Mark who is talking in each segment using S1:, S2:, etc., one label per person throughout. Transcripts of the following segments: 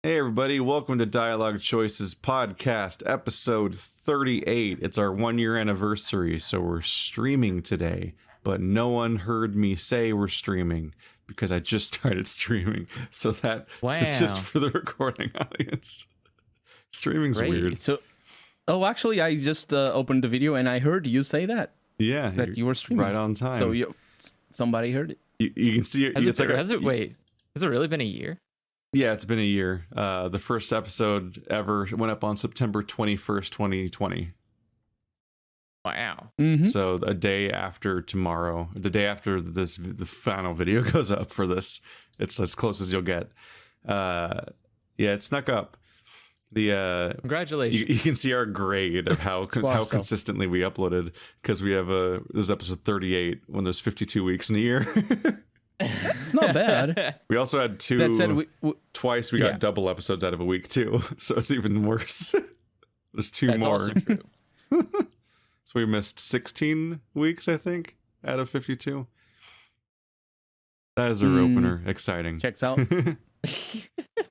S1: Hey everybody, welcome to Dialog Choices Podcast, episode 38. It's our 1-year anniversary, so we're streaming today, but no one heard me say we're streaming because I just started streaming, so that is just for the recording audience. Streaming's weird.
S2: So, actually, I just opened the video and I heard you say that.
S1: Yeah,
S2: that you were streaming
S1: right on time.
S2: So somebody heard it.
S1: You can see it.
S3: Has it really been a year?
S1: Yeah, it's been a year. The first episode ever went up on September 21st, 2020.
S3: Wow.
S2: Mm-hmm.
S1: So a day after tomorrow, the day after the final video goes up for this, it's as close as you'll get. Yeah, it snuck up.
S3: Congratulations.
S1: You can see our grade of how consistently we uploaded, because we have this is episode 38 when there's 52 weeks in a year.
S2: It's not bad.
S1: We also had two.
S2: That said,
S1: twice we got double episodes out of a week too, so it's even worse. There's two more.
S3: Also true.
S1: So we missed 16 weeks, I think, out of 52. That is our opener. Exciting.
S2: Checks out.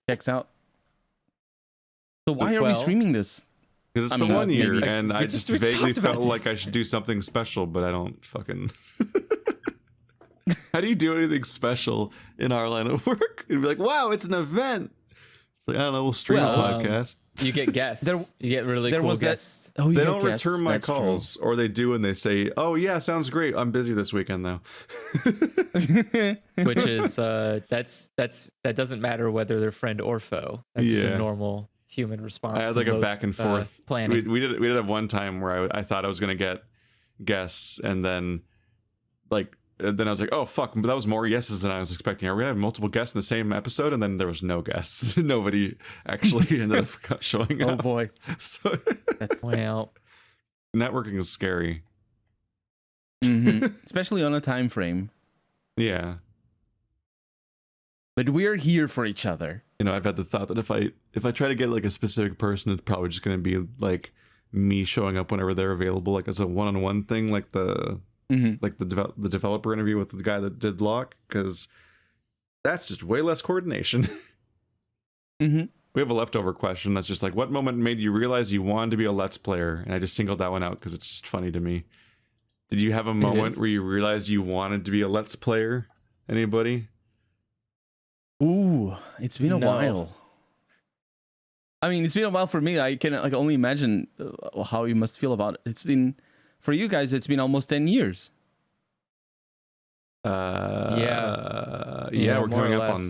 S2: Checks out. So why are we streaming this?
S1: Because it's the 1 year,
S2: maybe.
S1: and I just vaguely felt like I should do something special, but I don't fucking. How do you do anything special in our line of work? It'd be like, wow, it's an event. It's like, I don't know, we'll stream a podcast.
S3: You get guests. You get really cool guests.
S1: They don't return my calls, or they do and they say, oh yeah, sounds great, I'm busy this weekend though.
S3: Which is that doesn't matter whether they're friend or foe. That's just a normal human response.
S1: I had like a back and forth
S3: planning.
S1: We did have one time where I thought I was gonna get guests, and then I was like, oh fuck, but that was more yeses than I was expecting. Are we gonna have multiple guests in the same episode? And then there was no guests. Nobody actually ended up showing up.
S2: Oh boy.
S1: So networking is scary.
S2: Mm-hmm. Especially on a time frame.
S1: Yeah.
S2: But we're here for each other.
S1: You know, I've had the thought that if I try to get like a specific person, it's probably just gonna be like me showing up whenever they're available, like as a one-on-one thing, like the the developer interview with the guy that did Lock, because that's just way less coordination.
S2: Mm-hmm.
S1: We have a leftover question that's just like, what moment made you realize you wanted to be a Let's Player? And I just singled that one out because it's just funny to me. Did you have a moment where you realized you wanted to be a Let's Player? Anybody?
S2: Ooh, it's been a while. I mean, it's been a while for me. I can only imagine how you must feel about it. It's been, for you guys, it's been almost 10 years.
S1: Yeah, we're coming up on.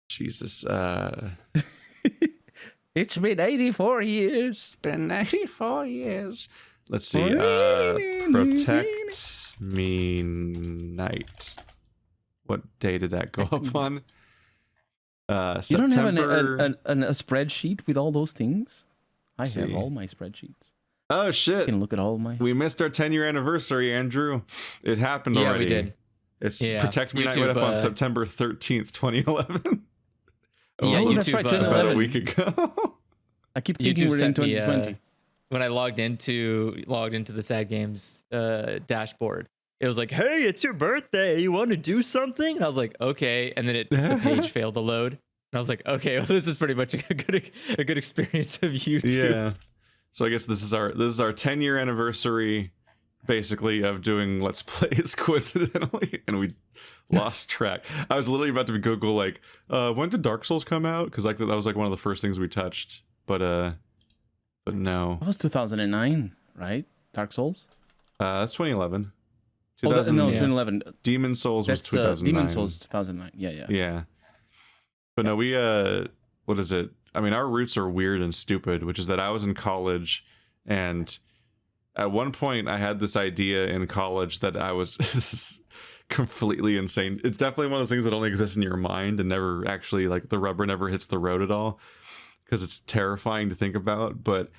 S1: Jesus.
S2: It's been 84 years.
S1: It's been 84 years. Let's see. Protect Me Night. What day did that go up on?
S2: You don't have a spreadsheet with all those things? I have all my spreadsheets.
S1: Oh shit!
S2: You can look at all my.
S1: We missed our 10-year anniversary, Andrew. It happened already.
S3: Yeah, we did.
S1: It's Protect Me Night went up on September 13th, 2011.
S2: That's right,
S1: about a week ago.
S2: I keep thinking we're in 2020.
S3: When I logged into the Sad Games dashboard, it was like, "Hey, it's your birthday. You want to do something?" And I was like, "Okay." And then the page failed to load. And I was like, "Okay, well, this is pretty much a good experience of YouTube."
S1: Yeah. So I guess this is our 10-year anniversary, basically, of doing Let's Plays coincidentally, and we lost track. I was literally about to Google like, when did Dark Souls come out? Because like that was like one of the first things we touched, but no.
S2: That was 2009, right? Dark Souls.
S1: That's 2011.
S2: 2011.
S1: Demon Souls was 2009.
S2: Demon Souls 2009. Yeah.
S1: But no, we what is it? I mean, our roots are weird and stupid, which is that I was in college, and at one point I had this idea in college that I was this is completely insane. It's definitely one of those things that only exists in your mind and never actually, like, the rubber never hits the road at all, because it's terrifying to think about. But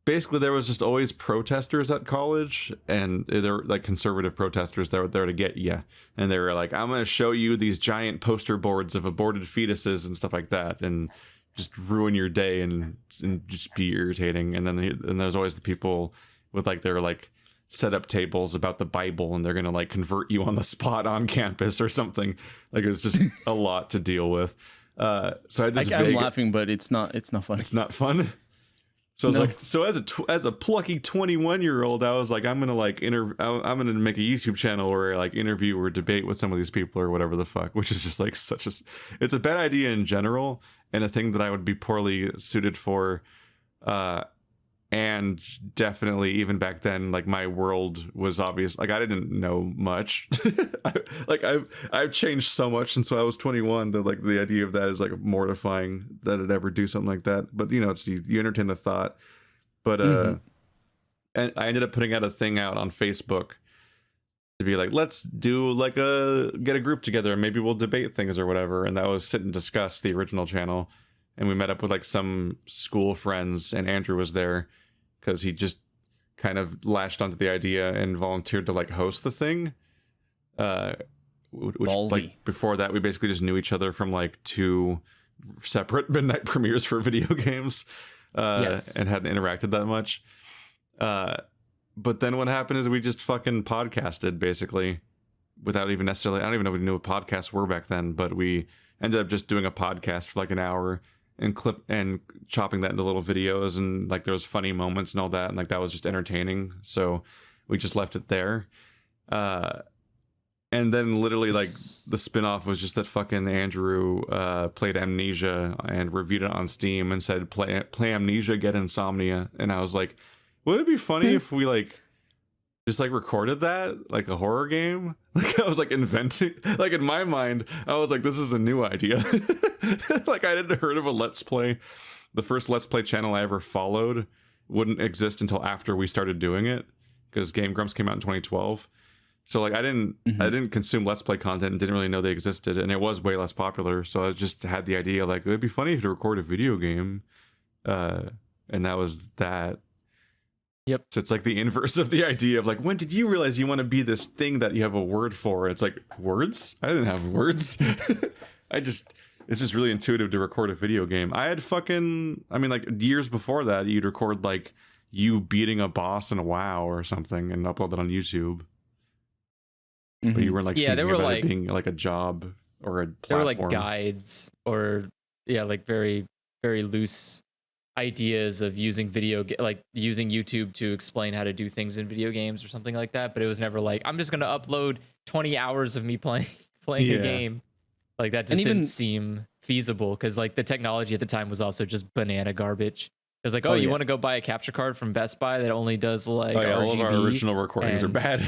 S1: basically there was just always protesters at college, and they're like conservative protesters that were there to get you, and they were like, I'm going to show you these giant poster boards of aborted fetuses and stuff like that, and just ruin your day and just be irritating. And then there's always the people with like their like set up tables about the Bible, and they're gonna like convert you on the spot on campus or something. Like, it was just a lot to deal with. So I had this
S2: I'm
S1: vague,
S2: laughing, but it's not funny.
S1: it's not fun. So it's
S2: No.
S1: like, so as a plucky 21-year-old, I was like, I'm gonna make a YouTube channel where I like interview or debate with some of these people or whatever the fuck, which is just like it's a bad idea in general and a thing that I would be poorly suited for. And definitely even back then, like my world was obvious. Like I didn't know much. I've changed so much since I was 21 that like the idea of that is like mortifying that I'd ever do something like that. But you know, it's you entertain the thought. But and I ended up putting a thing out on Facebook to be like, let's do like get a group together and maybe we'll debate things or whatever. And that was Sit and Discuss, the original channel. And we met up with like some school friends, and Andrew was there because he just kind of latched onto the idea and volunteered to like host the thing. Which
S2: Ballsy.
S1: like before that, we basically just knew each other from like 2 separate midnight premieres for video games,
S3: Yes.
S1: and hadn't interacted that much. But then what happened is we just fucking podcasted basically without even necessarily, I don't even know if we knew what podcasts were back then, but we ended up just doing a podcast for like an hour and chopping that into little videos, and like there was funny moments and all that, and like that was just entertaining, so we just left it there. And then literally like the spin-off was just that fucking Andrew played Amnesia and reviewed it on Steam and said play Amnesia, get insomnia. And I was like, would it be funny if we like just like recorded that like a horror game? Like I was like inventing, like in my mind I was like, this is a new idea. Like I hadn't heard of a Let's Play. The first Let's Play channel I ever followed wouldn't exist until after we started doing it, because Game Grumps came out in 2012. So like I didn't consume Let's Play content and didn't really know they existed, and it was way less popular. So I just had the idea like it would be funny to record a video game, and that was that.
S3: Yep.
S1: So it's like the inverse of the idea of like, when did you realize you want to be this thing that you have a word for? It's like, words? I didn't have words. It's just really intuitive to record a video game. I had like years before that, you'd record like you beating a boss in a WoW or something and upload that on YouTube. But you weren't like
S3: Yeah,
S1: thinking
S3: there were
S1: about
S3: like,
S1: it being like a job or a platform.
S3: there were like guides or like very, very loose ideas of using like using YouTube to explain how to do things in video games or something like that. But it was never like, I'm just going to upload 20 hours of me playing a game. Like that just didn't seem feasible, because like the technology at the time was also just banana garbage. It was like, you want to go buy a capture card from Best Buy that only does like
S1: all of our
S3: RGB
S1: original recordings are bad.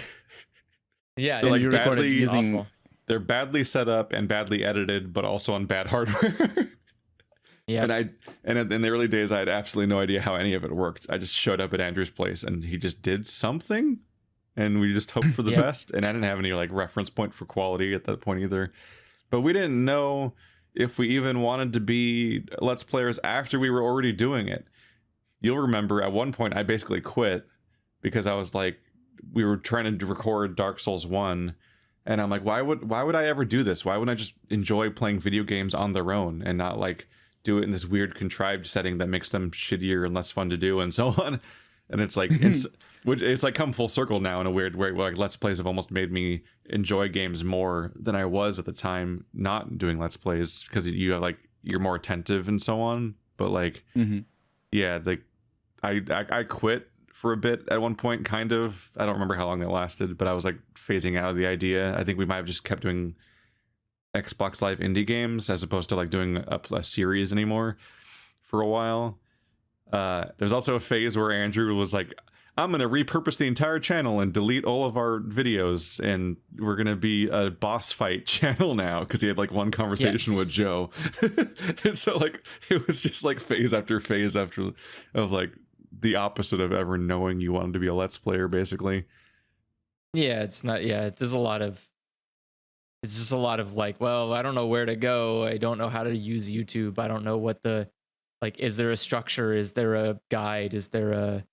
S3: Yeah,
S1: They're, like,
S2: you recorded using
S1: they're badly set up and badly edited, but also on bad hardware.
S3: Yeah.
S1: And in the early days, I had absolutely no idea how any of it worked. I just showed up at Andrew's place and he just did something, and we just hoped for the best. And I didn't have any like reference point for quality at that point either. But we didn't know if we even wanted to be Let's Players after we were already doing it. You'll remember at one point I basically quit because I was like, we were trying to record Dark Souls 1, and I'm like, why would I ever do this? Why wouldn't I just enjoy playing video games on their own and not like do it in this weird contrived setting that makes them shittier and less fun to do and so on? And it's like it's like come full circle now in a weird way, where like Let's Plays have almost made me enjoy games more than I was at the time not doing Let's Plays, because you have like you're more attentive and so on. But like yeah, like I quit for a bit at one point, kind of. I don't remember how long that lasted, but I was like phasing out of the idea. I think we might have just kept doing Xbox Live indie games as opposed to like doing a series anymore for a while. There's also a phase where Andrew was like, I'm going to repurpose the entire channel and delete all of our videos, and we're going to be a boss fight channel now, because he had like one conversation with Joe. And so like it was just like phase after phase of like the opposite of ever knowing you wanted to be a Let's Player, basically.
S3: Yeah, it's not. Yeah, there's a lot of. It's just a lot of like, well, I don't know where to go. I don't know how to use YouTube. I don't know what the, like, is there a structure? Is there a guide? Is there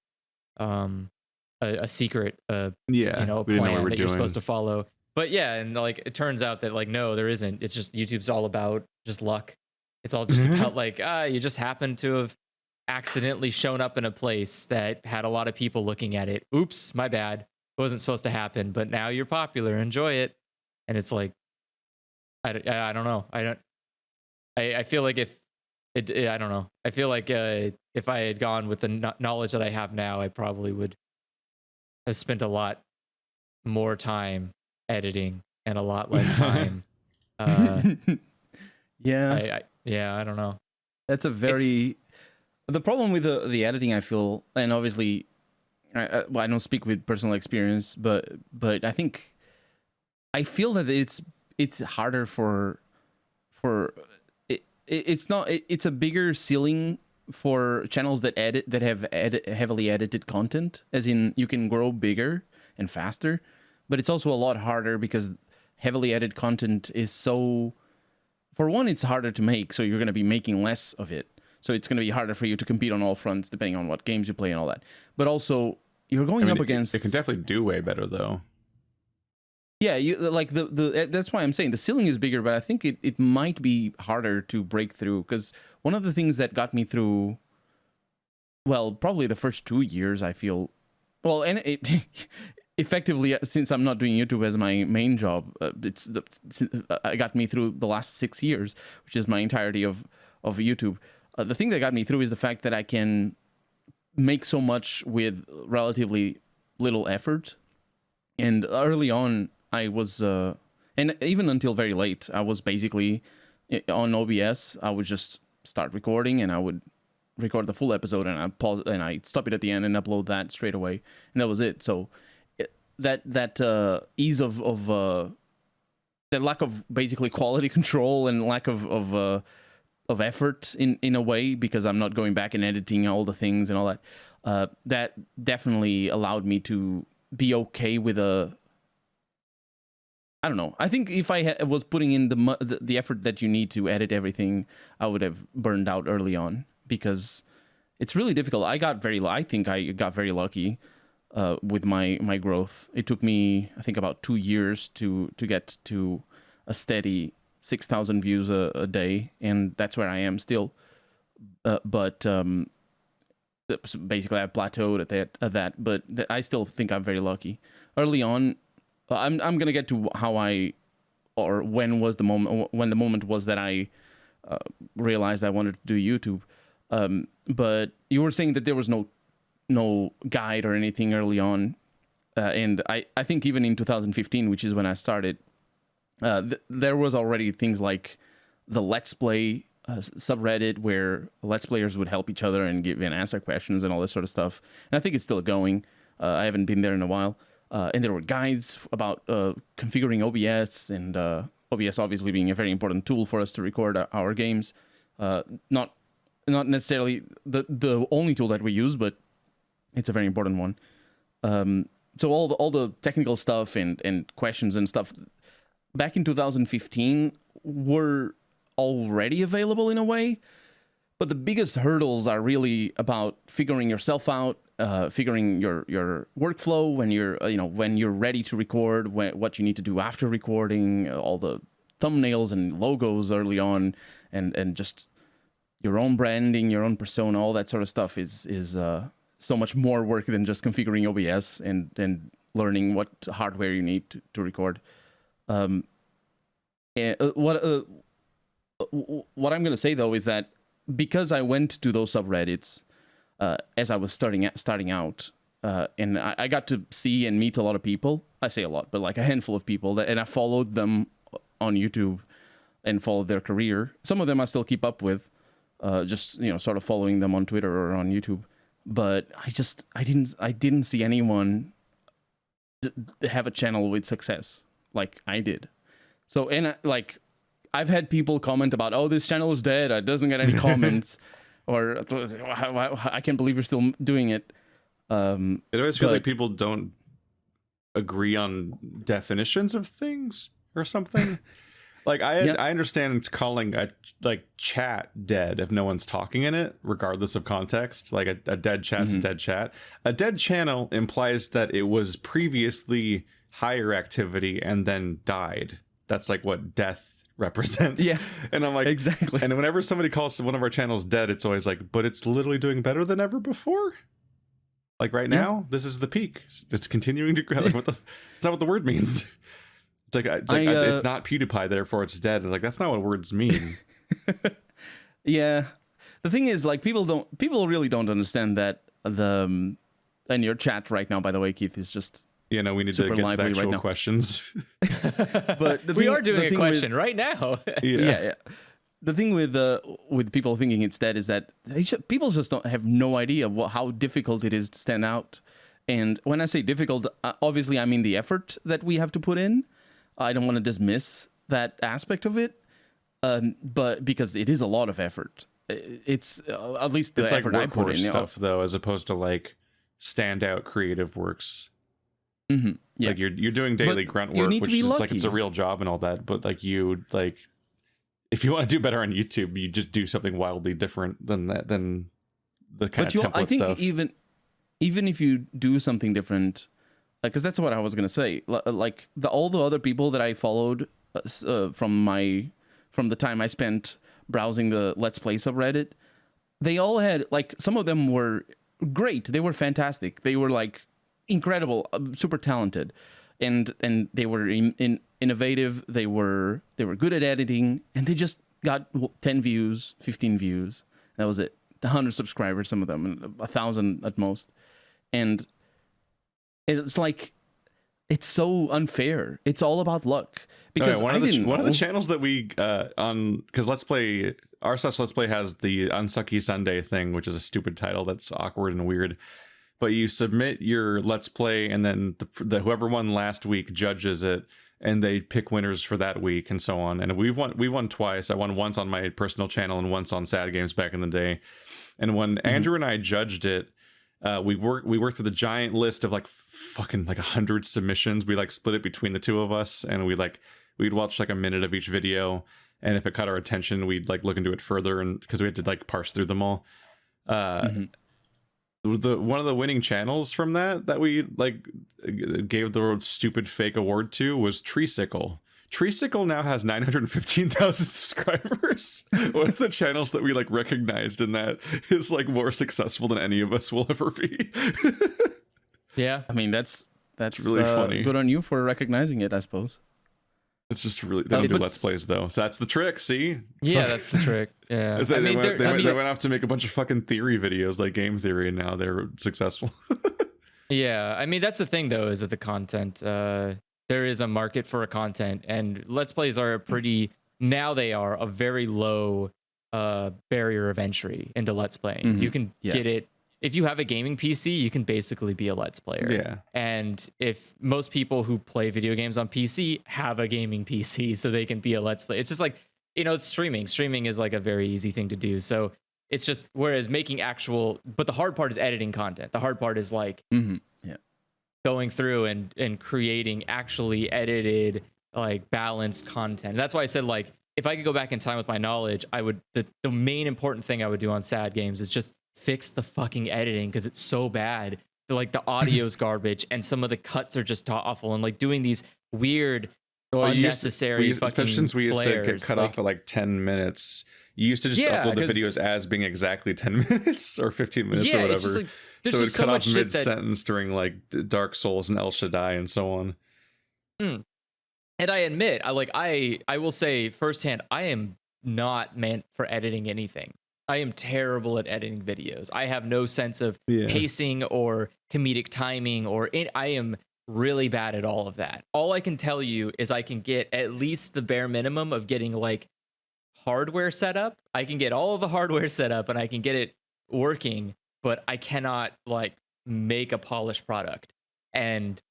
S3: a secret,
S1: yeah,
S3: you know, a plan that you're supposed to follow? But yeah, and like it turns out that like no, there isn't. It's just YouTube's all about just luck. It's all just about like you just happen to have accidentally shown up in a place that had a lot of people looking at it. Oops, my bad. It wasn't supposed to happen, but now you're popular. Enjoy it. And it's like, I don't know. I feel like if I don't know. I feel like if I had gone with the knowledge that I have now, I probably would have spent a lot more time editing and a lot less time.
S2: Yeah,
S3: I don't know.
S2: that's a very the problem with the editing. I feel, and obviously, well, I don't speak with personal experience, but I think I feel that it's harder for it's not it's a bigger ceiling for channels that have heavily edited content, as in you can grow bigger and faster, but it's also a lot harder because heavily edited content is so, for one, it's harder to make, so you're going to be making less of it, so it's going to be harder for you to compete on all fronts depending on what games you play and all that. But also you're going up against,
S1: it can definitely do way better though.
S2: yeah, you like the that's why I'm saying the ceiling is bigger, but I think it might be harder to break through, because one of the things that got me through, well, probably the first 2 years, I feel, well, and it effectively, since I'm not doing YouTube as my main job, it got me through the last 6 years, which is my entirety of YouTube. The thing that got me through is the fact that I can make so much with relatively little effort. And early on, I was, and even until very late, I was basically on OBS. I would just start recording, and I would record the full episode, and I pause, and I stop it at the end and upload that straight away, and that was it. So that ease of that lack of basically quality control and lack of effort in a way, because I'm not going back and editing all the things and all that, that definitely allowed me to be okay with I don't know. I think if I was putting in the effort that you need to edit everything, I would have burned out early on, because it's really difficult. I think I got very lucky with my growth. It took me, I think, about 2 years to get to a steady 6,000 views a day, and that's where I am still. But basically, I plateaued at that. But I still think I'm very lucky. Early on, I'm gonna get to how when was the moment was that I realized I wanted to do YouTube. But you were saying that there was no guide or anything early on, and I think even in 2015, which is when I started, there was already things like the Let's Play subreddit, where Let's Players would help each other and give and answer questions and all this sort of stuff. And I think it's still going. I haven't been there in a while. And there were guides about configuring OBS, and OBS obviously being a very important tool for us to record our games. Not necessarily the only tool that we use, but it's a very important one. So all the technical stuff and questions and stuff back in 2015 were already available in a way, but the biggest hurdles are really about figuring yourself out, figuring your workflow when you're ready to record, what you need to do after recording, all the thumbnails and logos early on, and just your own branding, your own persona, all that sort of stuff is so much more work than just configuring OBS and learning what hardware you need to record. And what I'm going to say though is that because I went to those subreddits as I was starting out, and I got to see and meet a lot of people. I say a lot, but like a handful of people, and I followed them on YouTube and followed their career. Some of them I still keep up with, just sort of following them on Twitter or on YouTube. But I didn't see anyone have a channel with success like I did. So, and like, I've had people comment about, oh, this channel is dead, it doesn't get any comments, or I can't believe you're still doing it.
S1: It always feels like people don't agree on definitions of things or something. Like I understand calling a chat dead if no one's talking in it, regardless of context. Like a dead chat's a dead chat. A dead channel implies that it was previously higher activity and then died. That's like what death represents.
S2: Yeah.
S1: And I'm like,
S2: exactly.
S1: And whenever somebody calls one of our channels dead, it's always like, but it's literally doing better than ever before. Like right now, this is the peak. It's continuing to grow. Like it's not what the word means. It's not PewDiePie, therefore it's dead. It's like, that's not what words mean.
S2: Yeah, the thing is, like, people really don't understand that and your chat right now, by the way, Keith, is just
S1: You know, we need to
S2: super
S1: get to the
S2: lively right
S1: actual
S2: now.
S1: questions.
S2: But
S3: We are doing a question right now.
S2: Yeah. The thing with people thinking it's dead is that people just don't have no idea how difficult it is to stand out. And when I say difficult, obviously I mean the effort that we have to put in. I don't want to dismiss that aspect of it, but because it is a lot of effort. It's at least the
S1: It's like
S2: effort I put
S1: workhorse
S2: in.
S1: stuff, though, as opposed to like standout creative works.
S2: Mm-hmm, yeah.
S1: Like you're doing daily
S2: But
S1: grunt
S2: you
S1: work,
S2: need to
S1: which
S2: be
S1: is like it's a
S2: lucky.
S1: real job and all that. But like if you want to do better on YouTube, you just do something wildly different than that, than the kind of template
S2: I think
S1: stuff.
S2: even if you do something different, because that's what I was gonna say. Like all the other people that I followed from the time I spent browsing the Let's Play subreddit, they all had, like, some of them were great. They were fantastic. They were like incredible, super talented, and they were innovative. They were good at editing, and they just got 10 views, 15 views. That was it. 100 subscribers, some of them, and 1,000 at most. And it's like, it's so unfair. It's all about luck. Because
S1: one of the channels that we on, because Let's Play, Let's Play has the Unsucky Sunday thing, which is a stupid title that's awkward and weird. But you submit your Let's Play, and then the whoever won last week judges it, and they pick winners for that week, and so on. And we won twice. I won once on my personal channel and once on Sad Games back in the day. And when Andrew and I judged it, we worked through the giant list of like fucking like 100 submissions. We like split it between the two of us, and we'd watch like a minute of each video, and if it caught our attention, we'd like look into it further, and because we had to like parse through them all. One of the winning channels from that we like gave the stupid fake award to was Treesicle. Treesicle now has 915,000 subscribers. One of the channels that we like recognized in that is like more successful than any of us will ever be.
S3: Yeah,
S2: I mean, that's
S1: really funny.
S2: Good on you for recognizing it, I suppose.
S1: It's just really, they don't do Let's Plays though, so that's the trick. See,
S3: yeah, that's the trick. Yeah,
S1: they went off to make a bunch of fucking theory videos like game theory, and now they're successful.
S3: yeah. I mean, that's the thing though, is that the content, there is a market for a content, and Let's Plays are they are a very low barrier of entry into Let's Playing. You can get it. If you have a gaming PC, you can basically be a Let's Player.
S1: Yeah.
S3: And if most people who play video games on PC have a gaming PC, so they can be a Let's Play. It's just like, it's streaming. Streaming is like a very easy thing to do. So it's just, whereas making but the hard part is editing content. The hard part is like going through and creating actually edited, like balanced content. And that's why I said, like, if I could go back in time with my knowledge, I would, the main important thing I would do on Sad Games is just fix the fucking editing, because it's so bad. Like the audio's garbage, and some of the cuts are just awful, and like doing these weird, unnecessary
S1: especially since we used to get cut off at like 10 minutes. You used to just upload the videos as being exactly 10 minutes or 15 minutes or whatever.
S3: Like,
S1: so it cut off mid-sentence during like Dark Souls and El Shaddai and so on.
S3: And I admit, I will say firsthand, I am not meant for editing anything. I am terrible at editing videos. I have no sense of pacing or comedic timing, I am really bad at all of that. All I can tell you is I can get at least the bare minimum of getting like hardware set up. I can get all of the hardware set up and I can get it working, but I cannot like make a polished product. And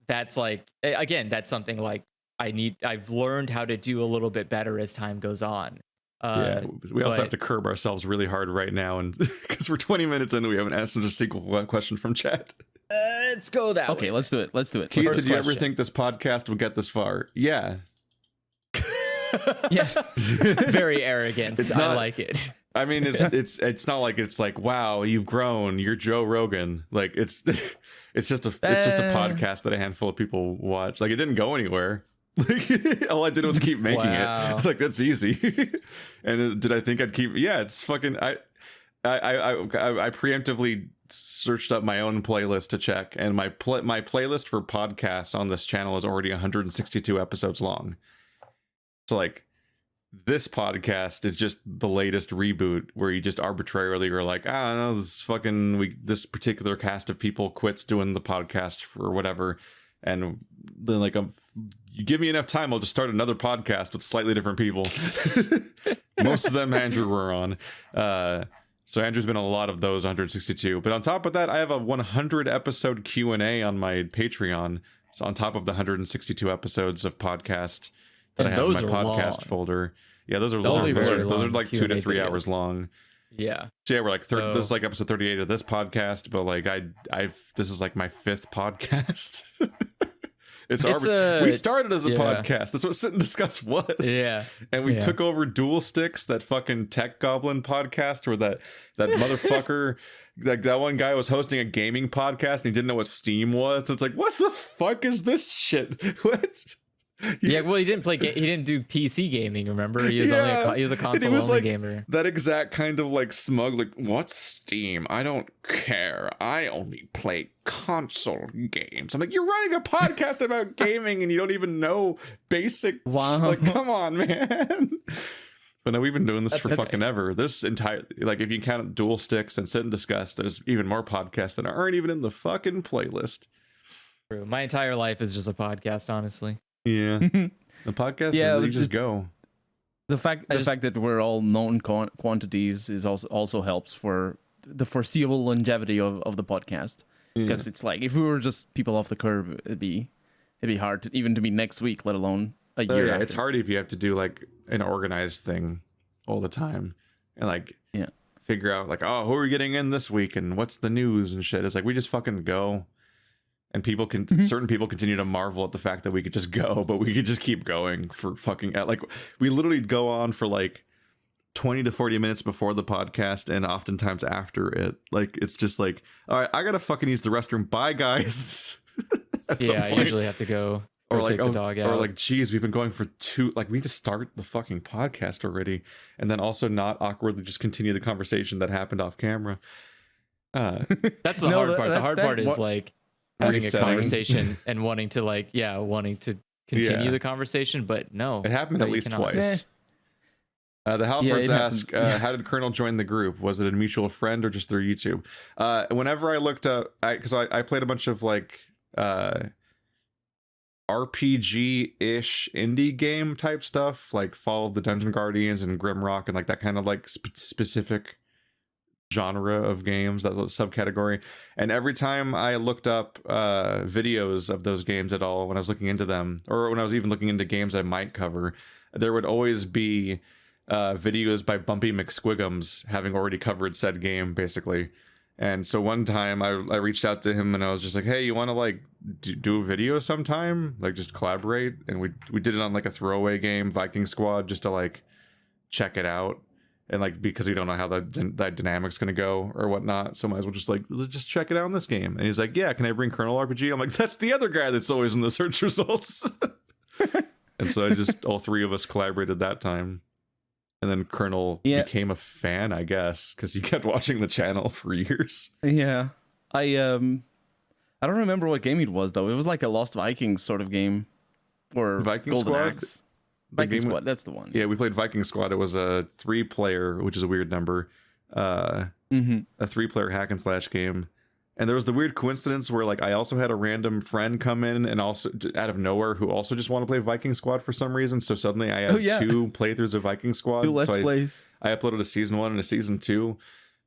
S3: that's like, again, that's something like I've learned how to do a little bit better as time goes on.
S1: We also have to curb ourselves really hard right now, and because we're 20 minutes in, we haven't answered a single question from chat.
S3: Let's go that way.
S2: Okay, let's do it.
S1: Keith, did you ever think this podcast would get this far? Yeah.
S3: Yes. Very arrogant. I like it.
S1: I mean, it's not like it's like, wow, you've grown, you're Joe Rogan. Like it's just a podcast that a handful of people watch. Like it didn't go anywhere. Like all I did was keep making it. Like that's easy. And did I think I'd keep? Yeah, it's fucking. I preemptively searched up my own playlist to check, and my playlist for podcasts on this channel is already 162 episodes long. So like, this podcast is just the latest reboot where you just arbitrarily are like, I don't know, this particular cast of people quits doing the podcast for whatever, and then like you give me enough time, I'll just start another podcast with slightly different people. Most of them Andrew were on. So Andrew's been on a lot of those, 162. But on top of that, I have a 100 episode Q&A on my Patreon. So on top of the 162 episodes of podcast that I have in my podcast folder. Yeah, those are like 2 to 3 hours long.
S3: Yeah.
S1: So yeah, we're like this is like episode 38 of this podcast, but like this is like my 5th podcast. We started as a podcast. That's what Sit and Discuss was.
S3: Yeah.
S1: And we took over Dual Sticks, that fucking Tech Goblin podcast where that motherfucker, that one guy was hosting a gaming podcast and he didn't know what Steam was. So it's like, what the fuck is this shit? What?
S3: Yeah, well, he didn't do PC gaming. Remember, he was he was a console only
S1: like,
S3: gamer.
S1: That exact kind of like smug, like, what's Steam? I don't care. I only play console games. I'm like, you're running a podcast about gaming and you don't even know basic.
S2: Wow.
S1: Like, come on, man. But no, we've been doing this for fucking ever. This entire, like, if you count Dual Sticks and Sit and Discuss, there's even more podcasts that aren't even in the fucking playlist.
S3: True. My entire life is just a podcast, honestly.
S1: Yeah, the podcast is you just go.
S2: The fact that we're all known quantities is also helps for the foreseeable longevity of the podcast, because it's like if we were just people off the curb, it'd be hard to meet next week, let alone a year.
S1: Yeah,
S2: after.
S1: it's hard if you have to do like an organized thing all the time and like figure out like, oh, who are we getting in this week and what's the news and shit. It's like we just fucking go. And people certain people continue to marvel at the fact that we could just go, but we could just keep going for fucking, like, we literally go on for like 20 to 40 minutes before the podcast and oftentimes after it. Like, it's just like, all right, I gotta fucking use the restroom. Bye, guys.
S3: I usually have to go or like, take the dog out.
S1: Or like, geez, we've been going for we need to start the fucking podcast already. And then also not awkwardly just continue the conversation that happened off camera.
S3: That's the hard part. The hard part is like, having a conversation and wanting to continue the conversation, but no,
S1: it happened at least twice. The Halfords ask, how did Colonel join the group? Was it a mutual friend or just through YouTube? Whenever I looked up, because I played a bunch of like RPG-ish indie game type stuff, like Fall of the Dungeon Guardians and Grimrock and like that kind of like specific genre of games, that subcategory. And every time I looked up videos of those games at all, when I was looking into them, or when I was even looking into games I might cover, there would always be videos by Bumpy McSquigums having already covered said game, basically. And so one time I reached out to him and I was just like, hey, you want to like do a video sometime, like just collaborate? And we did it on like a throwaway game, Viking Squad, just to like check it out. And like, because we don't know how that dynamic's gonna go or whatnot, so might as well just like, let's just check it out in this game. And he's like, yeah, can I bring Colonel RPG? I'm like, that's the other guy that's always in the search results. And so all 3 of us collaborated that time. And then Colonel became a fan, I guess, because he kept watching the channel for years.
S2: Yeah, I don't remember what game it was though. It was like a Lost Vikings sort of game, or
S1: Viking
S2: Golden
S1: Squad.
S2: Axe. Viking Squad, that's the one.
S1: Yeah, we played Viking Squad. It was a 3-player, which is a weird number. A 3-player hack and slash game. And there was the weird coincidence where like I also had a random friend come in and also out of nowhere who also just want to play Viking Squad for some reason. So suddenly I had 2 playthroughs of Viking Squad.
S2: 2 Let's Plays. I
S1: uploaded a season 1 and a season 2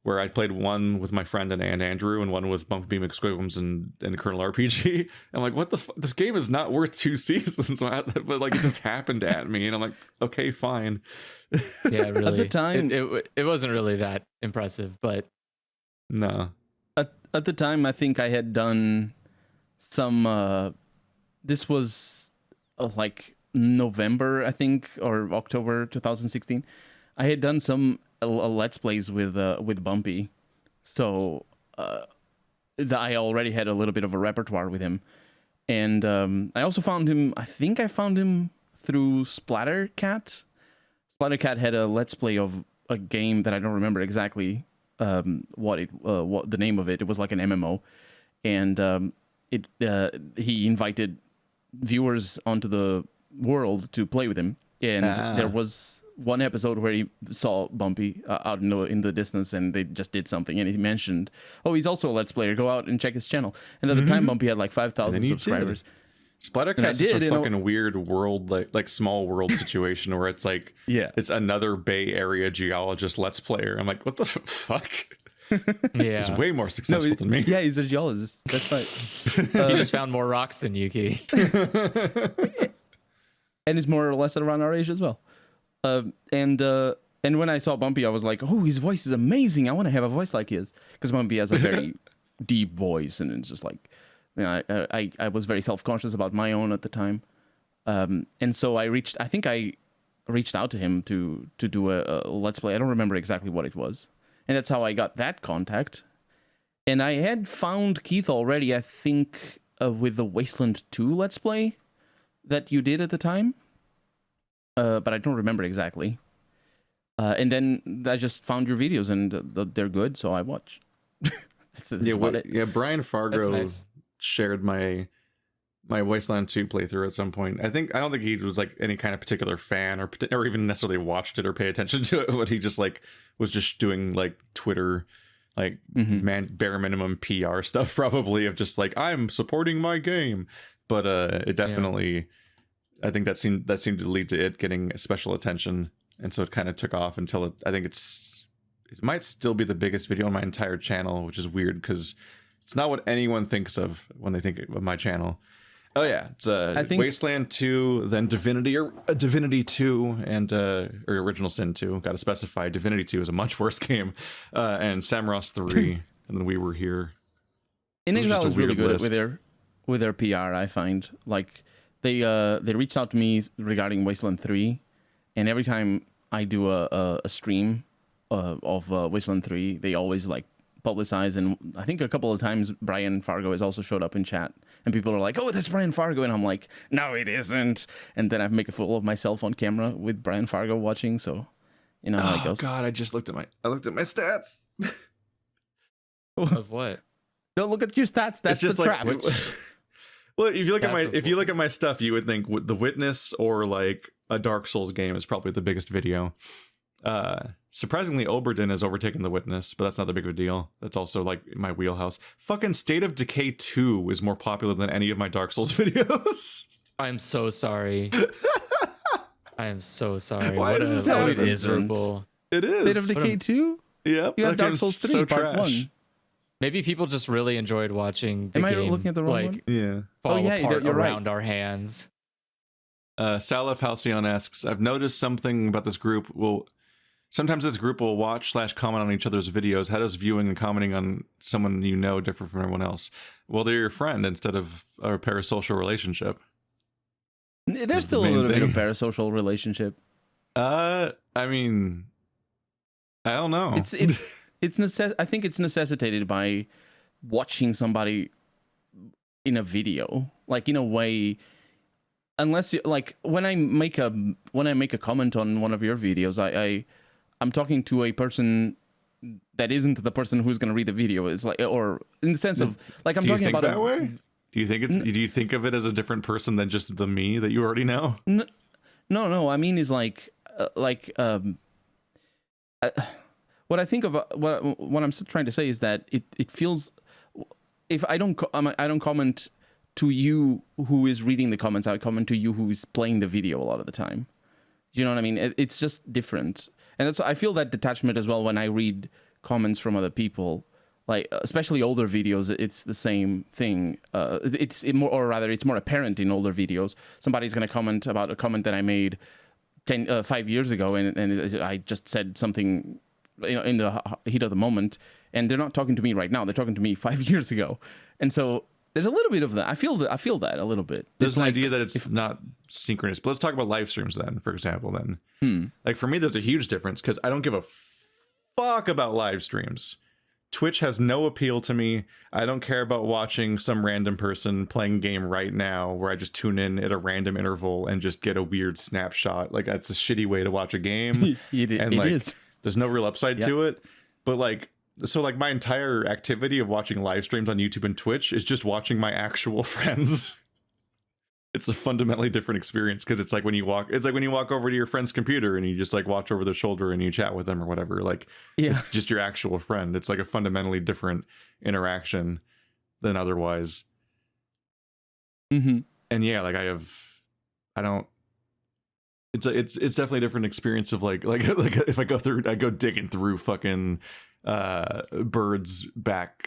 S1: where I played one with my friend and Andrew and one with Bumpy McSquigums and Colonel RPG. I'm like, what the fuck? This game is not worth 2 seasons. But like, it just happened at me. And I'm like, okay, fine.
S3: Yeah, really.
S2: At the time,
S3: it wasn't really that impressive, but
S1: no.
S2: At the time, I think I had done some, this was like November, I think, or October 2016. I had done some Let's Plays with Bumpy, so I already had a little bit of a repertoire with him, and I also found him. I think I found him through Splattercat. Splattercat had a Let's Play of a game that I don't remember exactly what the name of it. It was like an MMO, and he invited viewers onto the world to play with him, and there was one episode where he saw Bumpy out in the distance, and they just did something, and he mentioned, "Oh, he's also a Let's Player. Go out and check his channel." And at the time, Bumpy had like 5,000 subscribers.
S1: Splattercast is a fucking weird world, like small world situation where it's like, it's another Bay Area geologist Let's Player. I'm like, what the fuck?
S3: Yeah,
S1: he's way more successful than me.
S2: Yeah, he's a geologist. That's right.
S3: He just found more rocks than you, Keith.
S2: And he's more or less around our age as well. And when I saw Bumpy, I was like, oh, his voice is amazing. I want to have a voice like his, because Bumpy has a very deep voice, and it's just like, you know, I was very self-conscious about my own at the time. And so I reached out to him to do a Let's Play. I don't remember exactly what it was. And that's how I got that contact. And I had found Keith already, I think, with the Wasteland 2 Let's Play that you did at the time. But I don't remember exactly. And then I just found your videos, and they're good, so I watch. that's about it.
S1: Yeah, Brian Fargo
S3: nice.
S1: shared my Wasteland 2 playthrough at some point. I don't think he was like any kind of particular fan or even necessarily watched it or pay attention to it, but he just like was just doing like Twitter, like bare minimum PR stuff, probably, of just like, I'm supporting my game. But it definitely, I think that seemed to lead to it getting special attention, and so it kind of took off until I think it might still be the biggest video on my entire channel, which is weird because it's not what anyone thinks of when they think of my channel. Oh yeah, it's I think Wasteland 2, then Divinity 2, and or Original Sin 2. Got to specify, Divinity 2 is a much worse game, and Samros 3, and then We Were Here.
S2: Inexile is really good with their PR. I find like they reached out to me regarding Wasteland 3, and every time I do a stream of Wasteland 3, they always like publicize, and I think a couple of times Brian Fargo has also showed up in chat, and people are like, "Oh, that's Brian Fargo," and I'm like, "No, it isn't." And then I make a fool of myself on camera with Brian Fargo watching, so you know how it goes.
S1: God, I looked at my stats.
S3: Of what?
S2: Don't look at your stats. That's
S1: just
S2: the
S1: like,
S2: trap.
S1: well, if you look at my stuff, you would think The Witness or like a Dark Souls game is probably the biggest video. Surprisingly, Oberdin has overtaken The Witness, but that's not that big of a deal. That's also like my wheelhouse. Fucking State of Decay 2 is more popular than any of my Dark Souls videos.
S3: I'm so sorry. I am so sorry.
S1: Why does this happen?
S3: Miserable.
S1: It is.
S2: State of Decay 2?
S1: Yep.
S2: You have Dark Souls 3
S1: so
S2: Part 1.
S3: Maybe people just really enjoyed watching the
S2: Am I
S3: game
S2: looking at the wrong one?
S1: Yeah.
S3: fall apart
S2: you're
S3: around
S2: right.
S3: our hands.
S1: Salif Halcyon asks, I've noticed something about this group. Sometimes this group will watch/comment on each other's videos. How does viewing and commenting on someone you know differ from everyone else? Well, they're your friend instead of a parasocial relationship.
S2: There's still a little bit of parasocial relationship.
S1: I mean, I don't know.
S2: I think it's necessitated by watching somebody in a video, like in a way. Unless you like, when I make a comment on one of your videos, I'm talking to a person that isn't the person who's going to read the video. It's like, or in the sense of like, I'm talking about
S1: that way. Do you think of it as a different person than just the me that you already know?
S2: No. I mean, is like what I think of what I'm trying to say is that it feels, if I don't comment to you who is reading the comments, I comment to you who is playing the video a lot of the time. You know what I mean? It's just different. And that's, I feel that detachment as well when I read comments from other people, like especially older videos. It's the same thing. It's more apparent in older videos. Somebody's going to comment about a comment that I made 5 years ago, and I just said something, you know, in the heat of the moment, and they're not talking to me right now. They're talking to me 5 years ago, and so there's a little bit of that. I feel that a little bit.
S1: There's an idea that it's not synchronous. But let's talk about live streams then, for example. Like for me, there's a huge difference because I don't give a fuck about live streams. Twitch has no appeal to me. I don't care about watching some random person playing a game right now where I just tune in at a random interval and just get a weird snapshot. Like, that's a shitty way to watch a game. And like, there's no real upside to it. But like, so like my entire activity of watching live streams on YouTube and Twitch is just watching my actual friends. it's a fundamentally different experience because it's like when you walk over to your friend's computer and you just like watch over their shoulder and you chat with them or whatever. Like it's just your actual friend. It's like a fundamentally different interaction than otherwise.
S2: Mm-hmm.
S1: And yeah, like it's definitely a different experience of like if I go digging through fucking Bird's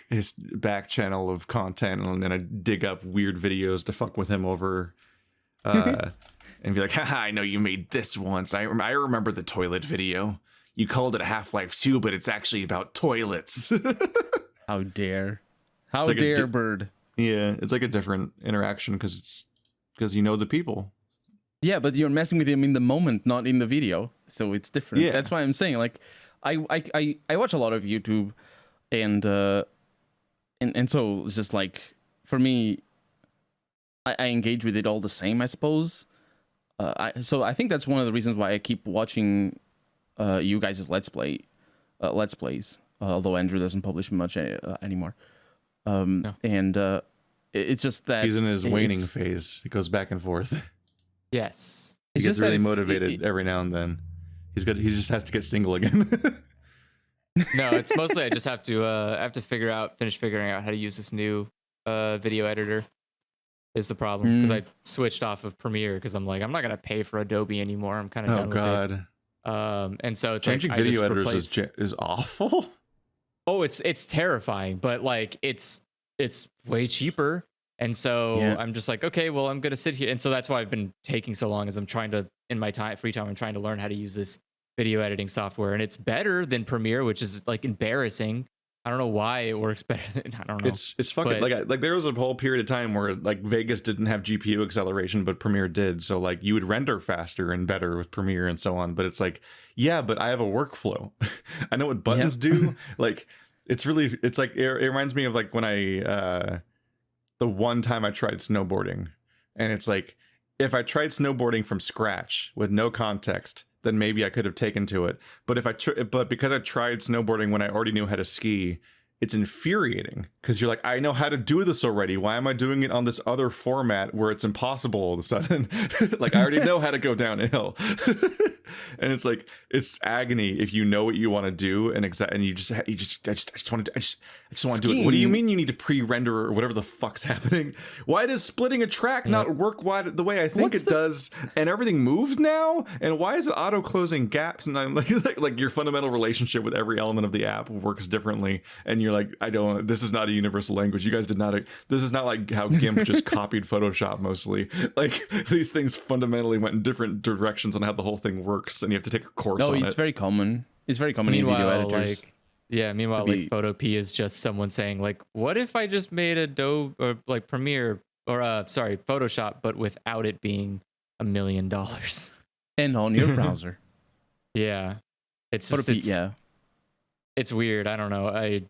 S1: his back channel of content, and then I dig up weird videos to fuck with him over and be like, haha, I know you made this once. I remember the toilet video. You called it Half-Life 2, but it's actually about toilets.
S2: How dare
S1: like
S2: Bird.
S1: Yeah, it's like a different interaction because you know the people.
S2: Yeah, but you're messing with him in the moment, not in the video, so it's different.
S1: Yeah.
S2: That's why I'm saying, like, I watch a lot of YouTube, and so it's just like, for me, I engage with it all the same, I suppose. So I think that's one of the reasons why I keep watching you guys' let's plays, although Andrew doesn't publish much anymore.
S3: No.
S2: And it's just that
S1: He's in his waning phase. It goes back and forth.
S3: Yes.
S1: He
S2: It's
S1: gets
S2: just that
S1: really
S2: it's-
S1: motivated every now and then. He just has to get single again.
S3: No, it's mostly I just have to finish figuring out how to use this new video editor. Is the problem because I switched off of Premiere because I'm like, I'm not gonna pay for Adobe anymore. I'm kind of done with it. And so it's
S1: Changing
S3: like,
S1: video
S3: I just
S1: editors
S3: replaced-
S1: is awful.
S3: Oh, it's terrifying, but like it's way cheaper. And so
S2: Yeah.
S3: I'm just like, okay, well, I'm gonna sit here, and so that's why I've been taking so long, as I'm trying to, in my free time, I'm trying to learn how to use this video editing software, and it's better than Premiere, which is like embarrassing. I don't know why it works better than, I don't know.
S1: It's fucking
S3: But-
S1: like there was a whole period of time where like Vegas didn't have GPU acceleration, but Premiere did. So like you would render faster and better with Premiere and so on. But it's like, yeah, but I have a workflow. I know what buttons do. Like it's like it reminds me of like when I the one time I tried snowboarding, and it's like if I tried snowboarding from scratch with no context, then maybe I could have taken to it. But but because I tried snowboarding when I already knew how to ski, it's infuriating because you're like, I know how to do this already. Why am I doing it on this other format where it's impossible all of a sudden? Like I already know how to go downhill. And it's like it's agony if you know what you want to do and I just want to do it. What do you mean you need to pre-render or whatever the fuck's happening? Why does splitting a track not work the way I think it does? And everything moved now? And why is it auto closing gaps? And I'm like your fundamental relationship with every element of the app works differently. And you're like, this is not a universal language. You guys did not. This is not like how GIMP just copied Photoshop mostly. Like these things fundamentally went in different directions on how the whole thing works, and you have to take a course on it.
S2: No, it's very common. It's very common in video editors.
S3: Meanwhile, like Photopea is just someone saying like, what if I just made Adobe or like Premiere or Photoshop, but without it being $1 million?
S2: And on your browser.
S3: Yeah, it's just,
S2: Photopea,
S3: it's weird. I don't know.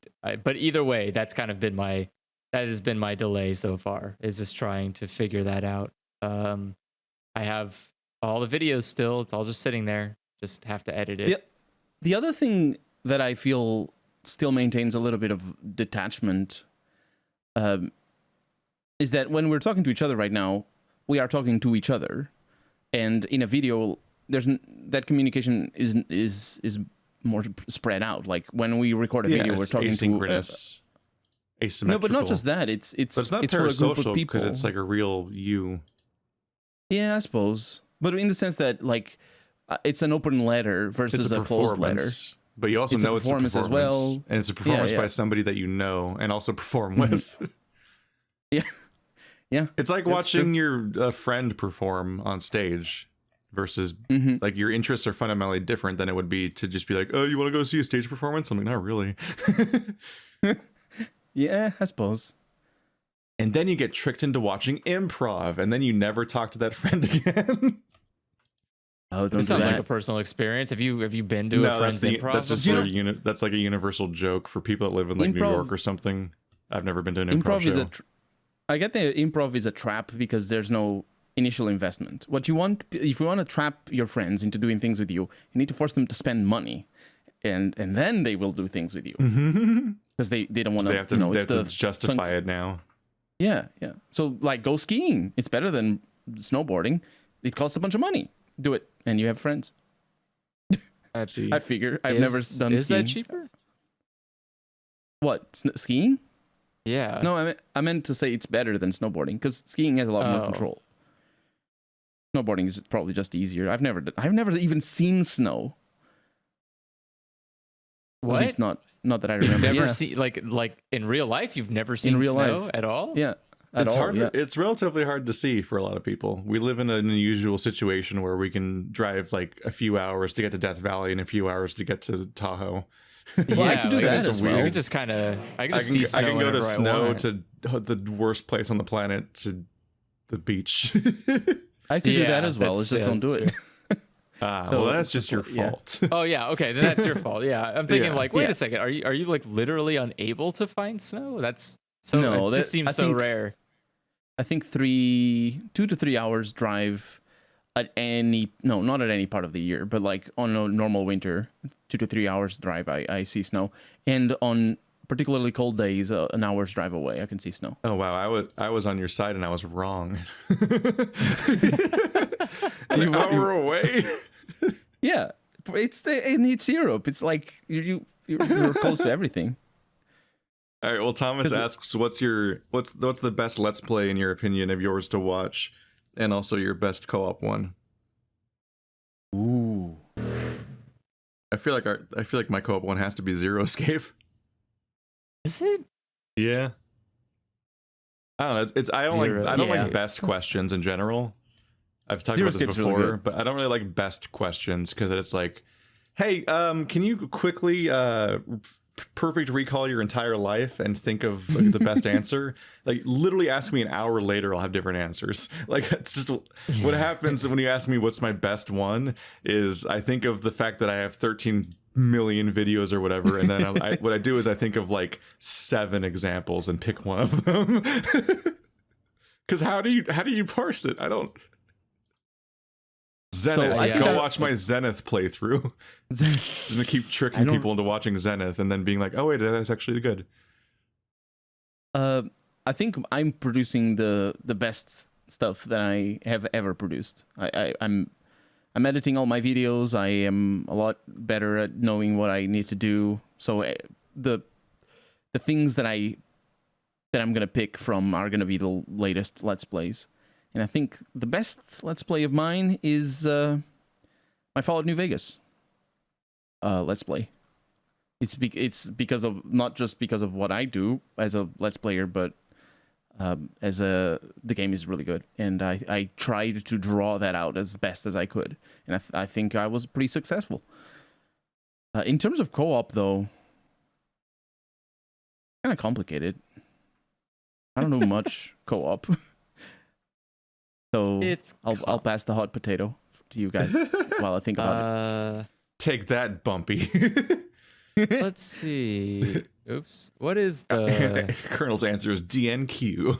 S3: But either way, that has been my delay so far, is just trying to figure that out. I have all the videos still. It's all just sitting there. Just have to edit it.
S2: Yep. The other thing that I feel still maintains a little bit of detachment is that when we're talking to each other right now, we are talking to each other, and in a video, that communication is more spread out. Like when we record a video, we're talking
S1: asynchronous, asymmetrical.
S2: No, but not just that. It's
S1: but it's not
S2: for a group of
S1: parasocial
S2: people.
S1: because it's like a real you.
S2: Yeah, I suppose, but in the sense that like it's an open letter versus a closed letter.
S1: But you also know it's a performance
S2: as well,
S1: and it's a performance by somebody that you know and also perform with.
S2: Yeah,
S1: it's like watching your friend perform on stage versus like your interests are fundamentally different than it would be to just be like, oh, you want to go see a stage performance? I'm like, not really.
S2: Yeah, I suppose.
S1: And then you get tricked into watching improv, and then you never talk to that friend again.
S2: Oh,
S3: This sounds like a personal experience. Have you been to a friend's improv?
S1: That's just that's like a universal joke for people that live in like New York or something. I've never been to an improv show.
S2: I get the improv is a trap because there's no initial investment. What you want, if you want to trap your friends into doing things with you need to force them to spend money, and then they will do things with you because they don't want
S1: They have to justify it now.
S2: Yeah. So like, go skiing. It's better than snowboarding, it costs a bunch of money. Do it, and you have friends.
S1: Let's see.
S2: I figure. I've never done
S3: Is
S2: skiing.
S3: that cheaper?
S2: What, skiing?
S3: Yeah.
S2: No, I meant to say it's better than snowboarding because skiing has a lot more control. Snowboarding is probably just easier. I've never even seen snow.
S3: What?
S2: At least not that I remember.
S3: Never
S2: Yeah.
S3: see like in real life. You've never seen
S2: real
S3: snow
S2: life.
S3: at all.
S2: Yeah. At
S1: It's
S2: all,
S1: hard.
S2: yeah.
S1: It's relatively hard to see for a lot of people. We live in an unusual situation where we can drive like a few hours to get to Death Valley and a few hours to get to Tahoe.
S3: Yeah,
S2: I can do
S3: like,
S2: that
S3: it's
S2: as
S3: weird.
S2: well.
S3: I just kind of I can
S1: I
S3: just see
S1: can,
S3: snow
S1: I can go
S3: whenever
S1: to
S3: I
S1: snow
S3: want.
S1: to the worst place on the planet to the beach.
S2: I could do
S3: Yeah,
S2: that as well.
S3: that's-
S2: It's just
S3: yeah,
S2: don't do
S3: that's
S2: it.
S1: Well,
S2: So
S1: that's
S2: it's
S1: just your
S2: just yeah.
S1: fault.
S3: Oh yeah, okay, then that's your fault. Yeah, I'm thinking
S1: Yeah.
S3: like, wait
S2: Yeah.
S3: a second, are you like literally unable to find snow? That's so
S2: No,
S3: it
S2: that-
S3: just seems
S2: I
S3: so
S2: think-
S3: rare.
S2: I think 2 to 3 hours drive at not at any part of the year, but like on a normal winter, 2 to 3 hours drive, I see snow, and on particularly cold days, an hour's drive away, I can see snow.
S1: Oh wow, I was on your side and I was wrong. An hour away.
S2: Yeah, it's Europe. It's like you're close to everything.
S1: All right. Well, Thomas asks, what's the best Let's Play in your opinion of yours to watch, and also your best co-op one?
S2: Ooh.
S1: I feel like my co-op one has to be Zero Escape.
S3: Is it?
S1: Yeah. I don't know. I don't
S3: Zero
S1: like
S2: Escape.
S1: best questions in general. I've talked
S2: Zero
S1: about this
S2: Escape's really
S1: before,
S2: good.
S1: but I don't really like best questions because it's like, hey, can you quickly perfect recall your entire life and think of like, the best answer? Like literally ask me an hour later, I'll have different answers. Like it's just what happens when you ask me what's my best one is I think of the fact that I have 13 million videos or whatever, and then what I do is I think of like 7 examples and pick one of them. Because how do you parse it? I don't. Zenith.
S2: I think
S1: Go
S2: I-
S1: watch my Zenith playthrough. Just gonna keep tricking people into watching Zenith and then being like, oh wait, that's actually good.
S2: I think I'm producing the best stuff that I have ever produced. I'm editing all my videos. I am a lot better at knowing what I need to do. So the things that I'm gonna pick from are gonna be the latest Let's Plays. And I think the best Let's Play of mine is my Fallout New Vegas Let's Play. It's because of not just because of what I do as a Let's Player, but the game is really good, and I tried to draw that out as best as I could, and I think I was pretty successful. In terms of co-op, though, kind of complicated. I don't know much co-op, so I'll pass the hot potato to you guys while I think about it.
S1: Take that, Bumpy.
S3: Let's see. Oops. What is the?
S1: Colonel's answer is DNQ.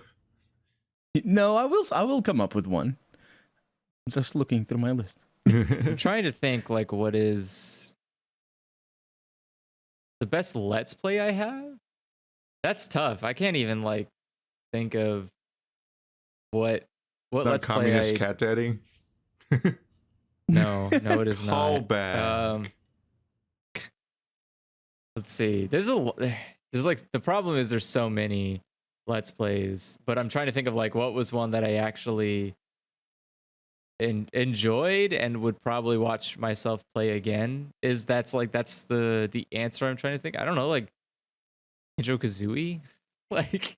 S2: No, I will come up with one. I'm just looking through my list.
S3: I'm trying to think like what is the best Let's Play I have? That's tough. I can't even like think of what
S1: Not
S3: Let's Play
S1: communist
S3: I...
S1: cat daddy.
S3: No, it is
S1: Call
S3: not.
S1: back.
S3: Let's see. There's like the problem is there's so many Let's Plays, but I'm trying to think of like what was one that I actually enjoyed and would probably watch myself play again. That's the answer I'm trying to think. I don't know, like Banjo-Kazooie, like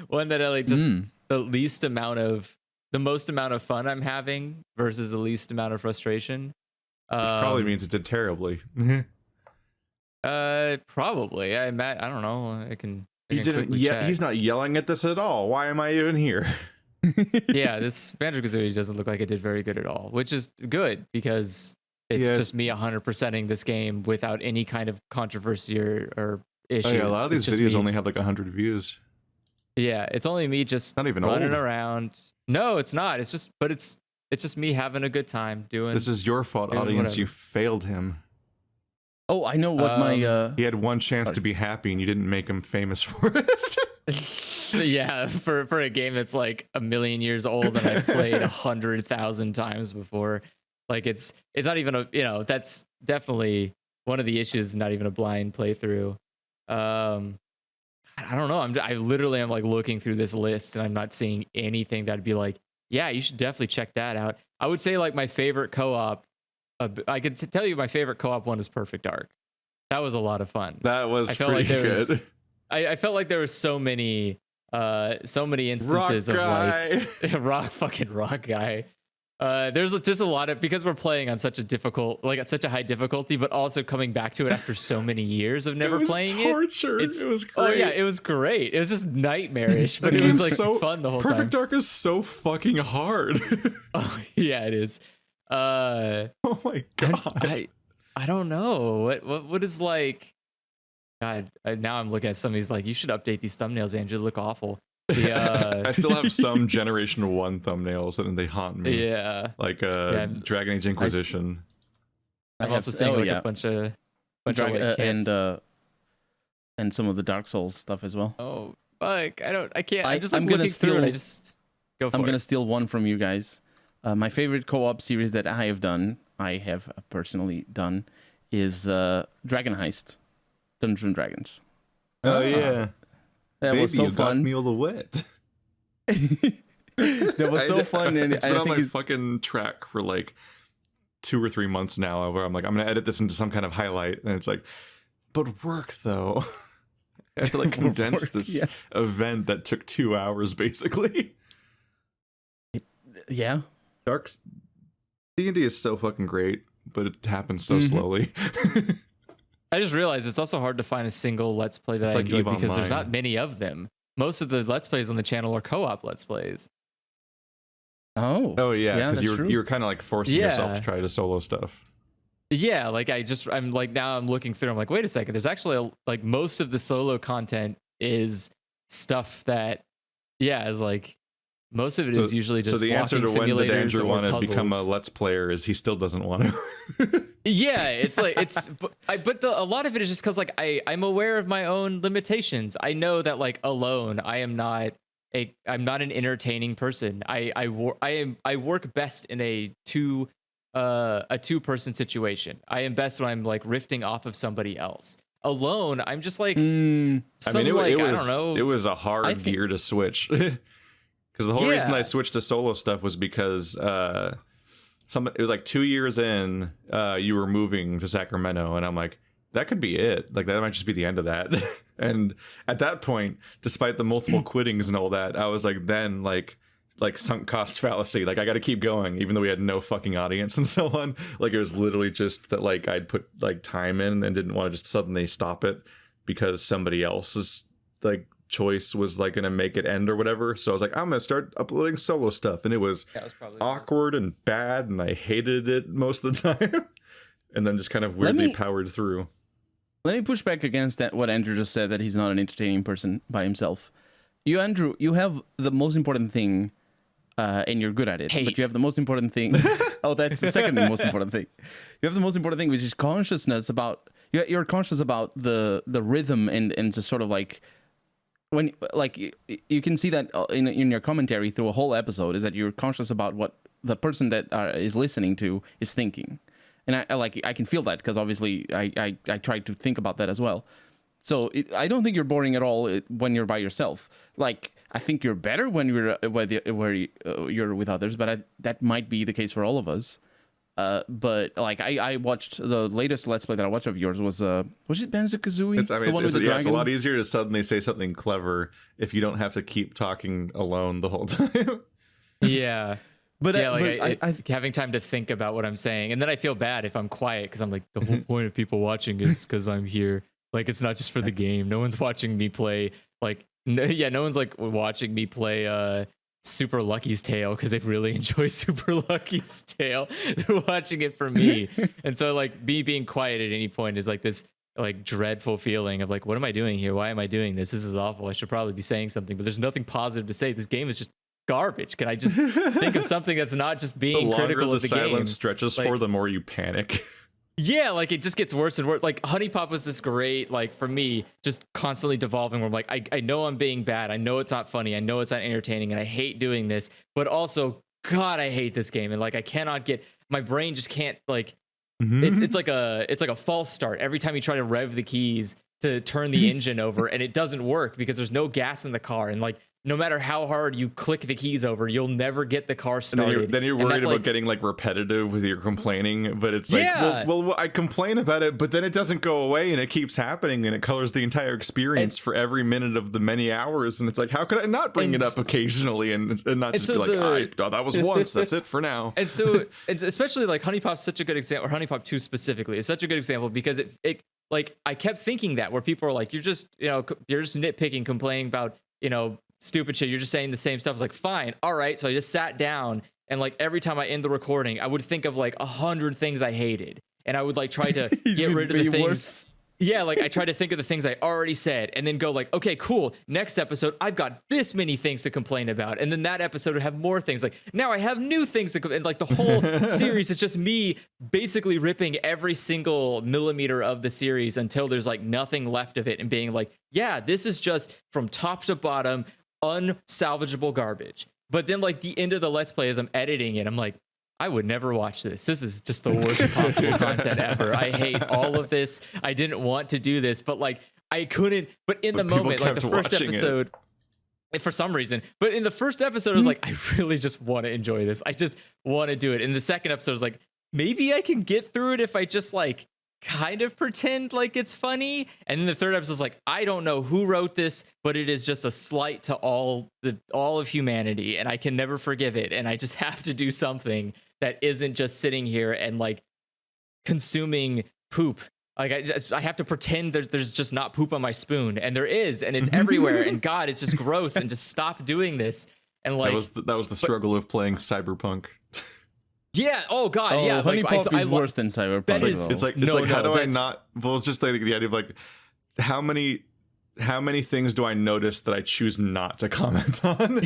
S3: one that I like just the most amount of fun I'm having versus the least amount of frustration.
S1: Which probably means it did terribly.
S3: Probably. I don't know. I can quickly check.
S1: He's not yelling at this at all. Why am I even here?
S3: Yeah, this Banjo-Kazooie doesn't look like it did very good at all, which is good because it's just me 100%ing this game without any kind of controversy or issues.
S1: Oh, yeah, a lot of these
S3: It's just
S1: videos
S3: me-
S1: only have like 100 views.
S3: Yeah, it's only me just
S1: Not even
S3: running
S1: old.
S3: around. No, it's not. It's just me having a good time doing.
S1: This is your fault,
S3: doing
S1: audience.
S3: whatever.
S1: You failed him.
S2: Oh, I know what my
S1: He had one chance to be happy, and you didn't make him famous for it.
S3: Yeah, for a game that's like a million years old and I've played 100,000 times before, like it's not even a, that's definitely one of the issues. Not even a blind playthrough. I don't know. I literally am like looking through this list and I'm not seeing anything that'd be like, yeah, you should definitely check that out. I would say like my favorite co-op. I could tell you my favorite co-op one is Perfect Dark. That was a lot of fun.
S1: That was pretty good.
S3: I felt like there were so many instances of like rock guy. There's just a lot of, because we're playing on such a difficult, like at such a high difficulty, but also coming back to it after so many years of never playing
S1: torture.
S3: it.
S1: It was great.
S3: Oh yeah, it was great. It was just nightmarish, but it was like
S1: so
S3: fun the whole
S1: Perfect
S3: time.
S1: Dark is so fucking hard.
S3: Oh yeah, it is.
S1: Oh my god.
S3: I don't know what is like. God, now I'm looking at some of these like, you should update these thumbnails, Andrew. They look awful.
S1: I still have some Generation 1 thumbnails and they haunt me.
S3: Yeah.
S1: Like Dragon Age Inquisition.
S3: I'm also seeing like a bunch of like,
S2: and some of the Dark Souls stuff as well.
S3: Oh fuck! I can't. I'm just
S2: I'm
S3: like
S2: gonna
S3: looking through it.
S2: steal-
S3: I just go for
S2: I'm
S3: it.
S2: gonna steal one from you guys. My favorite co-op series that I have personally done, is Dragon Heist, Dungeons and Dragons.
S4: Oh yeah,
S2: That
S4: baby,
S2: was so
S4: you got
S2: fun.
S4: me all the wet.
S2: That was so fun, and
S1: It's
S2: I
S1: been on
S2: think
S1: my fucking track for like 2 or 3 months now, where I'm like, I'm gonna edit this into some kind of highlight, and it's like, but work though. I have to like condense this event that took 2 hours basically.
S2: yeah.
S1: Dark's D&D is so fucking great, but it happens so slowly.
S3: I just realized it's also hard to find a single Let's Play that
S1: It's
S3: I
S1: like
S3: enjoy
S1: EVE
S3: because there's
S1: Online.
S3: not many of them. Most of the Let's Plays on the channel are co-op Let's Plays.
S2: Oh.
S1: Oh yeah, because
S2: that's true.
S1: you're kind of like forcing yourself to try to solo stuff.
S3: Yeah, like I'm like, now I'm looking through. I'm like, wait a second. There's actually like most of the solo content is stuff that, yeah, is like most of it is usually just.
S1: So the answer to when did Andrew want to become a
S3: puzzles.
S1: Let's Player is he still doesn't want to.
S3: Yeah, it's like a lot of it is just because like I'm aware of my own limitations. I know that like alone I'm not an entertaining person. I work best in a two-person situation. I am best when I'm like riffing off of somebody else. Alone, I'm just like
S1: I mean,
S3: I don't know.
S1: It was a hard gear to switch. Because the whole reason I switched to solo stuff was because it was like 2 years in, you were moving to Sacramento, and I'm like, that could be it. Like that might just be the end of that. And at that point, despite the multiple quittings and all that, I was like, then like sunk cost fallacy. Like I got to keep going, even though we had no fucking audience and so on. Like it was literally just that like I'd put like time in and didn't want to just suddenly stop it because somebody else's like choice was like gonna make it end or whatever. So I was like, I'm gonna start uploading solo stuff, and it was awkward and bad, and I hated it most of the time. And then just kind of weirdly powered through.
S2: Let me push back against that. What Andrew just said, that he's not an entertaining person by himself. You, Andrew, you have the most important thing, and you're good at it.
S3: Hate.
S2: But you have the most important thing. Oh, that's the second most important thing. You have the most important thing, which is consciousness about. You're conscious about the rhythm and just sort of like. When like you can see that in your commentary through a whole episode, is that you're conscious about what the person that is listening to is thinking, and I can feel that because obviously I try to think about that as well. So I don't think you're boring at all when you're by yourself. Like I think you're better when you're with others, but that might be the case for all of us. But like I watched the latest Let's Play that I watched of yours was it Banjo-Kazooie?
S1: It's a lot easier to suddenly say something clever if you don't have to keep talking alone the whole time.
S3: Yeah.
S2: But
S3: yeah,
S2: I
S3: having time to think about what I'm saying, and then I feel bad if I'm quiet because I'm like, the whole point of people watching is because I'm here. Like it's not just for the game. No one's watching me play. Like no one's like watching me play Super Lucky's Tale because they really enjoy Super Lucky's Tale. They're watching it for me, and so like me being quiet at any point is like this like dreadful feeling of like, what am I doing here? Why am I doing this? This is awful. I should probably be saying something, but there's nothing positive to say. This game is just garbage. Can I just think of something that's not just being
S1: the longer
S3: critical
S1: the
S3: of the
S1: silence
S3: game?
S1: stretches
S3: Like,
S1: for, the more you panic.
S3: Yeah, like it just gets worse and worse. Like Honey Pop was this great, like for me, just constantly devolving where I'm like, I know I'm being bad. I know it's not funny. I know it's not entertaining and I hate doing this, but also, God, I hate this game. And like, I cannot get, my brain just can't like, it's like a false start. Every time you try to rev the keys to turn the engine over and it doesn't work because there's no gas in the car. And like, no matter how hard you click the keys over, you'll never get the car started.
S1: Then you're worried about getting like repetitive with your complaining, but it's like, well, I complain about it, but then it doesn't go away and it keeps happening and it colors the entire experience for every minute of the many hours. And it's like, how could I not bring it up occasionally and not just be like, I thought that was once, that's it for now.
S3: And so it's especially like Honey Pop's such a good example, or Honey Pop 2 specifically is such a good example because it like I kept thinking that where people are like, you're just nitpicking, complaining about, stupid shit. You're just saying the same stuff. It's like, fine. All right. So I just sat down and like every time I end the recording, I would think of like 100 things I hated. And I would like try to get rid of the things. Worse. Yeah. Like I try to think of the things I already said and then go like, okay, cool. Next episode, I've got this many things to complain about. And then that episode would have more things. Like now I have new things to complain. Like the whole series is just me basically ripping every single millimeter of the series until there's like nothing left of it and being like, yeah, this is just from top to bottom, unsalvageable garbage. But then like the end of the Let's Play as I'm editing it, I'm like, I would never watch this. This is just the worst possible content ever. I hate all of this. I didn't want to do this, but like I couldn't. But in the moment, like the first episode, for some reason, but in the first episode, I was like, I really just want to enjoy this. I just want to do it. In the second episode, I was like, maybe I can get through it if I just like kind of pretend like it's funny. And then the third episode is like, I don't know who wrote this, but it is just a slight to all of humanity, and I can never forgive it. And I just have to do something that isn't just sitting here and like consuming poop. Like I have to pretend that there's just not poop on my spoon, and there is, and it's everywhere. And God, it's just gross. And just stop doing this. And like
S1: that was the struggle of playing Cyberpunk.
S3: Yeah. Oh God. Yeah.
S2: Honey Pop is worse than Cyberpunk.
S1: It's like how do I not? Well, it's just like the idea of like how many things do I notice that I choose not to comment on?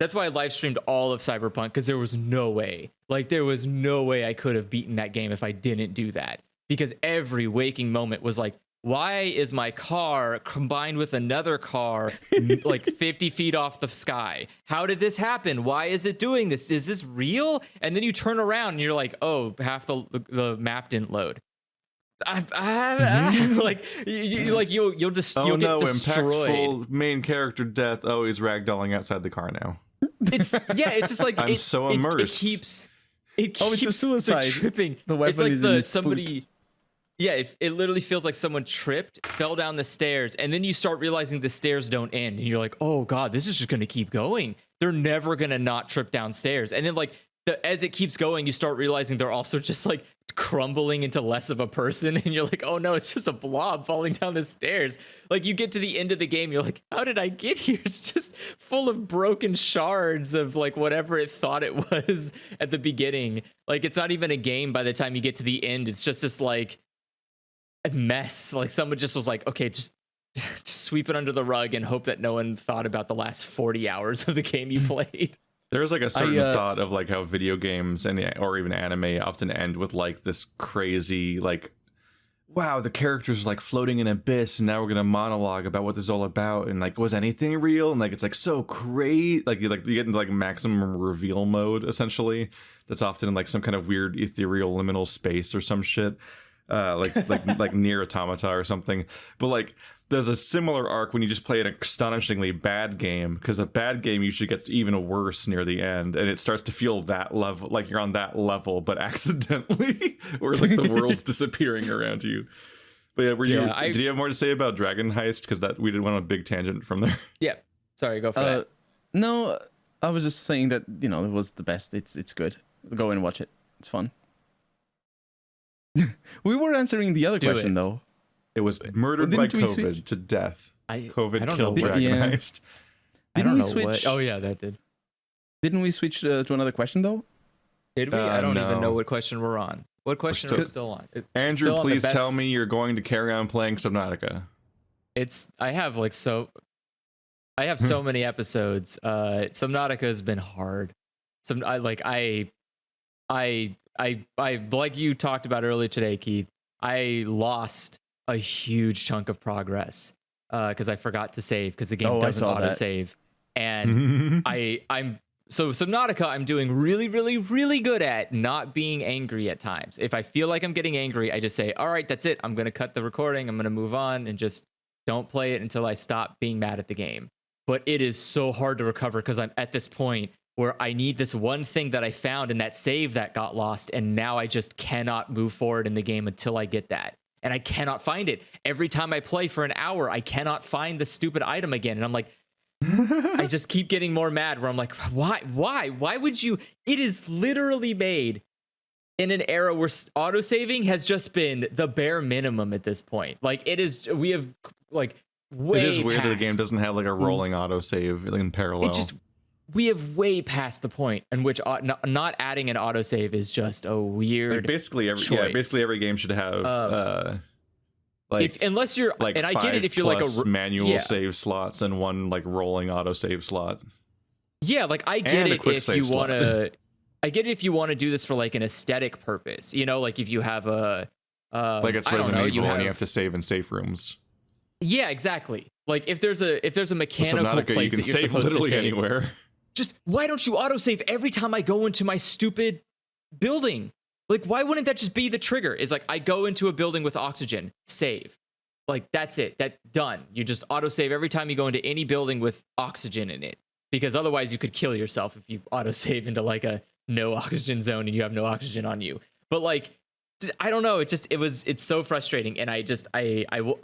S3: That's why I live streamed all of Cyberpunk, because there was no way I could have beaten that game if I didn't do that. Because every waking moment was like, why is my car combined with another car like 50 feet off the sky? How did this happen? Why is it doing this? Is this real? And then you turn around and you're like, oh, half the map didn't load. Like you'll get destroyed.
S1: Impactful main character death. Oh, he's ragdolling outside the car now.
S3: It's just like
S1: I'm so immersed.
S3: It keeps
S2: it's a suicide.
S3: tripping.
S2: The weapon
S3: it's
S2: is in
S3: somebody. Yeah, it literally feels like someone tripped, fell down the stairs, and then you start realizing the stairs don't end, and you're like, oh God, this is just gonna keep going. They're never gonna not trip downstairs. And then like as it keeps going, you start realizing they're also just like crumbling into less of a person, and you're like, oh no, it's just a blob falling down the stairs. Like you get to the end of the game, you're like, how did I get here? It's just full of broken shards of like whatever it thought it was at the beginning. Like it's not even a game by the time you get to the end. It's just this like a mess. Like someone just was like, okay, just sweep it under the rug and hope that no one thought about the last 40 hours of the game you played.
S1: There's like a certain thought of like how video games or even anime often end with like this crazy like, wow, the characters are like floating in abyss, and now we're gonna monologue about what this is all about, and like, was anything real? And like it's like so great, like you get into like maximum reveal mode essentially. That's often in like some kind of weird ethereal liminal space or some shit. Like near Automata or something. But like there's a similar arc when you just play an astonishingly bad game, because a bad game usually gets even worse near the end, and it starts to feel that level, like you're on that level but accidentally, where like the world's disappearing around you. But yeah, did you have more to say about Dragon Heist? Because that we did went on a big tangent from there.
S3: Yeah, sorry, go for that.
S2: No, I was just saying that it was the best. It's good. Go and watch it. It's fun. We were answering the other question though.
S1: It was murdered by COVID to death. COVID killed Dragon Heist.
S2: Didn't we switch?
S3: Oh yeah, that did.
S2: Didn't we switch to another question though?
S3: Did we? I don't even know what question we're on. What question are we still on?
S1: Andrew, please tell me you're going to carry on playing Subnautica.
S3: I have so many episodes. Subnautica has been hard. I I like you talked about earlier today, Keith. I lost a huge chunk of progress because I forgot to save because the game doesn't auto save, and I'm so Subnautica. I'm doing really, really, really good at not being angry at times. If I feel like I'm getting angry, I just say, "All right, that's it. I'm gonna cut the recording. I'm gonna move on and just don't play it until I stop being mad at the game." But it is so hard to recover because I'm at this point where I need this one thing that I found in that save that got lost, and now I just cannot move forward in the game until I get that. And I cannot find it. Every time I play for an hour, I cannot find the stupid item again. And I'm like, I just keep getting more mad where I'm like, why would you? It is literally made in an era where autosaving has just been the bare minimum at this point. Like we have like way
S1: It is weird
S3: past,
S1: that the game doesn't have like a rolling autosave in parallel.
S3: We have way past the point in which not adding an autosave is just a weird
S1: like basically every game should have
S3: unless you're
S1: like
S3: and I get it if you're like a
S1: manual save slots and one like rolling autosave slot.
S3: Yeah, like I get it if you want to. I get it if you want to do this for like an aesthetic purpose. You know, like if you have a
S1: like it's Resident Evil and you have to save in safe rooms.
S3: Yeah, exactly. Like if there's a mechanical place
S1: you can
S3: that you're
S1: save
S3: supposed
S1: literally
S3: to save
S1: anywhere.
S3: Just why don't you autosave every time I go into my stupid building? Like, why wouldn't that just be the trigger? Is like, I go into a building with oxygen, save. Like, that's it. That's done. You just autosave every time you go into any building with oxygen in it. Because otherwise you could kill yourself if you autosave into like a no oxygen zone and you have no oxygen on you. But like, I don't know. It's so frustrating. And I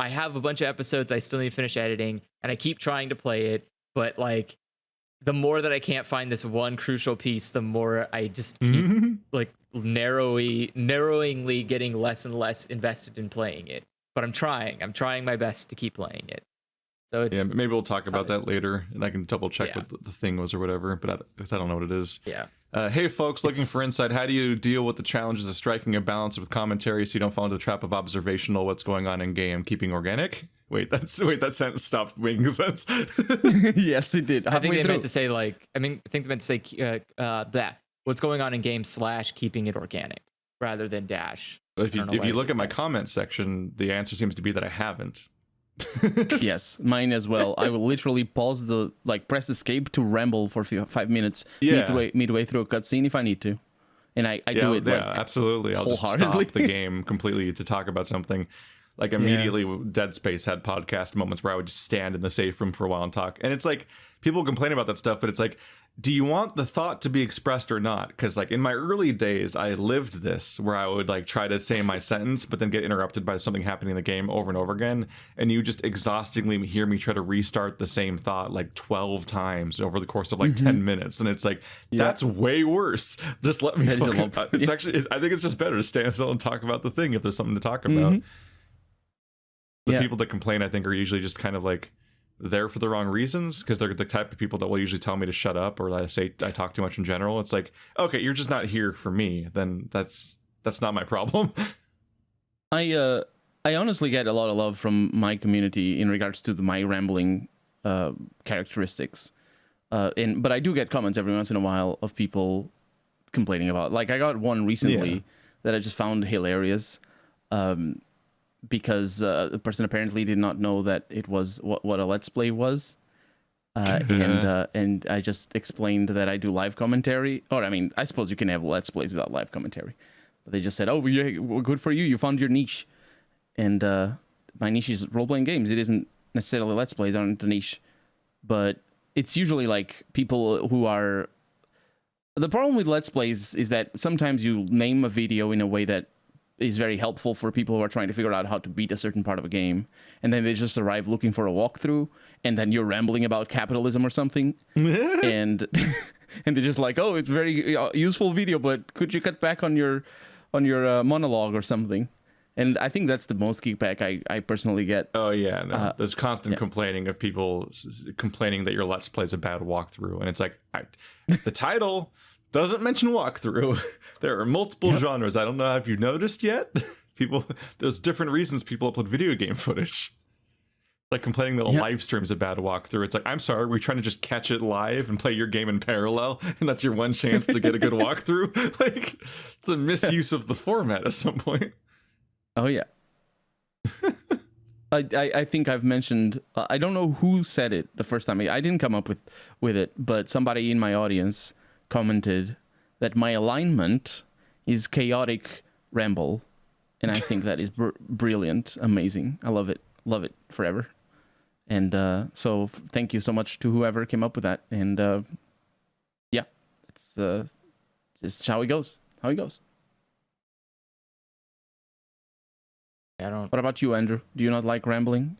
S3: have a bunch of episodes I still need to finish editing and I keep trying to play it. But like, the more that I can't find this one crucial piece, the more I just keep like narrowingly getting less and less invested in playing it. But I'm trying my best to keep playing it. So it's,
S1: maybe we'll talk about that later, and I can double check what the thing was or whatever. But I don't know what it is.
S3: Yeah.
S1: Hey folks, looking for insight. How do you deal with the challenges of striking a balance with commentary so you don't fall into the trap of observational what's going on in game, keeping organic? Wait, that sentence stopped making sense.
S2: Yes, it did.
S3: I think they meant to say that what's going on in game / keeping it organic rather than dash.
S1: If you look at my comment section, the answer seems to be that I haven't.
S2: Yes, mine as well. I will literally pause press escape to ramble for 5 minutes midway through a cutscene if I need to, and I do it.
S1: Yeah, absolutely. I'll just stop the game completely to talk about something. Like immediately, Dead Space had podcast moments where I would just stand in the safe room for a while and talk. And it's like people complain about that stuff, but it's like, do you want the thought to be expressed or not? Because like in my early days, I lived this where I would like try to say my sentence, but then get interrupted by something happening in the game over and over again. And you just exhaustingly hear me try to restart the same thought like 12 times over the course of like 10 minutes. And it's like, that's way worse. Just let me it's actually, I think it's just better to stand still and talk about the thing if there's something to talk about. The people that complain, I think, are usually just kind of like there for the wrong reasons because they're the type of people that will usually tell me to shut up or I say I talk too much in general. It's like, okay, you're just not here for me. Then that's not my problem.
S2: I honestly get a lot of love from my community in regards to my rambling characteristics, but I do get comments every once in a while of people complaining about. Like I got one recently that I just found hilarious. Because the person apparently did not know that it was what a Let's Play was. And I just explained that I do live commentary. Or, I mean, I suppose you can have Let's Plays without live commentary. But they just said, oh, well, good for you. You found your niche. And my niche is role-playing games. It isn't necessarily Let's Plays aren't a niche. But it's usually like people who are... The problem with Let's Plays is that sometimes you name a video in a way that is very helpful for people who are trying to figure out how to beat a certain part of a game, and then they just arrive looking for a walkthrough, and then you're rambling about capitalism or something, and they're just like, oh, it's very useful video, but could you cut back on your monologue or something? And I think that's the most kickback I personally get.
S1: Oh yeah, no. There's constant complaining of people complaining that your Let's Play is a bad walkthrough, and it's like the title doesn't mention walkthrough. There are multiple genres. I don't know if you've noticed yet. There's different reasons people upload video game footage. Like complaining that a
S2: Yeah.
S1: live stream's a bad walkthrough. It's like, I'm sorry, we're trying to just catch it live and play your game in parallel, and that's your one chance to get a good walkthrough. Like, it's a misuse of the format at some point.
S2: Oh yeah. I think I've mentioned. I don't know who said it the first time. I didn't come up with it, but somebody in my audience commented that my alignment is chaotic ramble, and I think that is brilliant, amazing. I love it forever. And so thank you so much to whoever came up with that. And yeah, it's just how it goes. How it goes.
S3: I don't.
S2: What about you, Andrew? Do you not like rambling?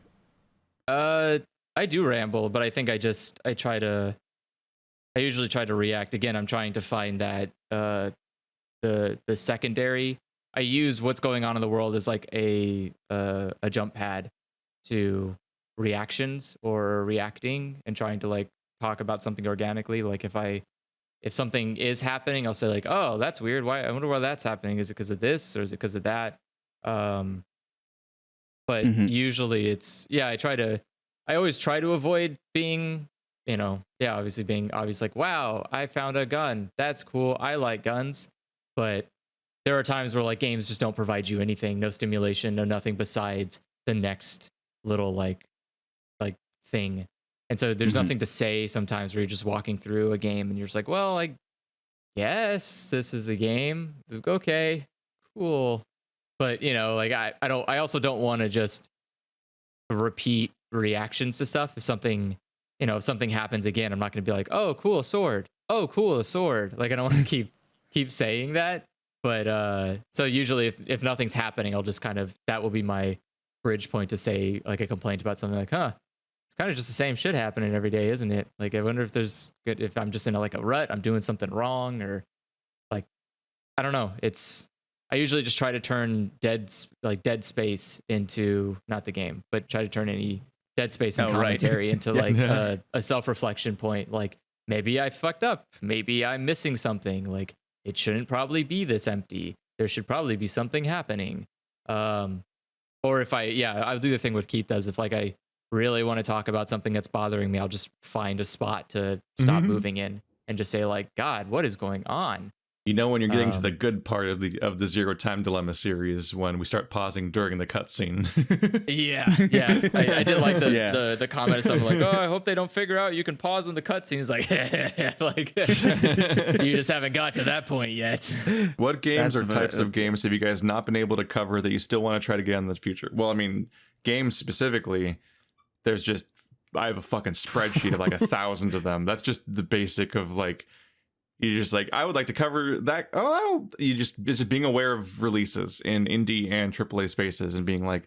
S3: I do ramble, but I think I usually try to react. Again, I'm trying to find that the secondary. I use what's going on in the world as like a jump pad to reactions or reacting and trying to like talk about something organically. Like if something is happening, I'll say like, oh, that's weird. Why? I wonder why that's happening. Is it because of this or is it because of that? But usually it's, yeah, I always try to avoid being, obviously being obvious, like, wow, I found a gun. That's cool. I like guns. But there are times where like games just don't provide you anything, no stimulation, no nothing besides the next little like thing. And so there's nothing to say sometimes where you're just walking through a game and you're just like, well, I guess this is a game. Okay, cool. But like I also don't want to just repeat reactions to stuff. If something happens again, I'm not going to be like, oh, cool, a sword. Oh, cool, a sword. Like I don't want to keep saying that. But so usually if nothing's happening, I'll just that will be my bridge point to say like a complaint about something like, it's kind of just the same shit happening every day, isn't it? Like I wonder if I'm just in a rut, I'm doing something wrong, or like I don't know. I usually just try to turn dead space into, not the game, but try to turn any dead space and commentary into like a self-reflection point. Like maybe I fucked up. Maybe I'm missing something. Like it shouldn't probably be this empty. There should probably be something happening. Or if I'll do the thing what Keith does. If like I really want to talk about something that's bothering me, I'll just find a spot to stop moving in and just say like, God, what is going on?
S1: When you're getting to the good part of the Zero Time Dilemma series, when we start pausing during the cutscene.
S3: Yeah. I did like the comment of something like, oh, I hope they don't figure out you can pause when the cutscene is like, like you just haven't got to that point yet.
S1: What games or types of games have you guys not been able to cover that you still want to try to get in the future? Well, I mean, games specifically, I have a fucking spreadsheet of like 1,000 of them. That's just the basic of like, you're just like, I would like to cover that. Oh, it's just being aware of releases in indie and AAA spaces and being like,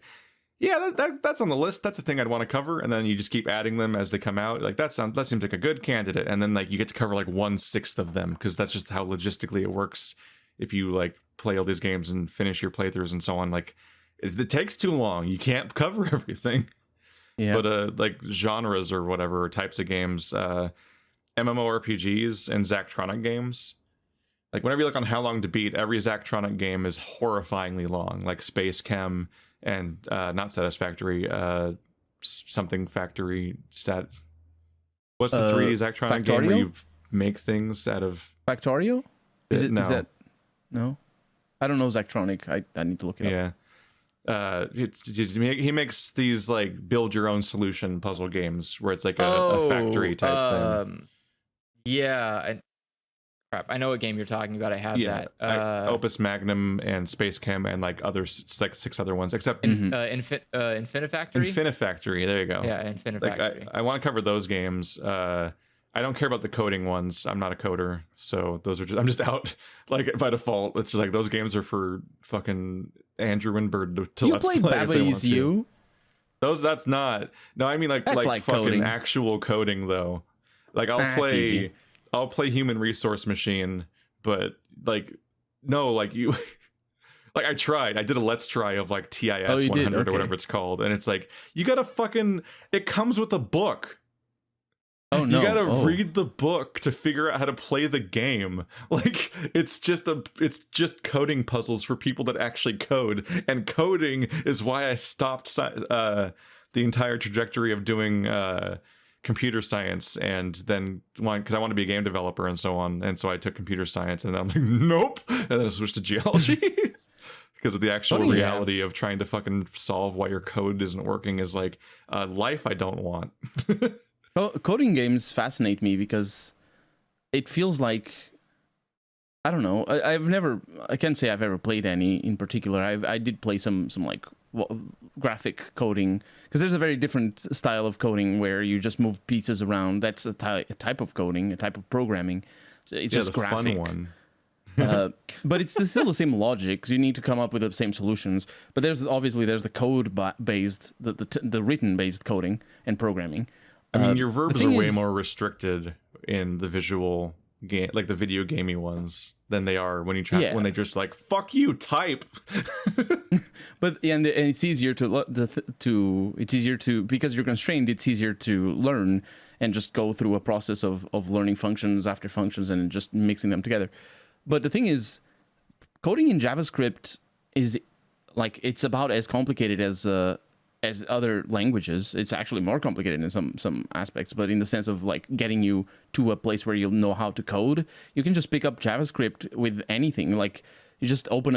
S1: yeah, that's on the list. That's the thing I'd want to cover. And then you just keep adding them as they come out. Like that seems like a good candidate. And then like you get to cover like 1/6 of them because that's just how logistically it works. If you like play all these games and finish your playthroughs and so on, like it takes too long. You can't cover everything. Yeah. But like genres or whatever, or types of games, MMORPGs and Zachtronic games. Like whenever you look on How Long to Beat, every Zachtronic game is horrifyingly long. Like Space Chem and not Satisfactory, something Factory set. What's the 3D Zachtronic game where you make things out of
S2: Factorio? Is it?
S1: No.
S2: Is that... No, I don't know Zachtronic. I need to look it up.
S1: He makes these like build your own solution puzzle games where it's like a factory type thing.
S3: I know what game you're talking about. I have that.
S1: Opus Magnum and Space Chem and like like 6 other ones, except
S3: Infinifactory.
S1: Infinifactory, there you go.
S3: Yeah, Infinifactory.
S1: Like, I want to cover those games. I don't care about the coding ones. I'm not a coder, so those are I'm just out. Like by default, it's just like those games are for fucking Andrew and Bird to
S2: you
S1: let's
S2: play
S1: play.
S2: Baby's You?
S1: That's not. No, I mean like fucking coding. Actual coding though. Like I'll play Human Resource Machine, but like no, like you. Like I tried. I did a let's try of like TIS 100 or whatever it's called, and it's like you gotta fucking. It comes with a book.
S2: Oh no!
S1: You gotta read the book to figure out how to play the game. Like it's just coding puzzles for people that actually code. And coding is why I stopped the entire trajectory of doing computer science, and then because I want to be a game developer and so on, and so I took computer science, and then I'm like, nope, and then I switched to geology. Because of the actual reality of trying to fucking solve why your code isn't working is like a life I don't want.
S2: Coding games fascinate me because it feels like, I don't know. I can't say I've ever played any in particular. I did play some like graphic coding, because there's a very different style of coding where you just move pieces around. That's a type of coding, a type of programming. So it's just
S1: the
S2: graphic.
S1: fun one.
S2: But it's still the same logic. So you need to come up with the same solutions. But there's the code based, the written based coding and programming.
S1: I mean, your verbs are way
S2: is,
S1: more restricted in the visual game, like the video gamey ones, than they are when you try when they just like fuck you type.
S2: But and it's easier it's easier to, because you're constrained. It's easier to learn and just go through a process of learning functions after functions and just mixing them together. But the thing is, coding in JavaScript is like, it's about as complicated as other languages. It's actually more complicated in some aspects, but in the sense of like getting you to a place where you'll know how to code, you can just pick up JavaScript with anything. Like, you just open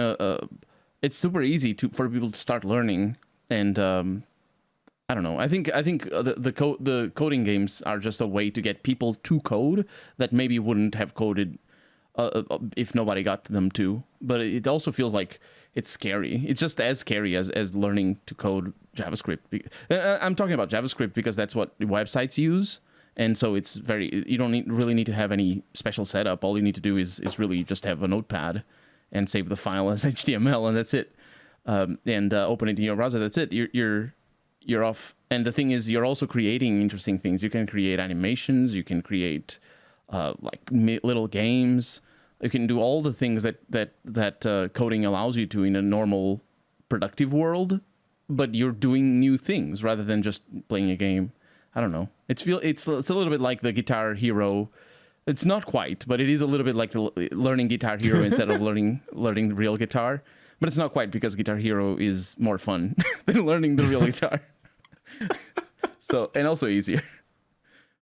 S2: it's super easy for people to start learning. And I don't know. I think the coding games are just a way to get people to code that maybe wouldn't have coded if nobody got them to. But it also feels like it's scary. It's just as scary as learning to code JavaScript. I'm talking about JavaScript because that's what websites use, and so it's you don't really need to have any special setup. All you need to do is really just have a notepad and save the file as HTML, and that's it. And open it in your browser. That's it. You're off. And the thing is, you're also creating interesting things. You can create animations. You can create like little games. You can do all the things that coding allows you to in a normal productive world, but you're doing new things rather than just playing a game. I don't know. It's a little bit like the Guitar Hero. It's not quite, but it is a little bit like learning Guitar Hero instead of learning real guitar. But it's not quite, because Guitar Hero is more fun than learning the real guitar. So, and also easier.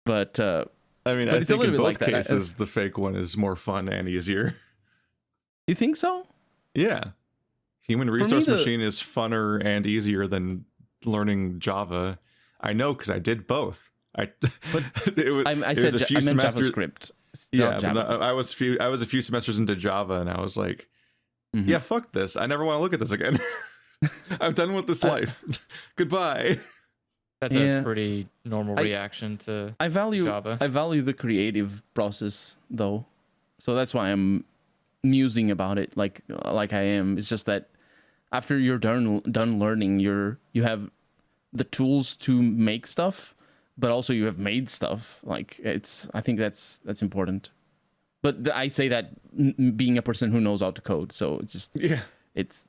S2: But
S1: I mean, I think in both cases, the fake one is more fun and easier.
S2: You think so?
S1: Yeah. Human Resource Machine is funner and easier than learning Java. I know, because I did both. I said
S2: JavaScript.
S1: Yeah, but I was a few semesters into Java, and I was like, yeah, fuck this. I never want to look at this again. I'm done with this life. Goodbye.
S3: That's a pretty normal reaction to Java.
S2: I value the creative process, though, so that's why I'm musing about it like I am. It's just that after you're done learning, you have the tools to make stuff, but also you have made stuff. Like, I think that's important. But I say that being a person who knows how to code, so it's just it's.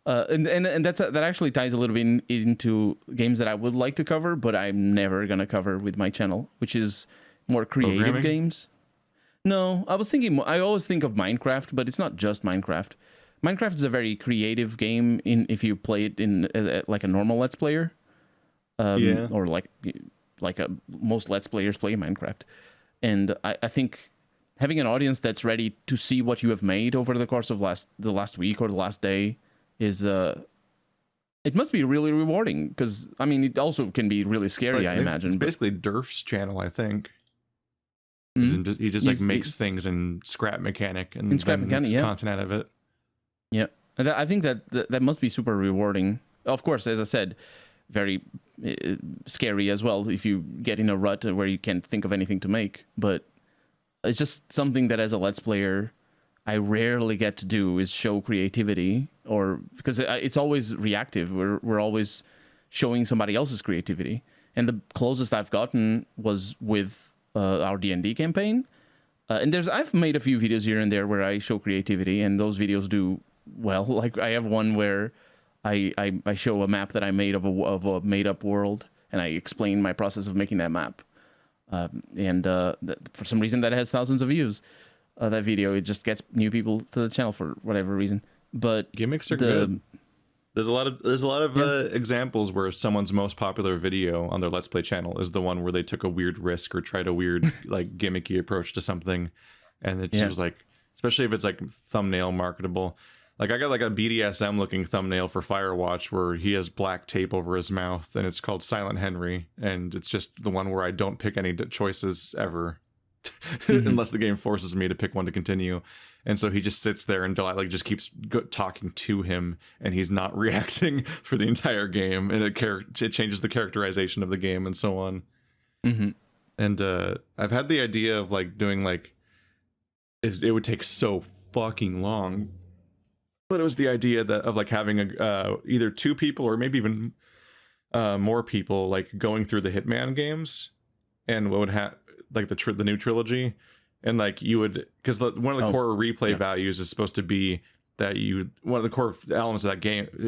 S2: And that actually ties a little bit into games that I would like to cover, but I'm never gonna cover with my channel, which is more creative games. No, I always think of Minecraft, but it's not just Minecraft. Minecraft is a very creative game if you play it in like a normal Let's Player, or like most Let's Players play Minecraft, and I think having an audience that's ready to see what you have made over the course of the last week or the last day is it must be really rewarding, because I mean, it also can be really scary. I imagine
S1: it's basically Durf's channel, I think. He just like makes things in scrap mechanic and then makes content out of it.
S2: Yeah, and I think that must be super rewarding. Of course, as I said, very scary as well if you get in a rut where you can't think of anything to make. But it's just something that as a Let's Player, I rarely get to do, is show creativity, or because it's always reactive. We're always showing somebody else's creativity, and the closest I've gotten was with our D&D campaign. And I've made a few videos here and there where I show creativity, and those videos do well. Like, I have one where I show a map that I made of a made up world, and I explain my process of making that map. And for some reason that has thousands of views. That video, it just gets new people to the channel for whatever reason. But
S1: gimmicks are good. There's a lot of examples where someone's most popular video on their Let's Play channel is the one where they took a weird risk or tried a weird like gimmicky approach to something, and it just was like, especially if it's like thumbnail marketable. Like I got like a BDSM looking thumbnail for Firewatch where he has black tape over his mouth, and it's called Silent Henry, and it's just the one where I don't pick any choices ever, unless the game forces me to pick one to continue. And so he just sits there and like just keeps talking to him, and he's not reacting for the entire game, and it changes the characterization of the game and so on. And I've had the idea of like doing like it would take so fucking long, but it was the idea of like having either two people or maybe even more people like going through the Hitman games, and what would have like the new trilogy. And like you would, because one of the core replay values is supposed to be that one of the core elements of the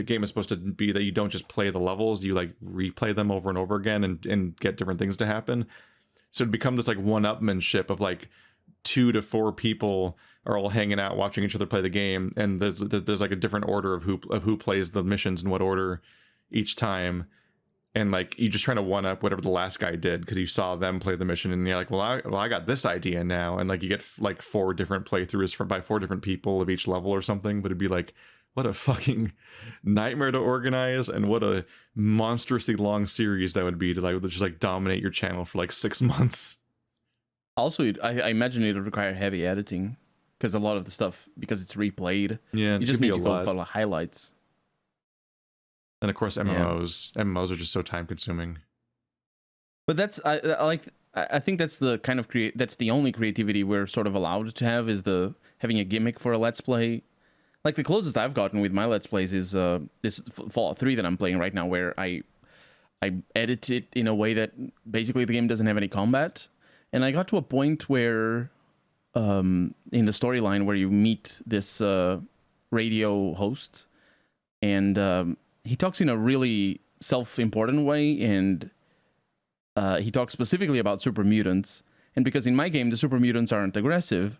S1: game is supposed to be that you don't just play the levels, you like replay them over and over again and get different things to happen. So it'd become this like one-upmanship of like 2 to 4 people are all hanging out watching each other play the game, and there's like a different order of who plays the missions in what order each time. And like you just trying to one up whatever the last guy did because you saw them play the mission, and you're like, well, I got this idea now, and like you get like 4 different playthroughs by 4 different people of each level or something. But it'd be like, what a fucking nightmare to organize, and what a monstrously long series that would be to like just like dominate your channel for like 6 months.
S2: Also, I imagine it would require heavy editing because a lot of the stuff, because it's replayed,
S1: Yeah,
S2: you just need to go for the highlights.
S1: And of course, MMOs are just so time consuming.
S2: But that's I think that's the kind of that's the only creativity we're sort of allowed to have, is having a gimmick for a Let's Play. Like the closest I've gotten with my Let's Plays is this Fallout 3 that I'm playing right now, where I edit it in a way that basically the game doesn't have any combat. And I got to a point where in the storyline where you meet this radio host, and he talks in a really self-important way, and he talks specifically about super mutants. And because in my game the super mutants aren't aggressive,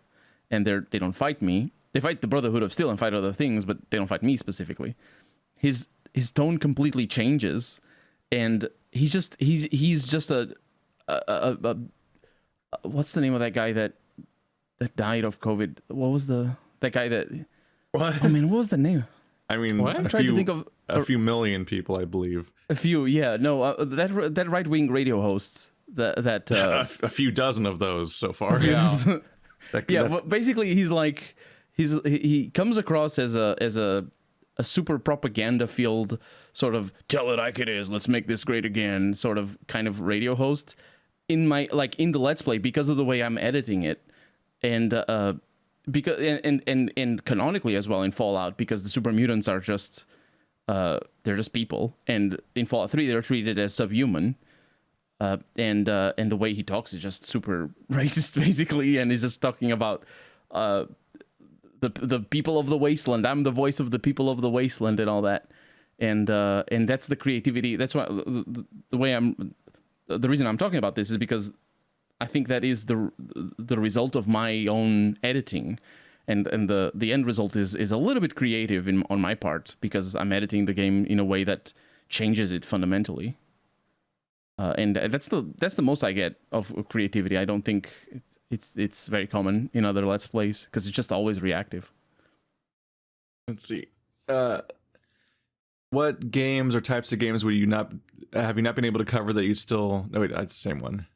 S2: and they don't fight me. They fight the Brotherhood of Steel and fight other things, but they don't fight me specifically. His tone completely changes, and he's just a what's the name of that guy that died of COVID? What was that guy that?
S1: What?
S2: Oh man, what was the name?
S1: I mean,
S2: I'm trying to think of
S1: a few million people, I believe.
S2: A few, yeah. No, that right wing radio host that
S1: a few dozen of those so far.
S2: Yeah, but basically he's like he comes across as a super propaganda filled sort of tell it like it is, let's make this great again sort of kind of radio host in the Let's Play, because of the way I'm editing it, and because and canonically as well in Fallout, because the super mutants are just they're just people, and in Fallout 3 they're treated as subhuman, and the way he talks is just super racist basically, and he's just talking about the people of the wasteland. I'm the voice of the people of the wasteland and all that, and that's the creativity. That's why the reason I'm talking about this is because I think that is the result of my own editing, and the end result is a little bit creative on my part, because I'm editing the game in a way that changes it fundamentally. And that's the most I get of creativity. I don't think it's very common in other Let's Plays, because it's just always reactive.
S1: Let's see. What games or types of games have you not been able to cover that you still? No, wait, that's the same one.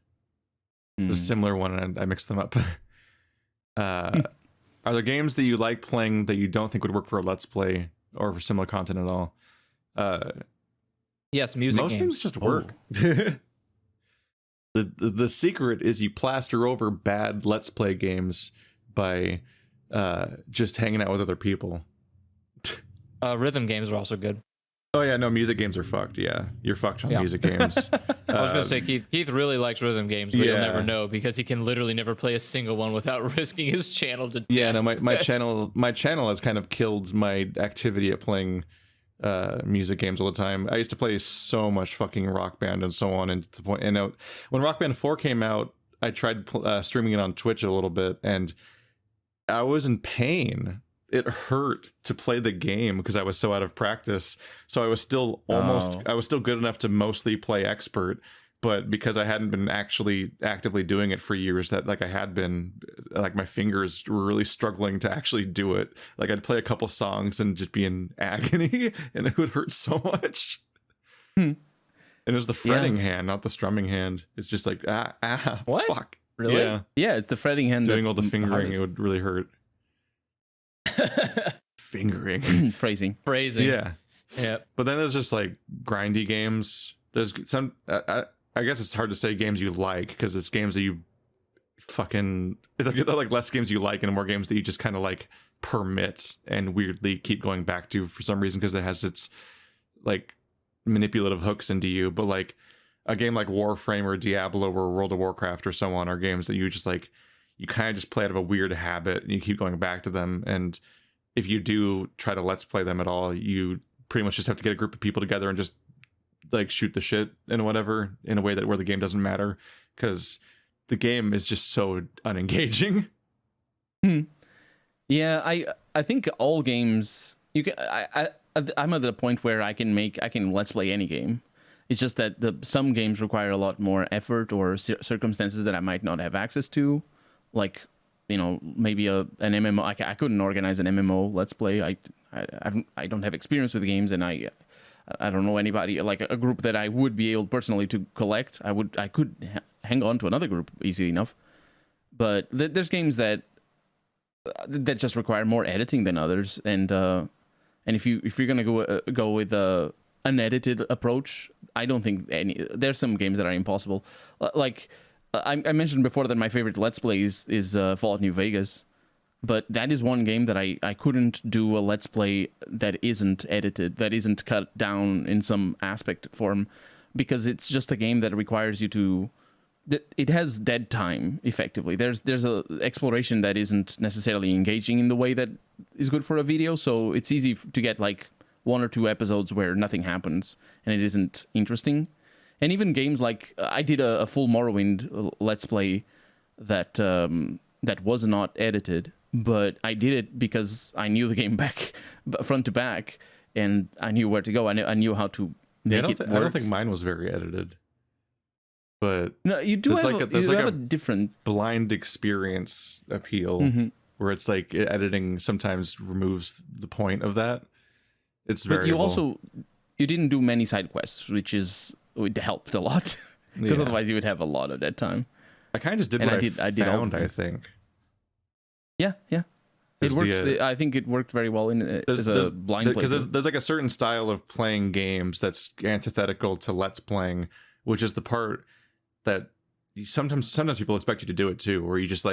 S1: It's a similar one, and I mixed them up. Are there games that you like playing that you don't think would work for a Let's Play or for similar content at all?
S3: Yes, music
S1: most
S3: games.
S1: things just work. The secret is you plaster over bad Let's Play games by just hanging out with other people.
S3: Rhythm games are also good.
S1: Oh yeah, no, music games are fucked. Yeah, you're fucked on music games.
S3: I was gonna say Keith really likes rhythm games, but you'll never know, because he can literally never play a single one without risking his channel to death.
S1: Yeah, no, my channel has kind of killed my activity at playing music games all the time. I used to play so much fucking Rock Band and so on, and to the point. And when Rock Band 4 came out, I tried streaming it on Twitch a little bit, and I was in pain. it hurt to play the game because I was so out of practice. So I was still I was still good enough to mostly play expert, but because I hadn't been actually actively doing it for years, that like I had been, like my fingers were really struggling to actually do it. Like I'd play a couple songs and just be in agony, and it would hurt so much. And it was the fretting hand, not the strumming hand. It's just like
S3: What?
S1: Fuck.
S3: Really?
S2: Yeah, it's the fretting hand.
S1: Doing
S2: that's
S1: all the fingering,
S2: hardest.
S1: it would really hurt. Fingering.
S2: Phrasing.
S3: Phrasing.
S1: Yeah.
S3: Yep.
S1: But then there's just like grindy games. There's some, I guess it's hard to say games you like because it's games that you fucking, they're like less games you like and more games that you just kind of like permit and weirdly keep going back to for some reason because it has its like manipulative hooks into you. But like a game like Warframe or Diablo or World of Warcraft or so on are games that you just like, you kind of just play out of a weird habit and you keep going back to them. And if you do try to let's play them at all, you pretty much just have to get a group of people together and just like shoot the shit and whatever in a way that where the game doesn't matter because the game is just so unengaging.
S2: Yeah, I think all games you can. I'm at the point where I can let's play any game. It's just that some games require a lot more effort or circumstances that I might not have access to, like maybe an MMO. I couldn't organize an MMO let's play. I don't have experience with games, and I don't know anybody like a group that I would be able personally to collect. I could hang on to another group easily enough, but there's games that just require more editing than others, and if you're gonna go with an unedited approach, I don't think there's some games that are impossible. Like I mentioned before that my favorite let's play is Fallout New Vegas. But that is one game that I couldn't do a let's play that isn't edited, that isn't cut down in some aspect form, because it's just a game that requires you to. It has dead time effectively. There's a exploration that isn't necessarily engaging in the way that is good for a video, so it's easy to get like 1 or 2 episodes where nothing happens and it isn't interesting. And even games like I did a full Morrowind let's play that was not edited. But I did it because I knew the game front to back, and I knew where to go. I knew how to make it work.
S1: I don't think mine was very edited, but
S2: no, you do have a different
S1: blind experience appeal where it's like editing sometimes removes the point of that. It's very.
S2: But you didn't do many side quests, which would helped a lot because otherwise you would have a lot of that time.
S1: I kind of just did what I found. I think.
S2: Yeah. It works. I think it worked very well as a blind play.
S1: Because there's like a certain style of playing games that's antithetical to let's playing, which is the part that sometimes people expect you to do it too, where you just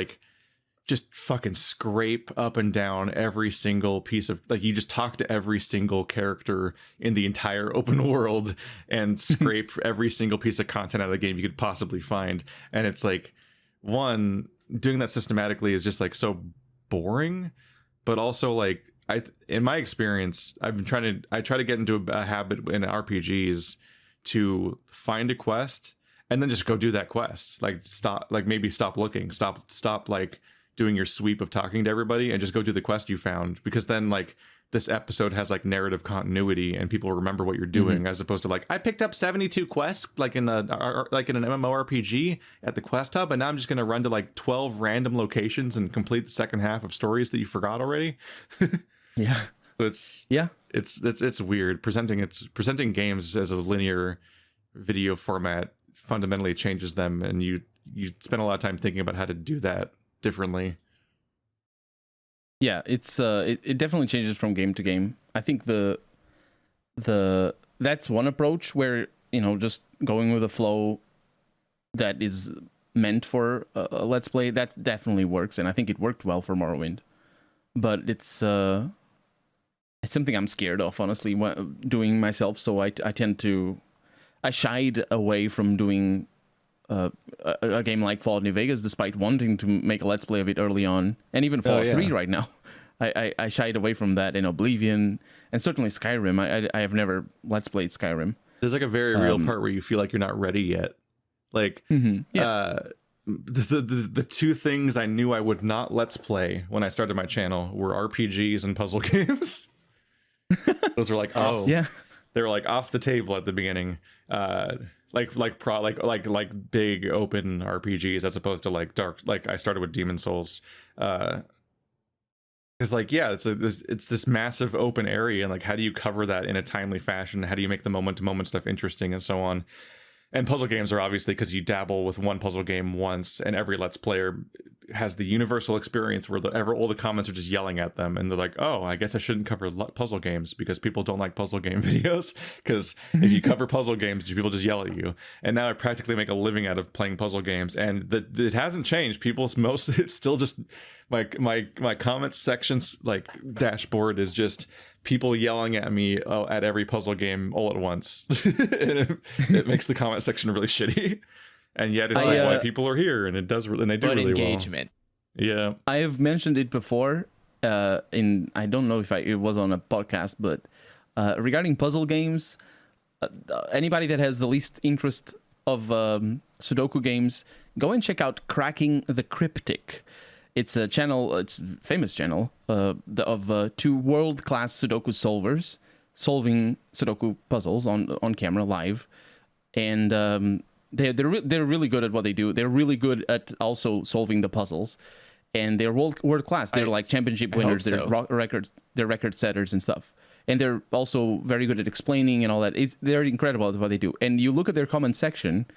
S1: fucking scrape up and down every single piece of, like, you just talk to every single character in the entire open world and scrape every single piece of content out of the game you could possibly find. And it's like, one, doing that systematically is just like so boring, but also like in my experience, I try to get into a habit in RPGs to find a quest and then just go do that quest. Like maybe stop looking, stop like doing your sweep of talking to everybody and just go do the quest you found, because then like this episode has like narrative continuity and people remember what you're doing, as opposed to like, I picked up 72 quests like in an MMORPG at the quest hub, and now I'm just gonna run to like 12 random locations and complete the second half of stories that you forgot already.
S2: Yeah.
S1: So it's weird. Presenting games as a linear video format fundamentally changes them, and you spend a lot of time thinking about how to do that differently.
S2: Yeah, it definitely changes from game to game. I think that's one approach where, just going with a flow that is meant for a let's play, that definitely works, and I think it worked well for Morrowind. But it's something I'm scared of, honestly, doing myself. So I shied away from doing a game like Fallout New Vegas, despite wanting to make a let's play of it early on, and even Fallout 3 right now. I shied away from that in Oblivion, and certainly Skyrim. I have never let's played Skyrim.
S1: There's like a very real part where you feel like you're not ready yet. Like, the two things I knew I would not let's play when I started my channel were RPGs and puzzle games. Those were like off.
S2: Yeah.
S1: They were like off the table at the beginning. Like big open RPGs as opposed to like dark. Like I started with Demon Souls. It's like, yeah, it's this massive open area, and like, how do you cover that in a timely fashion? How do you make the moment to moment stuff interesting and so on? And puzzle games are obviously, because you dabble with one puzzle game once, and every Let's Player has the universal experience where all the comments are just yelling at them, and they're like, oh, I guess I shouldn't cover puzzle games because people don't like puzzle game videos. Because if you cover puzzle games, people just yell at you. And now I practically make a living out of playing puzzle games, and it hasn't changed. It's still just my comments sections, like dashboard is just people yelling at me at every puzzle game all at once. And it makes the comment section really shitty, and yet it's like why people are here, and it does, and they do really
S3: engagement.
S1: well. Yeah,
S2: I have mentioned it before. I don't know if it was on a podcast, but regarding puzzle games, anybody that has the least interest of Sudoku games, go and check out Cracking the Cryptic. It's a channel, it's a famous channel of two world-class Sudoku solvers solving Sudoku puzzles on camera live, and they're really good at what they do. They're really good at also solving the puzzles, and they're world class. They're like championship winners. They're record setters and stuff. And they're also very good at explaining and all that. They're incredible at what they do. And you look at their comment section,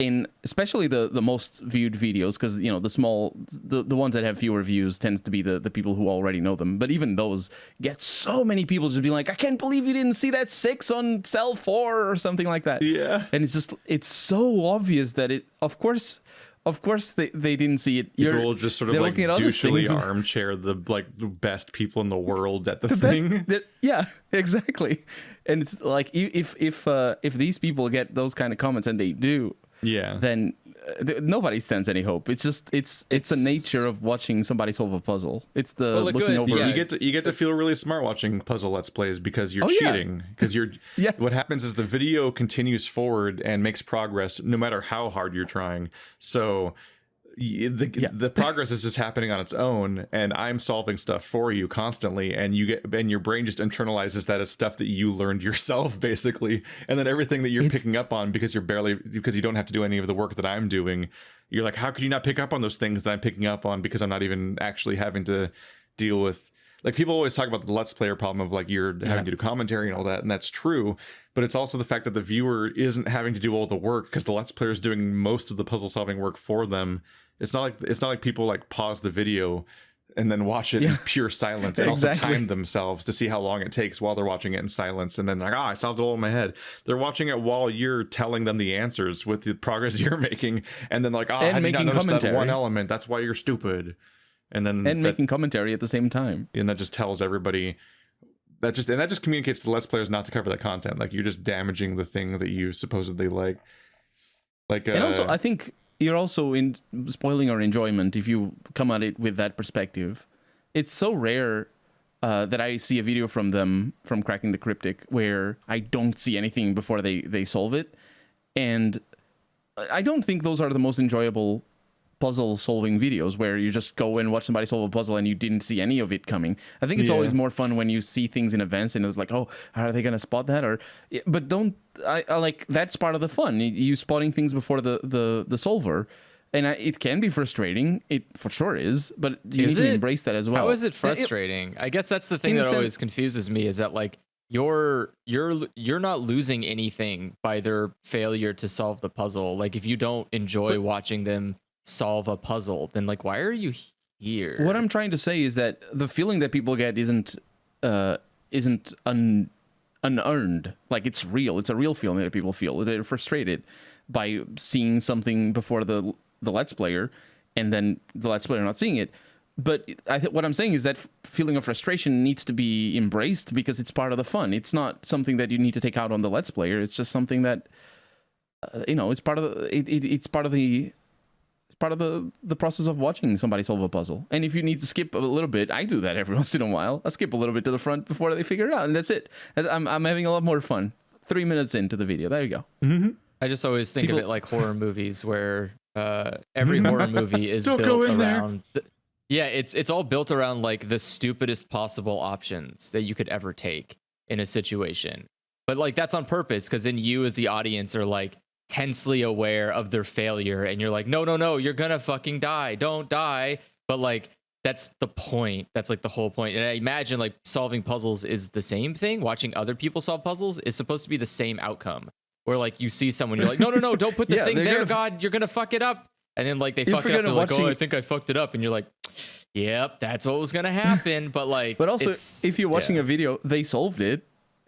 S2: in especially the most viewed videos, because you know the ones that have fewer views tends to be the people who already know them. But even those get so many people just being like, I can't believe you didn't see that 6 on cell 4 or something like that.
S1: Yeah.
S2: And it's so obvious that of course they didn't see it.
S1: People will just sort of like douchily armchair the best people in the world at the thing.
S2: Yeah, exactly. And it's like if these people get those kind of comments, and they do,
S1: yeah,
S2: then nobody stands any hope. It's just it's the nature of watching somebody solve a puzzle. It's the looking over.
S1: Yeah, you get to feel really smart watching puzzle Let's Plays because you're cheating. Because what happens is the video continues forward and makes progress no matter how hard you're trying. So the progress is just happening on its own, and I'm solving stuff for you constantly, and your brain just internalizes that as stuff that you learned yourself, basically. And then everything that you're picking up on because you don't have to do any of the work that I'm doing, you're like, how could you not pick up on those things that I'm picking up on because I'm not even actually having to deal with. Like, people always talk about the Let's Player problem of like you're having to do commentary and all that, and that's true, but it's also the fact that the viewer isn't having to do all the work because the Let's Player is doing most of the puzzle solving work for them. It's not like people like pause the video and then watch it in pure silence, and also time themselves to see how long it takes while they're watching it in silence, and then like, I solved it all in my head. They're watching it while you're telling them the answers with the progress you're making, and then like, how did you not notice that one element? That's why you're stupid. And then
S2: making commentary at the same time,
S1: and that just tells everybody that just communicates to the Let's Players not to cover that content. Like, you're just damaging the thing that you supposedly like. And
S2: also, I think you're also spoiling our enjoyment if you come at it with that perspective. It's so rare that I see a video from them, from Cracking the Cryptic, where I don't see anything before they solve it, and I don't think those are the most enjoyable puzzle solving videos, where you just go and watch somebody solve a puzzle and you didn't see any of it coming. I think it's always more fun when you see things in advance and it's like, oh, are they gonna spot that? But I like, that's part of the fun, you spotting things before the solver. And it can be frustrating. It for sure is, but you need to embrace that as well.
S3: How is it frustrating? I guess that's the thing that always confuses me, is that like you're not losing anything by their failure to solve the puzzle. Like, if you don't enjoy watching them solve a puzzle, then like, why are you here?
S2: What I'm trying to say is that the feeling that people get isn't unearned. Like, it's real. It's a real feeling that people feel. They're frustrated by seeing something before the Let's Player, and then the Let's Player not seeing it. But what I'm saying is that feeling of frustration needs to be embraced because it's part of the fun. It's not something that you need to take out on the Let's Player. It's just something that it's part of the process of watching somebody solve a puzzle. And if you need to skip a little bit, I do that every once in a while. I skip a little bit to the front before they figure it out, and that's it. I'm having a lot more fun 3 minutes into the video. There you go.
S3: I just always think of it like horror movies, where every horror movie is
S1: Don't
S3: built
S1: go in there.
S3: around yeah, it's all built around like the stupidest possible options that you could ever take in a situation. But like that's on purpose, because then you as the audience are like tensely aware of their failure, and you're like, no, you're gonna fucking die, don't die. But like that's the point. That's like the whole point. And I imagine like solving puzzles is the same thing. Watching other people solve puzzles is supposed to be the same outcome. Where like you see someone, you're like, no, don't put the
S2: Yeah,
S3: thing
S2: they're
S3: there,
S2: gonna-
S3: God, you're gonna fuck it up. And then like they
S2: You're
S3: fuck it up, they're like,
S2: watching-
S3: oh, I think I fucked it up, and you're like, yep, that's what was gonna happen. But like,
S2: But also,
S3: it's-
S2: if you're watching
S3: yeah.
S2: a video, they solved it.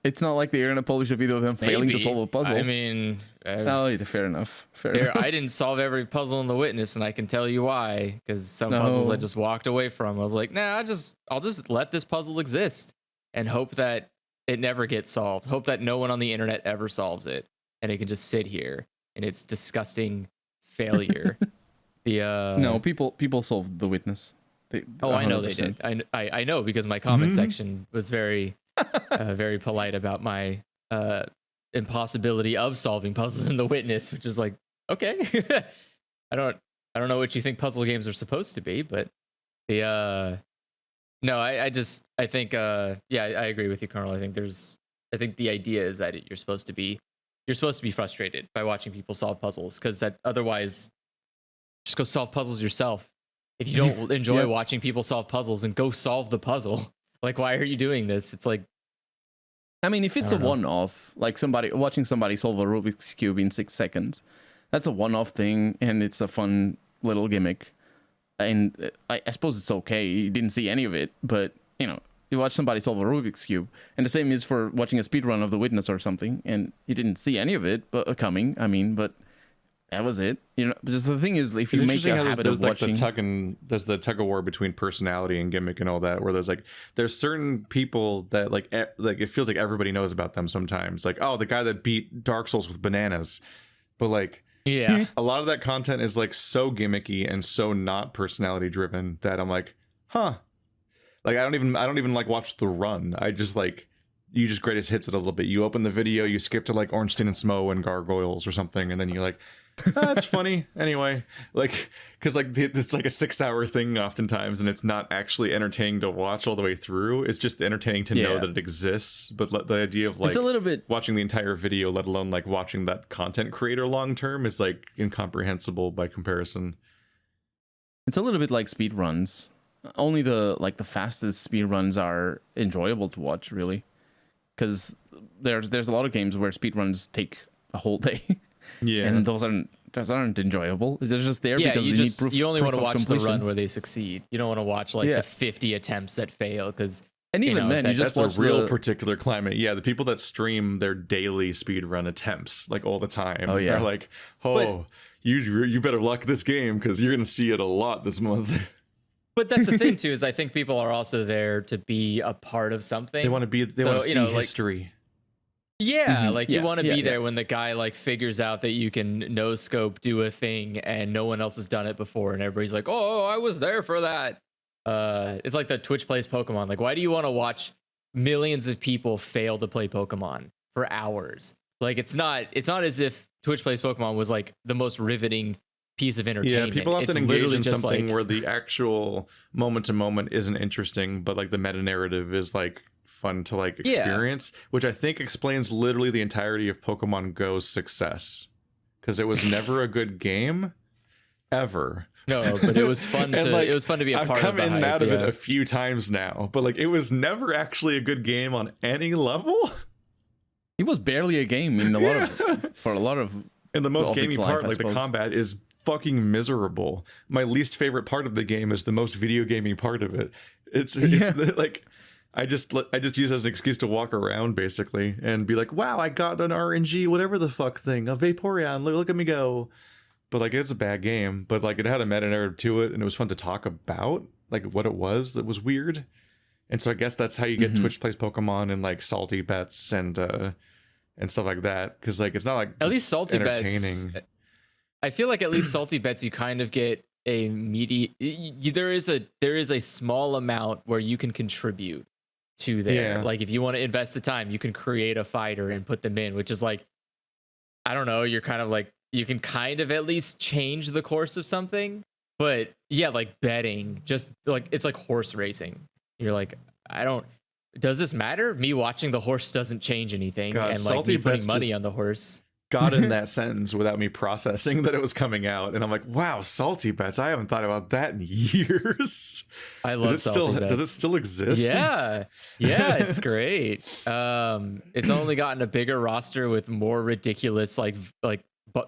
S2: It's not like they're gonna publish a video of them failing to
S3: Maybe.
S2: solve a puzzle.
S3: I mean,
S2: oh, yeah, fair enough. Fair
S3: here,
S2: enough.
S3: I didn't solve every puzzle in The Witness, and I can tell you why. Because some puzzles I
S2: No.
S3: just walked away from. I was like, nah, I'll just let this puzzle exist and hope that it never gets solved. Hope that no one on the internet ever solves it, and it can just sit here in its disgusting failure.
S2: No, people solved The Witness.
S3: Oh, I know they
S2: 100%.
S3: did. I know, because my comment section was very very polite about my impossibility of solving puzzles in The Witness, which is like, okay. I don't know what you think puzzle games are supposed to be, but the no, I think I agree with you, Colonel. I think the idea is that you're supposed to be frustrated by watching people solve puzzles, because that otherwise just go solve puzzles yourself. If you don't enjoy
S2: Yeah.
S3: watching people solve puzzles, then go solve the puzzle. Like, why are you doing this? It's like,
S2: I mean, if it's
S3: I
S2: a
S3: don't know.
S2: one-off, like watching somebody solve a Rubik's Cube in 6 seconds, that's a one-off thing, and it's a fun little gimmick. And I suppose it's okay. You didn't see any of it, but, you know, you watch somebody solve a Rubik's Cube, and the same is for watching a speedrun of The Witness or something, and you didn't see any of it coming. I mean, but that was it. You know, because the thing is, if
S1: It's
S2: you make
S1: interesting
S2: a
S1: how
S2: habit
S1: there's
S2: of
S1: like
S2: watching...
S1: there's the tug of war between personality and gimmick and all that, where there's certain people that like it feels like everybody knows about them sometimes, like, oh, the guy that beat Dark Souls with bananas, but like
S3: yeah.
S1: a lot of that content is like so gimmicky and so not personality driven that I'm like, huh, like I don't even like watch the run. I just like, you just greatest hits it a little bit. You open the video, you skip to like Ornstein and Smo and Gargoyles or something, and then you're like, that's funny anyway, like, because like it's like a 6-hour thing oftentimes, and it's not actually entertaining to watch all the way through. It's just entertaining to know
S2: Yeah.
S1: that it exists. But the idea of like
S2: it's a little bit...
S1: watching the entire video, let alone like watching that content creator long term, is like incomprehensible by comparison.
S2: It's a little bit like speed runs. Only the fastest speed runs are enjoyable to watch, really, because there's a lot of games where speed runs take a whole day,
S1: Yeah,
S2: and those aren't enjoyable. They're just there
S3: Yeah,
S2: because
S3: you
S2: they need proof.
S3: you only want to
S2: proof of
S3: watch the
S2: completion.
S3: run where they succeed. You don't want to watch like
S2: Yeah.
S3: the 50 attempts that fail, because
S2: And even
S3: know,
S2: then, you just
S1: that's
S2: watch
S1: a real
S2: the...
S1: particular climate. Yeah, the people that stream their daily speedrun attempts like all the time.
S2: Oh, yeah.
S1: They're like, oh, you better luck this game because you're gonna see it a lot this month.
S3: But that's the thing too, is I think people are also there to be a part of something.
S1: They want to
S3: So,
S1: see
S3: you know, like-
S1: history.
S3: Yeah,
S2: Mhm.
S3: like you
S2: Yeah,
S3: want to
S2: yeah,
S3: be
S2: yeah.
S3: there when the guy like figures out that you can no scope do a thing and no one else has done it before, and everybody's like, "Oh, I was there for that." It's like the Twitch plays Pokemon. Like, why do you want to watch millions of people fail to play Pokemon for hours? Like, it's not as if Twitch plays Pokemon was like the most riveting piece of
S1: Yeah,
S3: entertainment.
S1: people often
S3: It's
S1: engage
S3: literally
S1: in
S3: just
S1: something
S3: like,
S1: where the actual moment to moment isn't interesting, but like the meta narrative is like fun to like
S3: Yeah.
S1: experience, which I think explains literally the entirety of Pokemon Go's success, because it was never a good game ever.
S3: no, but it was fun
S1: And,
S3: to
S1: like,
S3: it was fun to be a
S1: I've
S3: part
S1: come
S3: of the
S1: in and
S3: hype,
S1: out of it
S3: yeah.
S1: a few times now, but like it was never actually a good game on any level.
S2: It was barely a game in for a lot of...
S1: And the most
S2: of its
S1: gamey
S2: life,
S1: part,
S2: I
S1: like the
S2: suppose.
S1: combat, is fucking miserable. My least favorite part of the game is the most video gaming part of it. It's
S2: Yeah.
S1: like I just use it as an excuse to walk around basically and be like, wow, I got an RNG whatever the fuck thing, a Vaporeon, look at me go. But like it's a bad game, but like it had a meta narrative to it, and it was fun to talk about like what it was that was weird. And so I guess that's how you get
S2: Mhm.
S1: Twitch plays Pokemon and like salty bets and stuff like that, because like it's not like
S3: At least
S1: it's
S3: salty
S1: entertaining.
S3: bets. I feel like at least salty bets, you kind of get a meaty. There is a small amount where you can contribute to there.
S1: Yeah.
S3: Like if you want to invest the time, you can create a fighter and put them in, which is like, I don't know. You're kind of like you can kind of at least change the course of something. But yeah, like betting, just like it's like horse racing. You're like, does this matter? Me watching the horse doesn't change anything,
S1: God,
S3: and like
S1: Salty
S3: me putting
S1: Bets
S3: money
S1: just-
S3: on the horse.
S1: Got in that sentence without me processing that it was coming out, and I'm like, wow, Salty Bets. I haven't thought about that in years.
S3: I love Salty Bets.
S1: Does it still exist?
S3: Yeah, it's great. It's only gotten a bigger roster with more ridiculous like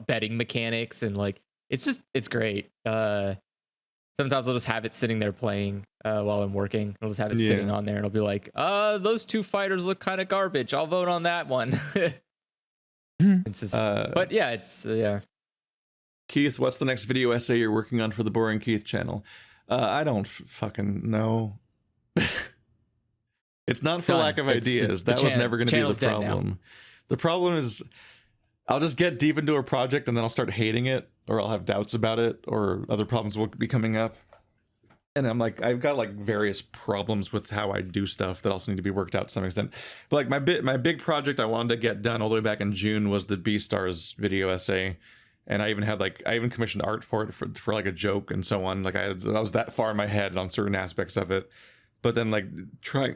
S3: betting mechanics, and like it's great. Sometimes I'll just have it sitting there playing while I'm working. I'll just have it sitting on there, and I'll be like, those two fighters look kind of garbage. I'll vote on that one. It's just, but yeah, it's yeah.
S1: Keith, what's the next video essay you're working on for the Boring Keith channel? I don't fucking know. It's not for
S3: Done.
S1: lack of
S3: It's-
S1: ideas.
S3: the
S1: That was
S3: chan-
S1: never going to be
S3: channel's
S1: the
S3: dead now.
S1: problem. The problem is I'll just get deep into a project and then I'll start hating it, or I'll have doubts about it, or other problems will be coming up. And I'm like, I've got like various problems with how I do stuff that also need to be worked out to some extent. But like my big project I wanted to get done all the way back in June was the B-Stars video essay. And I even commissioned art for it for like a joke and so on. Like I was that far in my head on certain aspects of it. But then like trying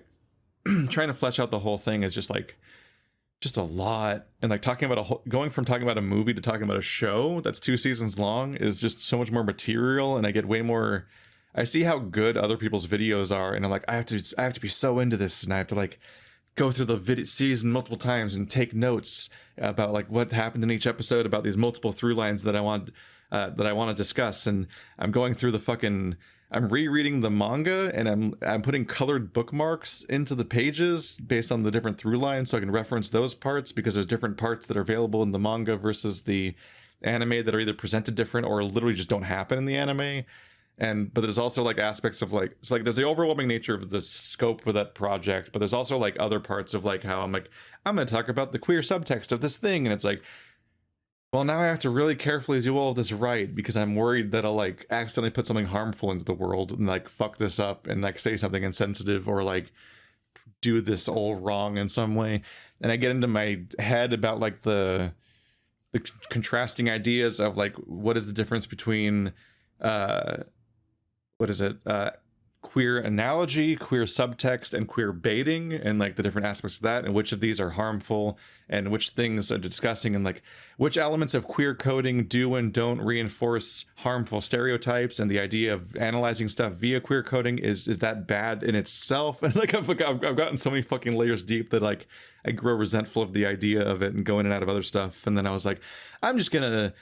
S1: to flesh out the whole thing is just a lot. And like going from talking about a movie to talking about a show that's 2 seasons long is just so much more material, and I get way more. I see how good other people's videos are, and I'm like, I have to be so into this, and I have to like go through the season multiple times and take notes about like what happened in each episode, about these multiple through lines that I want to discuss. And I'm going through I'm rereading the manga, and I'm putting colored bookmarks into the pages based on the different through lines, so I can reference those parts, because there's different parts that are available in the manga versus the anime that are either presented different or literally just don't happen in the anime. But there's also like aspects of like, it's like there's the overwhelming nature of the scope of that project, but there's also like other parts of like how I'm going to talk about the queer subtext of this thing, and it's like, well, now I have to really carefully do all of this right, because I'm worried that I'll like accidentally put something harmful into the world and like fuck this up and like say something insensitive or like do this all wrong in some way. And I get into my head about like the contrasting ideas of like, what is the difference between queer analogy, queer subtext, and queer baiting, and like the different aspects of that, and which of these are harmful and which things are discussing, and like which elements of queer coding do and don't reinforce harmful stereotypes, and the idea of analyzing stuff via queer coding, is that bad in itself? And like I've gotten so many fucking layers deep that like I grow resentful of the idea of it and go in and out of other stuff. And then I was like, I'm just gonna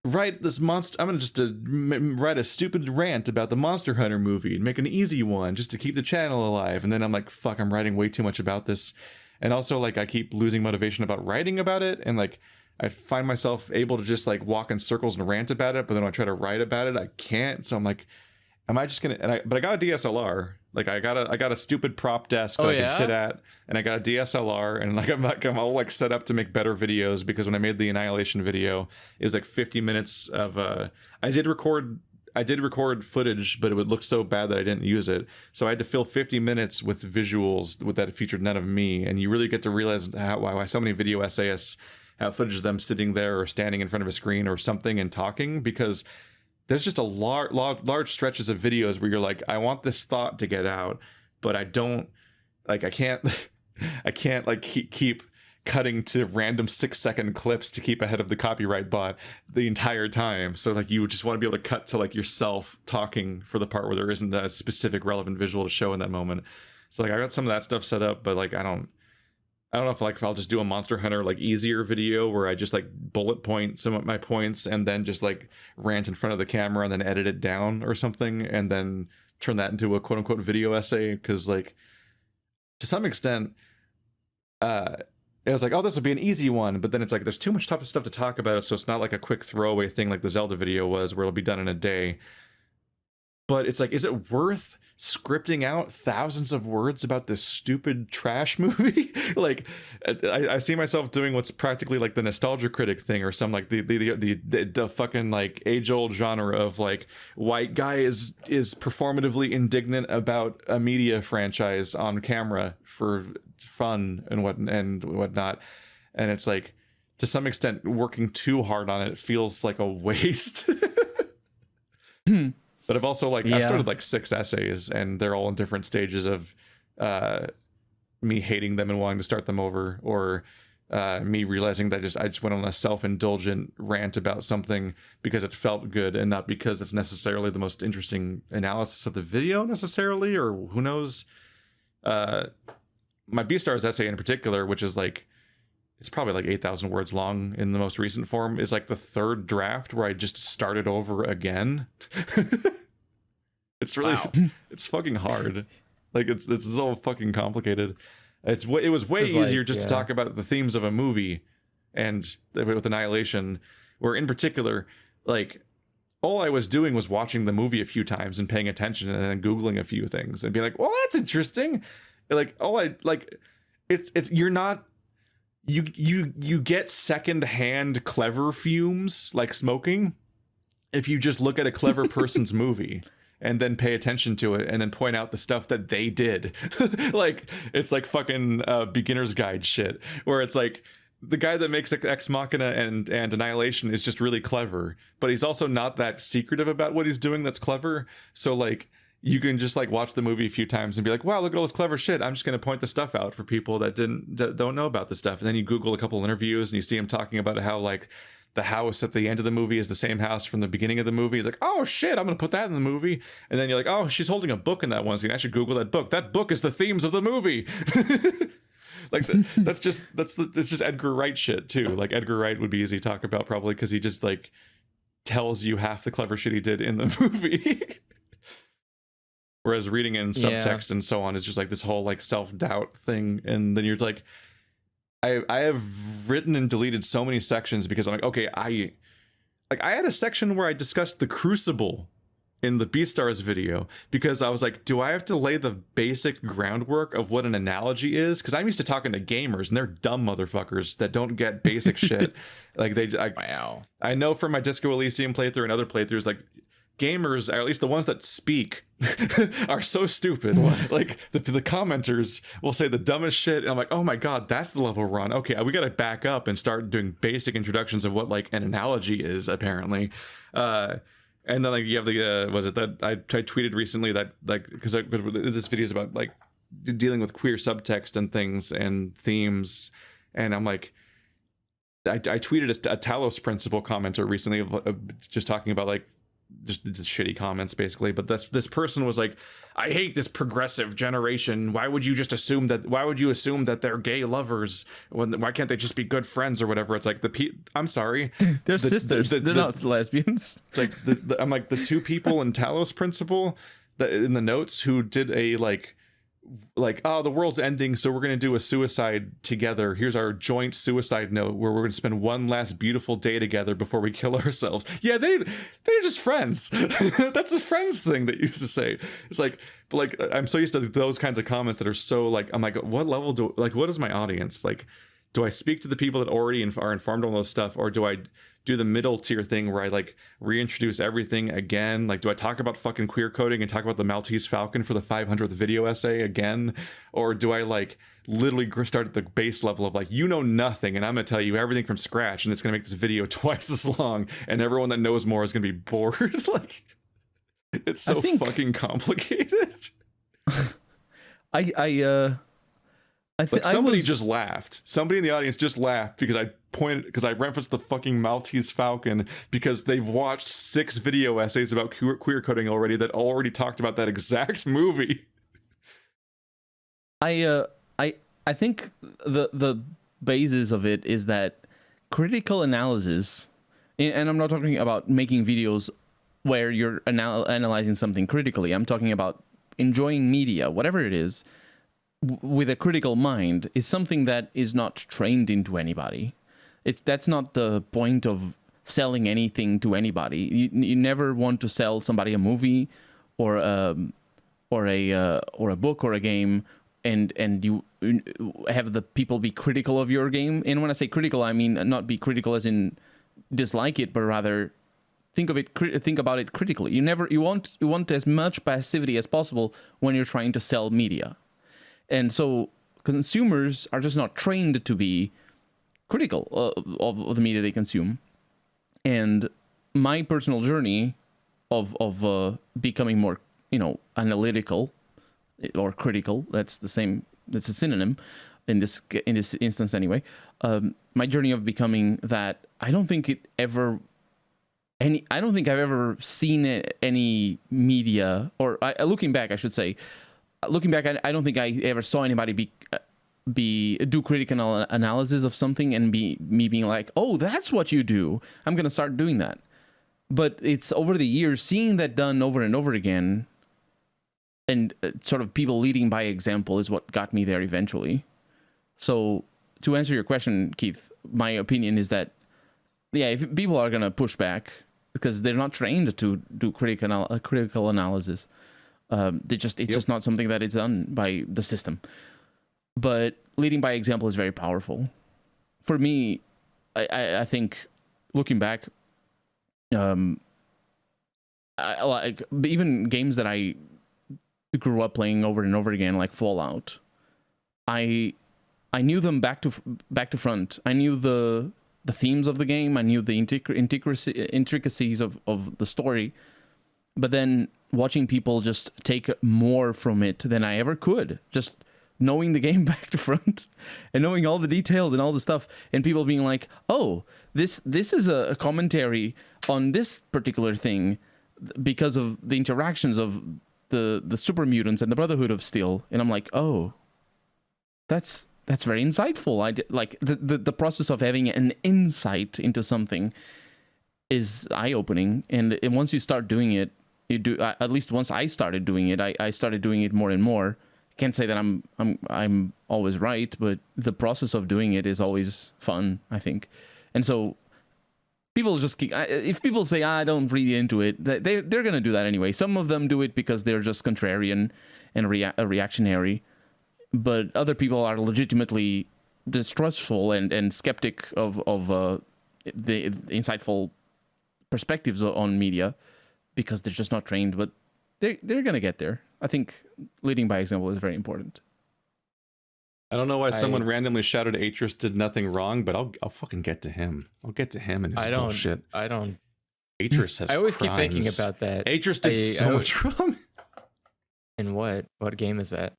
S1: write this monster. I'm gonna just write a stupid rant about the Monster Hunter movie and make an easy one just to keep the channel alive. And then I'm like, fuck, I'm writing way too much about this. And also like I keep losing motivation about writing about it, and like I find myself able to just like walk in circles and rant about it, but then when I try to write about it, I can't. So I'm like, am I just gonna? But I got a DSLR. Like I got a stupid prop desk that I can sit at, and I got a DSLR, and like I'm all like set up to make better videos, because when I made the Annihilation video, it was like 50 minutes of I did record footage, but it would look so bad that I didn't use it. So I had to fill 50 minutes with visuals that featured none of me, and you really get to realize why so many video essayists have footage of them sitting there or standing in front of a screen or something and talking, because there's just a large stretches of videos where you're like, I want this thought to get out, but I don't, like, I can't like keep cutting to random 6-second clips to keep ahead of the copyright bot the entire time. So like you just want to be able to cut to like yourself talking for the part where there isn't a specific relevant visual to show in that moment. So like I got some of that stuff set up, but like I don't know if I'll just do a Monster Hunter like easier video where I just like bullet point some of my points and then just like rant in front of the camera and then edit it down or something, and then turn that into a quote unquote video essay. Because like to some extent it was like, oh, this would be an easy one, but then it's like there's too much tough stuff to talk about, so it's not like a quick throwaway thing like the Zelda video was, where it'll be done in a day. But it's like, is it worth scripting out thousands of words about this stupid trash movie? Like, I see myself doing what's practically like the nostalgia critic thing, or some like the fucking like age old genre of like white guy is performatively indignant about a media franchise on camera for fun and whatnot. And it's like, to some extent, working too hard on it feels like a waste. But I've also I've started like 6 essays, and they're all in different stages of me hating them and wanting to start them over, or me realizing that I just went on a self-indulgent rant about something because it felt good and not because it's necessarily the most interesting analysis of the video necessarily, or who knows. My B-Stars essay in particular, which is it's probably 8,000 words long in the most recent form, is the 3rd draft where I just started over again. It's really, it's fucking hard. It's so fucking complicated. It was way easier just to talk about the themes of a movie and with Annihilation, where in particular, all I was doing was watching the movie a few times and paying attention and then Googling a few things and being like, well, that's interesting. You're not, you get secondhand clever fumes like smoking if you just look at a clever person's movie and then pay attention to it and then point out the stuff that they did. It's fucking beginner's guide shit, where it's the guy that makes Ex Machina and Annihilation is just really clever, but he's also not that secretive about what he's doing that's clever. So you can just watch the movie a few times and be like, wow, look at all this clever shit. I'm just going to point the stuff out for people that don't know about this stuff. And then you Google a couple interviews and you see him talking about how the house at the end of the movie is the same house from the beginning of the movie. It's oh shit, I'm gonna put that in the movie. And then you're oh, she's holding a book in that one scene. I should Google that book. That book is the themes of the movie. It's just Edgar Wright shit too. Edgar Wright would be easy to talk about probably because he just tells you half the clever shit he did in the movie. Whereas reading in subtext and so on is just this whole self-doubt thing. And then you're I have written and deleted so many sections because I'm okay, I had a section where I discussed the Crucible in the B-Stars video because I was do I have to lay the basic groundwork of what an analogy is? Because I'm used to talking to gamers and they're dumb motherfuckers that don't get basic shit.
S3: Wow.
S1: I know from my Disco Elysium playthrough and other playthroughs, gamers, or at least the ones that speak, are so stupid. The commenters will say the dumbest shit, and I'm oh my god, that's the level we're on. Okay, we gotta back up and start doing basic introductions of what an analogy is, apparently. And then you have the was it that I tweeted recently that because this video is about dealing with queer subtext and things and themes, and I'm I tweeted a Talos Principle commenter recently of just talking about just shitty comments basically, but this person was I hate this progressive generation. Why would you assume that they're gay lovers? Why can't they just be good friends or whatever? It's I'm sorry,
S2: they're sisters. They're not lesbians.
S1: It's I'm the 2 people in Talos Principle that in the notes who did a oh, the world's ending, so we're gonna do a suicide together. Here's our joint suicide note where we're gonna spend one last beautiful day together before we kill ourselves. Yeah, they're just friends. That's a friends thing that you used to say. It's but I'm so used to those kinds of comments that are so I'm what level do what is my audience? Do I speak to the people that already are informed on those stuff, or do I do the middle tier thing where I reintroduce everything again? Do I talk about fucking queer coding and talk about the Maltese Falcon for the 500th video essay again? Or do I literally start at the base level of you know nothing and I'm gonna tell you everything from scratch and it's gonna make this video twice as long and everyone that knows more is gonna be bored? It's so fucking complicated. Somebody just laughed. Somebody in the audience just laughed because I referenced the fucking Maltese Falcon because they've watched 6 video essays about queer coding already that already talked about that exact movie.
S2: I think the basis of it is that critical analysis, and I'm not talking about making videos where you're analyzing something critically. I'm talking about enjoying media, whatever it is, with a critical mind, is something that is not trained into anybody. That's not the point of selling anything to anybody. You never want to sell somebody a movie or a book or a game, and you have the people be critical of your game. And when I say critical, I mean not be critical as in dislike it, but rather think about it critically. You want as much passivity as possible when you're trying to sell media. And so consumers are just not trained to be critical of the media they consume. And my personal journey of becoming more, analytical or critical, that's a synonym in this instance anyway. My journey of becoming that, I don't think I've ever seen any media, or looking back, I should say, I don't think I ever saw anybody do critical analysis of something and me being like, oh, that's what you do, I'm gonna start doing that. But it's over the years seeing that done over and over again, and sort of people leading by example is what got me there eventually. So to answer your question, Keith, my opinion is that, yeah, if people are gonna push back because they're not trained to do critical analysis, it's just not something that is done by the system. But leading by example is very powerful. For me, I think looking back, I like even games that I grew up playing over and over again, like Fallout. I knew them back to front. I knew the themes of the game. I knew the intricacies of the story. But then watching people just take more from it than I ever could, just knowing the game back to front and knowing all the details and all the stuff, and people being like, oh, this is a commentary on this particular thing because of the interactions of the super mutants and the Brotherhood of Steel. And I'm like, oh, that's very insightful. Like the process of having an insight into something is eye-opening, and once you start doing it, you do, at least once I started doing it, I started doing it more and more. Can't say that I'm always right, but the process of doing it is always fun, I think. And so people just if people say I don't read into it, they're gonna do that anyway. Some of them do it because they're just contrarian and reactionary, but other people are legitimately distrustful and skeptic of the insightful perspectives on media because they're just not trained. But they're gonna get there. I think leading by example is very important.
S1: I don't know why someone randomly shouted Atris did nothing wrong, but I'll fucking get to him. I'll get to him and his bullshit.
S3: I don't.
S1: Atris has.
S3: I always
S1: crimes.
S3: keep thinking about that.
S1: Atris did so much wrong.
S3: And what game is that?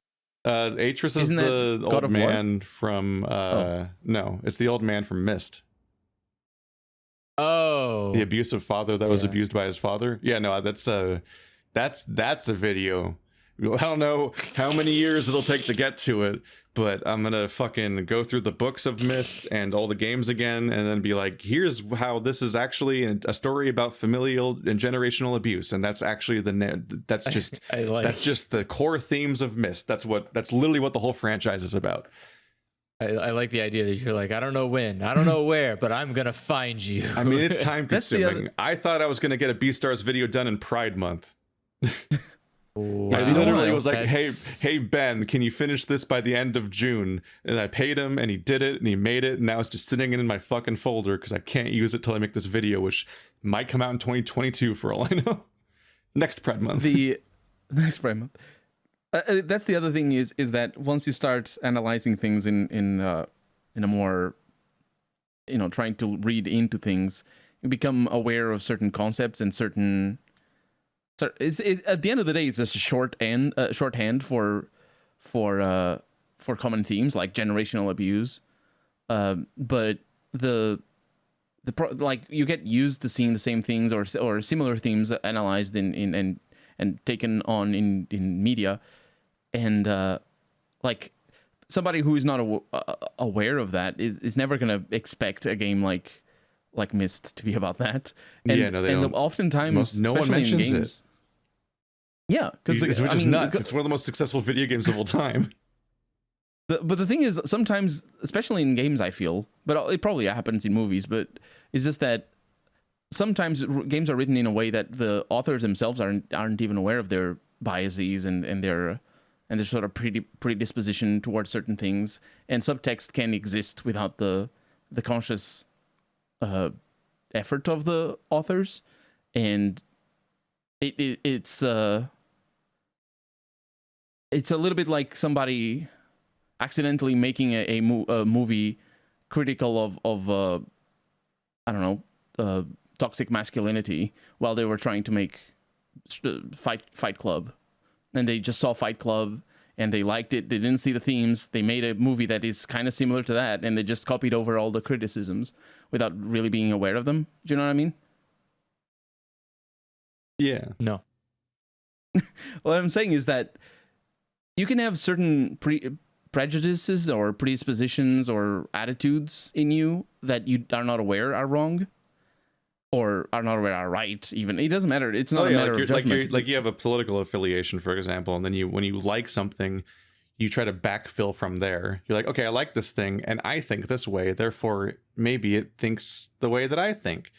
S1: Atris is the old man from. No, it's the old man from Myst.
S3: Oh,
S1: the abusive father that was abused by his father. Yeah, no, that's a video. I don't know how many years it'll take to get to it, but I'm gonna fucking go through the books of Myst and all the games again, and then be like, here's how this is actually a story about familial and generational abuse, and that's actually that's just that's just the core themes of Myst. That's literally what the whole franchise is about.
S3: I like the idea that you're like, I don't know when, I don't know where, but I'm gonna find you.
S1: I mean, it's time consuming. I thought I was gonna get a Beastars video done in Pride Month.
S3: Wow.
S1: I literally was like, hey Ben, can you finish this by the end of June? And I paid him, and he did it, and he made it, and now it's just sitting in my fucking folder because I can't use it till I make this video, which might come out in 2022 for all I know. Next Pride Month.
S2: The next Pride Month. That's the other thing is that once you start analyzing things in a more, trying to read into things, you become aware of certain concepts and certain. So at the end of the day, it's just a shorthand for common themes like generational abuse. But like you get used to seeing the same things or similar themes analyzed in and taken on in media, and like somebody who is not aware of that is never gonna expect a game like Myst to be about that. And,
S1: yeah, no, they don't.
S2: Oftentimes,
S1: no one mentions it.
S2: Yeah, because
S1: which is nuts. It's one of the most successful video games of all time.
S2: But the thing is, sometimes, especially in games, I feel, but it probably happens in movies, but it's just that sometimes games are written in a way that the authors themselves aren't even aware of their biases and their sort of predisposition towards certain things, and subtext can exist without the conscious effort of the authors, and it's a little bit like somebody accidentally making a movie critical of I don't know, toxic masculinity while they were trying to make Fight Club, and they just saw Fight Club and they liked it. They didn't see the themes. They made a movie that is kind of similar to that, and they just copied over all the criticisms without really being aware of them. Do you know what I mean?
S1: Yeah.
S3: No.
S2: What I'm saying is that you can have certain prejudices or predispositions or attitudes in you that you are not aware are wrong, or are not aware are right. Even it doesn't matter. It's not a matter of judgment.
S1: Like you have a political affiliation, for example, and then when you like something, you try to backfill from there. You're like, okay, I like this thing, and I think this way, therefore maybe it thinks the way that I think.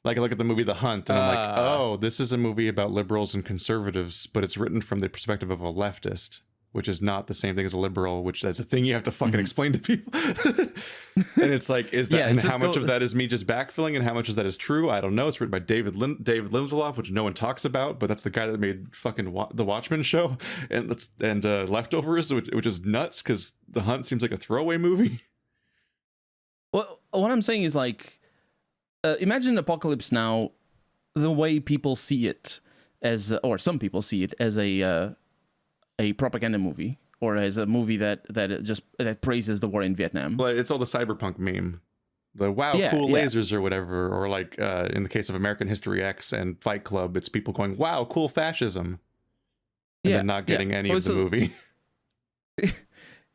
S1: Like I look at the movie The Hunt, and I'm like, oh, this is a movie about liberals and conservatives, but it's written from the perspective of a leftist, which is not the same thing as a liberal, which that's a thing you have to fucking explain to people. And it's like, is that,
S2: Yeah,
S1: and how much of that is me just backfilling and how much of that is true? I don't know. It's written by David Lindelof, which no one talks about, but that's the guy that made fucking The Watchmen show and Leftovers, which is nuts because The Hunt seems like a throwaway movie.
S2: Well, what I'm saying is like, imagine Apocalypse Now, the way people see it as, or some people see it as a propaganda movie, or as a movie that praises the war in Vietnam.
S1: But it's all the cyberpunk meme, the wow, cool lasers or whatever, or like in the case of American History X and Fight Club, it's people going, wow, cool fascism, and then not getting any of the movie.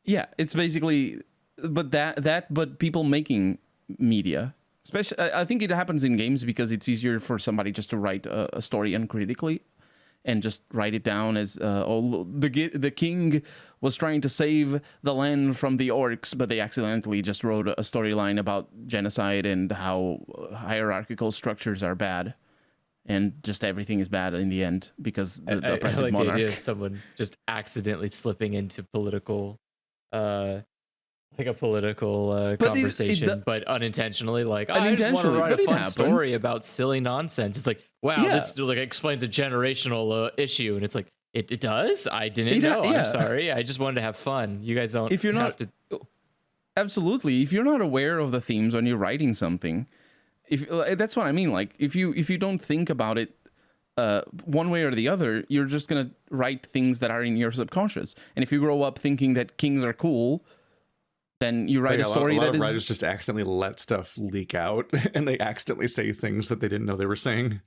S2: Yeah, it's basically, but people making media. Especially, I think it happens in games because it's easier for somebody just to write a story uncritically and just write it down as, the king was trying to save the land from the orcs, but they accidentally just wrote a storyline about genocide and how hierarchical structures are bad. And just everything is bad in the end because the oppressive
S3: I like
S2: monarch.
S3: the idea of someone just accidentally slipping into political... like a political conversation, but unintentionally. Like, I just want to write a fun story about silly nonsense. It's like, wow, this like explains a generational issue, and it's like, it does. I didn't know. I'm sorry. I just wanted to have fun. You guys don't.
S2: If you're
S3: have
S2: not,
S3: to...
S2: absolutely. If you're not aware of the themes when you're writing something, that's what I mean. Like, if you don't think about it one way or the other, you're just gonna write things that are in your subconscious. And if you grow up thinking that kings are cool, then you write a story
S1: a lot
S2: that
S1: of
S2: is...
S1: writers just accidentally let stuff leak out, and they accidentally say things that they didn't know they were saying.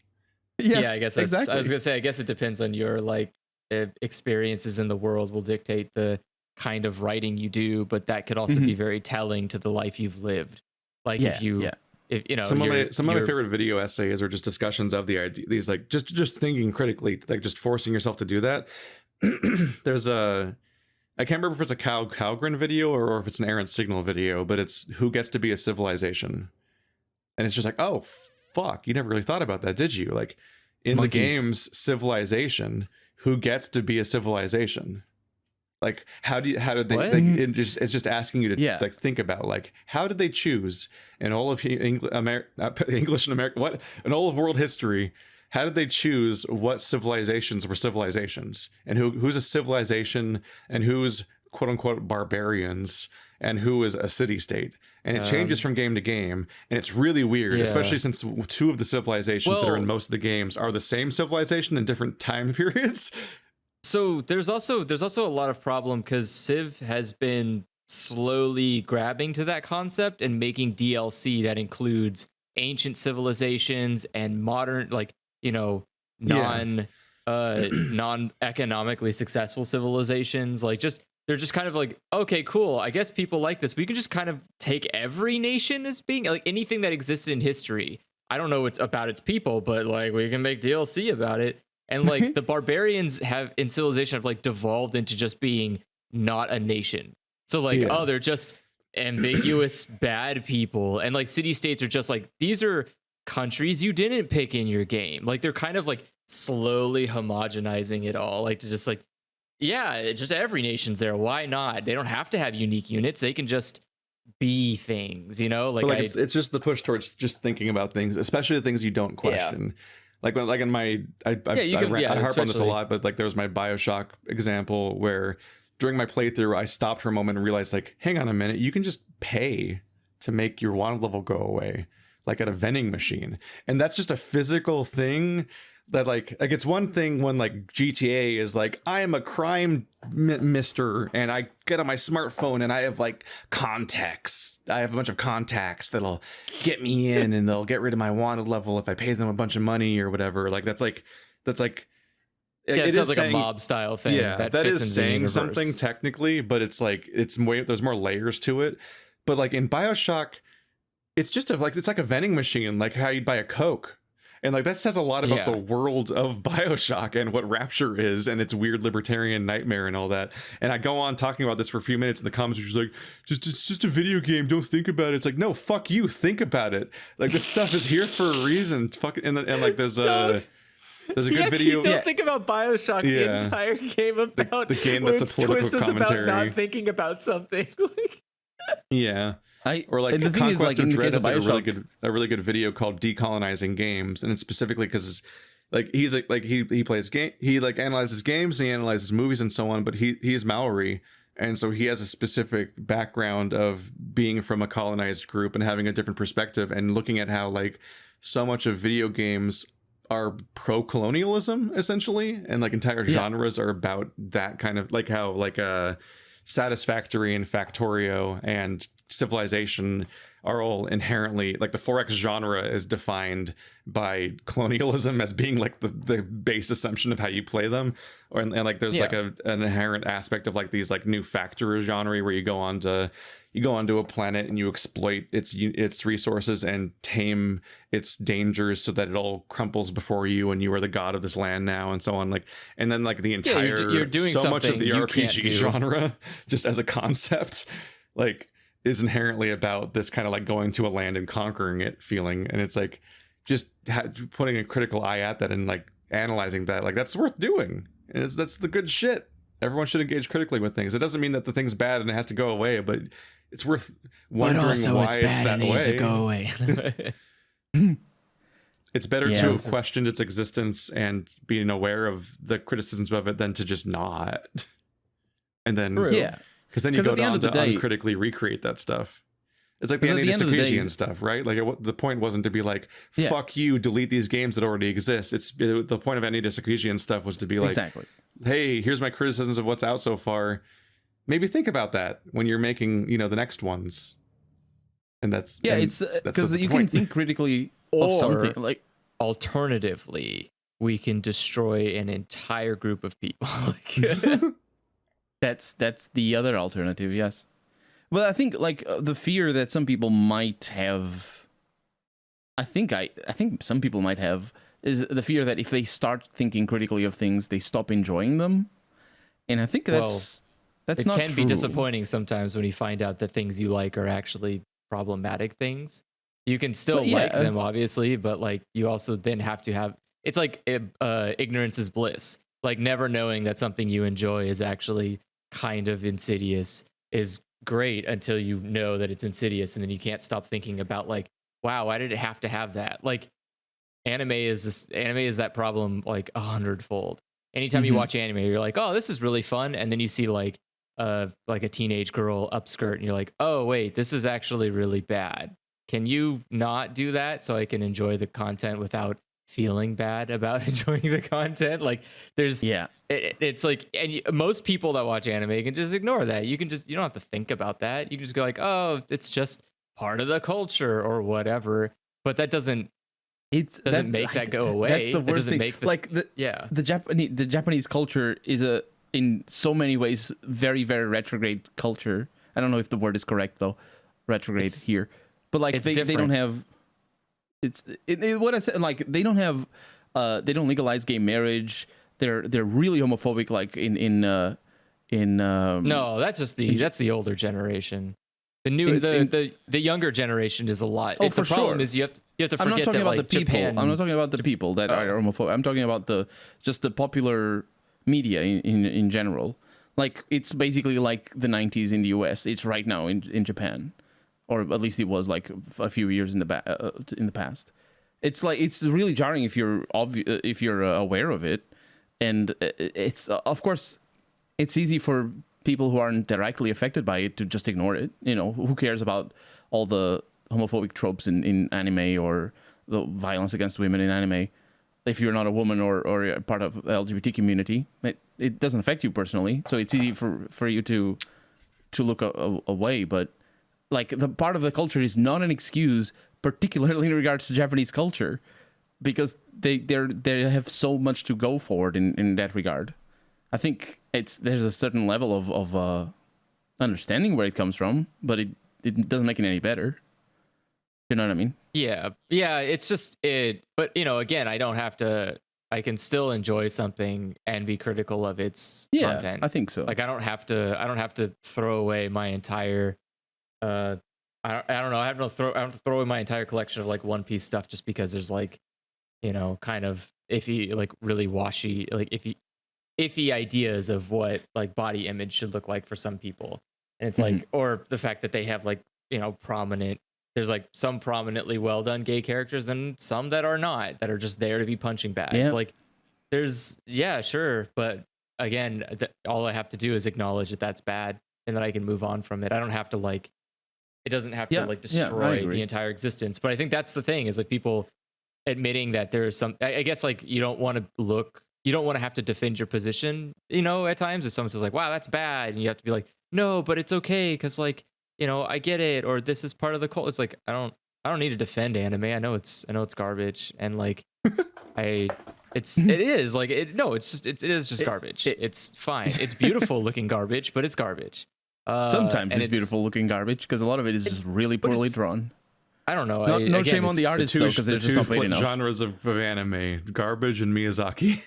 S3: Yeah, I guess that's,
S2: exactly.
S3: I was gonna say, I guess it depends on your like experiences in the world will dictate the kind of writing you do, but that could also be very telling to the life you've lived. Like if you know, some of
S1: my favorite video essays are just discussions of the idea, these like just thinking critically, like just forcing yourself to do that. There's I can't remember if it's a Cal Calgren video or if it's an Errant Signal video, but it's who gets to be a civilization. And it's just like, oh, fuck, you never really thought about that, did you? Like, in the game's civilization, who gets to be a civilization? Like, how did they, like, it's just asking you to like think about, like, how did they choose in all of English and American, what, in all of world history, how did they choose what civilizations were civilizations, and who's a civilization and who's quote unquote barbarians and who is a city state? And it changes from game to game, and it's really weird, especially since two of the civilizations that are in most of the games are the same civilization in different time periods.
S3: So there's also a lot of problem because Civ has been slowly grabbing to that concept and making DLC that includes ancient civilizations and modern, like, you know, non-economically successful civilizations. Like, just they're just kind of like, okay, cool, I guess people like this. We can just kind of take every nation as being like anything that existed in history. I don't know what's about its people, but like we can make DLC about it. And like the barbarians have in Civilization have like devolved into just being not a nation. So like, oh, they're just ambiguous bad people. And like city states are just like, these are countries you didn't pick in your game. Like they're kind of like slowly homogenizing it all. Like to just like, yeah, just every nation's there. Why not? They don't have to have unique units. They can just be things, you know? Like,
S1: it's just the push towards just thinking about things, especially the things you don't question. Like when, like in my, I harp on this a lot, but like there was my BioShock example where during my playthrough, I stopped for a moment and realized, like, hang on a minute, you can just pay to make your wanted level go away, like at a vending machine. And that's just a physical thing that like it's one thing when like GTA is like, I am a crime mister and I get on my smartphone and I have like contacts. I have a bunch of contacts that'll get me in and they'll get rid of my wanted level if I pay them a bunch of money or whatever. Like that's like
S3: Yeah, it sounds like
S1: saying,
S3: a mob style thing.
S1: yeah, that
S3: fits
S1: is
S3: into the
S1: saying
S3: universe.
S1: something technically, but it's like there's more layers to it. But like in BioShock, it's just it's like a vending machine, like how you'd buy a Coke. And like that says a lot about the world of BioShock and what Rapture is and its weird libertarian nightmare and all that. And I go on talking about this for a few minutes in the comments, which is like, it's just a video game. Don't think about it. It's like, no, fuck you. Think about it. Like this stuff is here for a reason. Fuck, and like there's a good video.
S3: Don't think about BioShock.
S1: Yeah.
S3: The entire game about
S1: the game that's a
S3: its
S1: political
S3: twist was
S1: commentary.
S3: about not thinking about something.
S1: Yeah. Or like
S2: and the thing is,
S1: Conquest
S2: like, in
S1: of
S2: the
S1: Dread
S2: case
S1: has
S2: of
S1: a really good video called Decolonizing Games, and it's specifically because like he's like he plays game, he like analyzes games, and he analyzes movies and so on, but he's Maori, and so he has a specific background of being from a colonized group and having a different perspective and looking at how like so much of video games are pro-colonialism essentially, and like entire genres are about that kind of like how like Satisfactory and Factorio and Civilization are all inherently like the 4X genre is defined by colonialism as being like the base assumption of how you play them, and like there's like an inherent aspect of like these like new factor genre where you go onto a planet and you exploit its resources and tame its dangers so that it all crumples before you and you are the god of this land now and so on, like, and then like the entire
S3: you're doing
S1: so much of the
S3: something you can't
S1: RPG
S3: do.
S1: genre just as a concept like is inherently about this kind of like going to a land and conquering it feeling, and it's like just putting a critical eye at that and like analyzing that, like that's worth doing, and that's the good shit. Everyone should engage critically with things. It doesn't mean that the thing's bad and it has to go away, but it's worth wondering why it's that way.
S3: Go away.
S1: It's better
S2: Yeah,
S1: to
S2: it's
S1: have
S2: just-
S1: questioned its existence and being aware of the criticisms of it than to just not. And then,
S3: True.
S2: Yeah.
S1: because then you
S2: 'Cause
S1: go
S2: at the end
S1: down
S2: of the
S1: to
S2: day-
S1: uncritically recreate that stuff. It's like the
S2: 'Cause at the end of the day-
S1: Anti-Disacresian stuff, right? Like the point wasn't to be like,
S2: Yeah.
S1: fuck you, delete these games that already exist. The point of Anti-Disacresian stuff was to be like,
S2: Exactly.
S1: hey, here's my criticisms of what's out so far. Maybe think about that when you're making, the next ones. And that's
S2: It's
S1: that's
S2: because
S1: the
S2: you can
S1: point.
S2: think critically of
S3: Or-
S2: something like
S3: Alternatively, we can destroy an entire group of people. Like,
S2: that's the other alternative. Yes. Well, I think like the fear that some people might have, I think some people might have, is the fear that if they start thinking critically of things, they stop enjoying them. And I think that's
S3: it
S2: not
S3: can be
S2: true.
S3: disappointing sometimes when you find out that things you like are actually problematic things. You can still
S2: But yeah,
S3: like them, obviously, but like you also then have to have. It's like ignorance is bliss. Like never knowing that something you enjoy is actually kind of insidious is great until you know that it's insidious, and then you can't stop thinking about like, wow, why did it have to have that? Like anime is that problem like 100-fold. Anytime you
S2: Mhm.
S3: watch anime, you're like, oh, this is really fun, and then you see like a teenage girl upskirt, and you're like, oh wait, this is actually really bad. Can you not do that so I can enjoy the content without feeling bad about enjoying the content? Like there's it's like, and most people that watch anime can just ignore that. You don't have to think about that. You can just go like, oh, it's just part of the culture or whatever. But that doesn't make that go away.
S2: That's the
S3: That
S2: worst
S3: doesn't
S2: thing.
S3: make the,
S2: like the Japanese culture is in so many ways very, very retrograde culture. I don't know if the word is correct though, retrograde here, but like they don't have. What I said, like they don't have, they don't legalize gay marriage. They're really homophobic. Like in
S3: no, that's just the older generation. The new the younger generation is a lot.
S2: Oh,
S3: The
S2: for
S3: problem
S2: sure.
S3: is you have to forget
S2: I'm not talking
S3: that
S2: about
S3: like
S2: the people.
S3: Japan.
S2: I'm not talking about the people that are homophobic. I'm talking about just the popular media in general. Like it's basically like the 90s in the US. It's right now in Japan, or at least it was like a few years in the past. It's like it's really jarring if you're aware of it, and it's of course it's easy for people who aren't directly affected by it to just ignore it. Who cares about all the homophobic tropes in anime or the violence against women in anime. If you're not a woman or a part of the LGBT community, it doesn't affect you personally, so it's easy for you to look away. But like, the part of the culture is not an excuse, particularly in regards to Japanese culture, because they have so much to go forward in that regard. I think there's a certain level of understanding where it comes from, but it doesn't make it any better. You know what I mean?
S3: Yeah, it's just it. But again, I can still enjoy something and be critical of its content.
S2: I think so.
S3: Like, I don't have to throw away my entire I don't know. I have to throw away my entire collection of like One Piece stuff just because there's like, kind of iffy, like really washy, like iffy ideas of what like body image should look like for some people. And it's like, or the fact that they have like, there's like some prominently well done gay characters and some that are not, that are just there to be punching bags.
S2: Yeah.
S3: Like, sure. But again, all I have to do is acknowledge that that's bad and that I can move on from it. I don't have to like, it doesn't have to like destroy the entire existence. But I think that's the thing, is like people admitting that there's some, I guess like you don't want to have to defend your position, at times. If someone says like, wow, that's bad. And you have to be like, no, but it's okay. Cause like, I get it. Or this is part of the cult. It's like, I don't need to defend anime. I know it's garbage. And like, it is just garbage. It's fine. It's beautiful looking garbage, but it's garbage.
S2: Sometimes it's beautiful looking garbage because a lot of it is just really poorly drawn.
S3: I don't know.
S2: No shame on the artist though, because they're just not paid enough.
S1: Genres of anime: garbage and Miyazaki,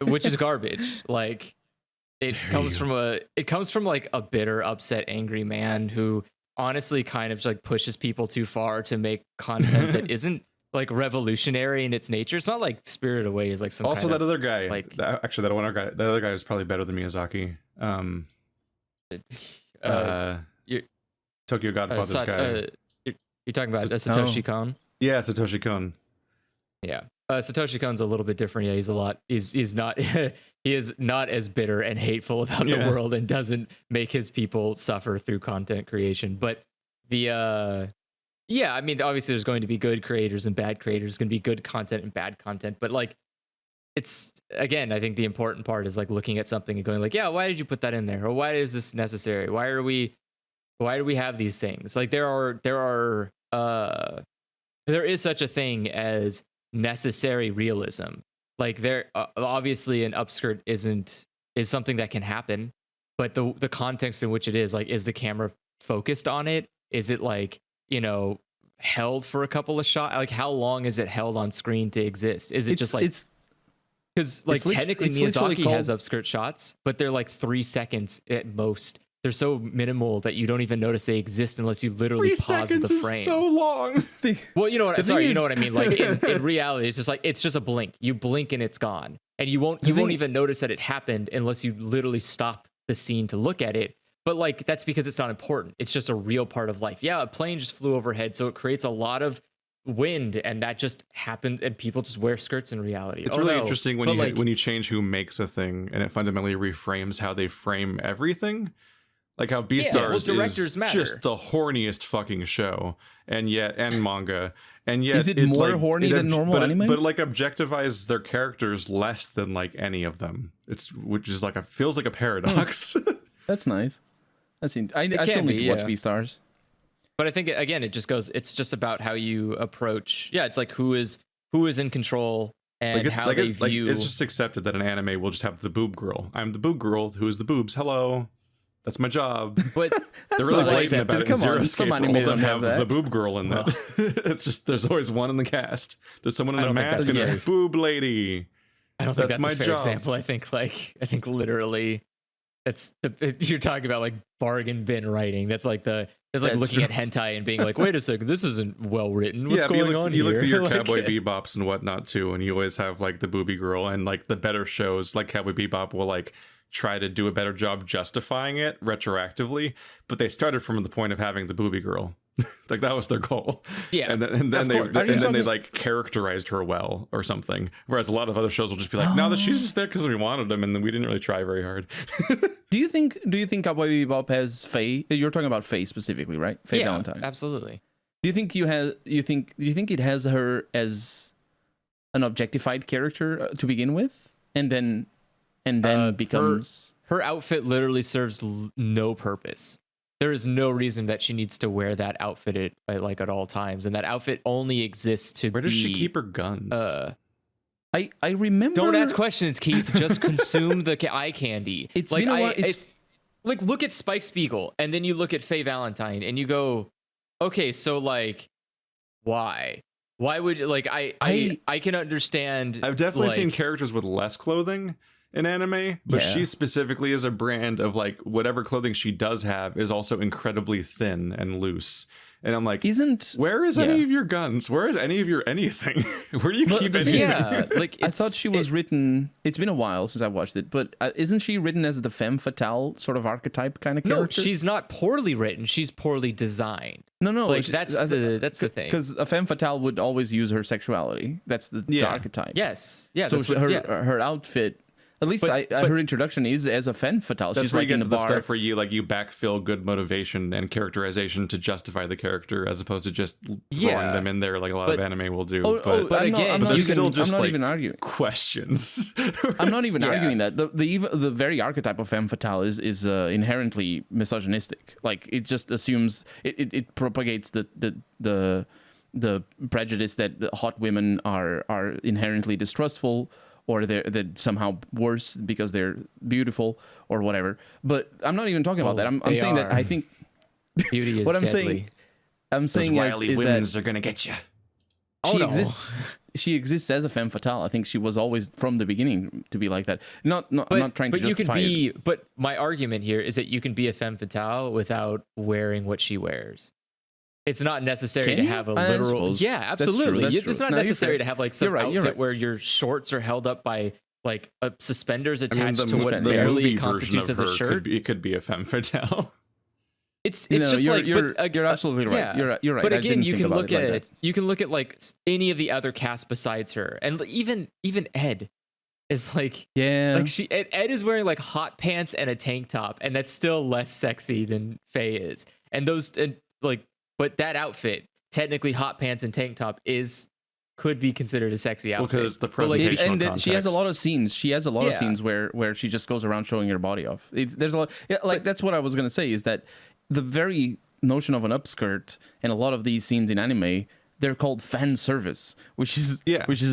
S3: which is garbage. Like, it comes from like a bitter, upset, angry man who honestly kind of like pushes people too far to make content that isn't like revolutionary in its nature. It's not like Spirited Away is like some.
S1: Also,
S3: kind
S1: that other guy,
S3: like
S1: actually, that one guy, the other guy is probably better than Miyazaki. Tokyo Godfather's guy.
S3: You're talking about Satoshi Kon?
S1: Yeah, Satoshi Kon.
S3: Yeah. Satoshi Kon's a little bit different. Yeah, he's not he is not as bitter and hateful about the world and doesn't make his people suffer through content creation. But I mean, obviously there's going to be good creators and bad creators. There's going to be good content and bad content. But like, it's, again, I think the important part is like looking at something and going like, yeah, why did you put that in there? Or why is this necessary? Why do we have these things? Like, there is such a thing as necessary realism. Like, there obviously an upskirt is something that can happen, but the context in which it is, like, is the camera focused on it? Is it like, held for a couple of shots? Like, how long is it held on screen to exist? Is it just like, because like technically Miyazaki has upskirt shots, but they're like 3 seconds at most. They're so minimal that you don't even notice they exist unless you literally pause the frame. 3 seconds is
S1: so long.
S3: Well, you know what I mean? Like, in reality, it's just a blink. You blink and it's gone. And you won't even notice that it happened unless you literally stop the scene to look at it. But like, that's because it's not important. It's just a real part of life. Yeah, a plane just flew overhead, so it creates a lot of wind, and that just happened, and people just wear skirts in reality.
S1: It's really interesting when you change who makes a thing, and it fundamentally reframes how they frame everything. Like how Beastars is just the horniest fucking show, and manga, and yet
S2: is it more horny than normal anime?
S1: But like objectifies their characters less than like any of them. Which is like feels like a paradox.
S2: That's nice. I still need to watch Beastars.
S3: But I think again, it's just about how you approach. Yeah, it's like who is in control and how they view.
S1: It's just accepted that an anime will just have the boob girl. I'm the boob girl. Who is the boobs? Hello. That's my job.
S3: But
S1: they're really blatant about it. Zero Escape, all of them have
S2: that.
S1: the boob girl in that. It's just, there's always one in the cast. There's someone in a mask and there's a boob lady.
S3: I don't think that's my fair example. I think literally you're talking about like bargain bin writing. That's like looking at hentai and being like, wait a second, this isn't well written. What's going on here?
S1: You look through your Cowboy Bebops and whatnot too, and you always have like the booby girl, and like the better shows like Cowboy Bebop will like try to do a better job justifying it retroactively, but they started from the point of having the booby girl. Like that was their goal.
S3: Yeah,
S1: and then
S3: of
S1: they
S3: course.
S1: and then they
S2: talking-
S1: like characterized her well or something. Whereas a lot of other shows will just be like, no, that she's just there because we wanted them, and then we didn't really try very hard.
S2: Do you think Cowboy Bebop has Faye? You're talking about Faye specifically, right? Faye
S3: Yeah,
S2: Valentine.
S3: absolutely.
S2: Do you think do you think it has her as an objectified character to begin with, and then becomes
S3: Her outfit literally serves no purpose. There is no reason that she needs to wear that outfit at all times, and that outfit only exists to.
S1: Where does she keep her guns?
S2: I remember.
S3: Don't ask questions, Keith. Just consume the eye candy.
S2: It's
S3: like
S2: been a while-
S3: it's like look at Spike Spiegel, and then you look at Faye Valentine, and you go, okay, so like, why? Why would like I can understand.
S1: I've definitely
S3: like,
S1: seen characters with less clothing in anime, but
S2: Yeah.
S1: she specifically is a brand of like whatever clothing she does have is also incredibly thin and loose. And I'm like,
S2: Isn't
S1: where is any of your guns? Where is any of your anything? Where do you
S2: But
S1: keep
S2: the-
S1: anything?
S3: Yeah, like
S2: I thought she was written. It's been a while since I watched it, but isn't she written as the femme fatale sort of archetype kind of
S3: no,
S2: character?
S3: she's not poorly written. She's poorly designed.
S2: no.
S3: Like that's the thing.
S2: Because a femme fatale would always use her sexuality. That's the
S1: Yeah.
S2: archetype.
S3: Yes, yeah.
S2: So
S3: that's what-
S2: her
S3: yeah.
S2: her outfit, at least
S3: But-
S2: her introduction is as a femme fatale.
S1: That's
S2: She's
S1: where
S2: like
S1: you
S2: in
S1: get
S2: the
S1: to the
S2: bar.
S1: stuff where you backfill good motivation and characterization to justify the character, as opposed to just throwing
S3: Yeah.
S1: them in there like a lot of
S3: But-
S1: anime will do.
S3: but
S2: I'm not,
S3: again,
S2: I'm
S1: but
S2: not
S1: there's
S2: even,
S1: still just
S2: I'm not
S1: like
S2: even arguing.
S1: questions.
S2: I'm not even
S3: Yeah.
S2: arguing that the very archetype of femme fatale is inherently misogynistic. Like it just assumes it propagates the prejudice that the hot women are inherently distrustful, or they're somehow worse because they're beautiful or whatever. But I'm not even talking about that. I'm
S3: they
S2: saying that
S3: are.
S2: I think
S3: Beauty is
S2: what I'm
S3: deadly.
S2: saying I'm
S1: Those
S2: saying
S1: wily
S2: is that
S1: women's are gonna get you.
S2: she
S3: no.
S2: exists. She exists as a femme fatale. I think she was always from the beginning to be like that. I'm not trying to
S3: but you can
S2: justify it.
S3: be. But my argument here is that you can be a femme fatale without wearing what she wears. It's not necessary
S2: Can
S3: to
S2: you?
S3: have a
S2: I
S3: literal.
S2: suppose.
S3: Yeah,
S2: That's true,
S3: absolutely.
S2: that's
S3: It's
S2: true.
S3: not
S2: No, you're
S3: necessary
S2: fair.
S3: to have like some
S2: You're right, you're
S3: outfit
S2: right.
S3: where your shorts are held up by like suspenders
S1: I mean,
S3: attached
S1: the,
S3: to what
S1: the
S3: barely
S1: movie version
S3: constitutes
S1: of
S3: as a
S1: her
S3: shirt.
S1: could be a femme fatale.
S3: It's
S2: No,
S3: just
S2: you're,
S3: like
S2: you're absolutely right.
S3: yeah.
S2: You're right.
S3: But
S2: I
S3: again,
S2: didn't
S3: you
S2: think
S3: can
S2: about
S3: look
S2: it like
S3: at
S2: that.
S3: you can look at like any of the other cast besides her, and even Ed is like
S2: Yeah.
S3: like Ed is wearing like hot pants and a tank top, and that's still less sexy than Faye is. And those but that outfit, technically hot pants and tank top, could be considered a sexy
S1: Well,
S3: outfit.
S1: because the
S3: But, like,
S1: presentation
S2: and then she has a lot of scenes. She has a lot of
S3: Yeah.
S2: scenes where she just goes around showing her body off. There's a lot. Yeah, like that's what I was gonna say is that the very notion of an upskirt and a lot of these scenes in anime, they're called fan service, which is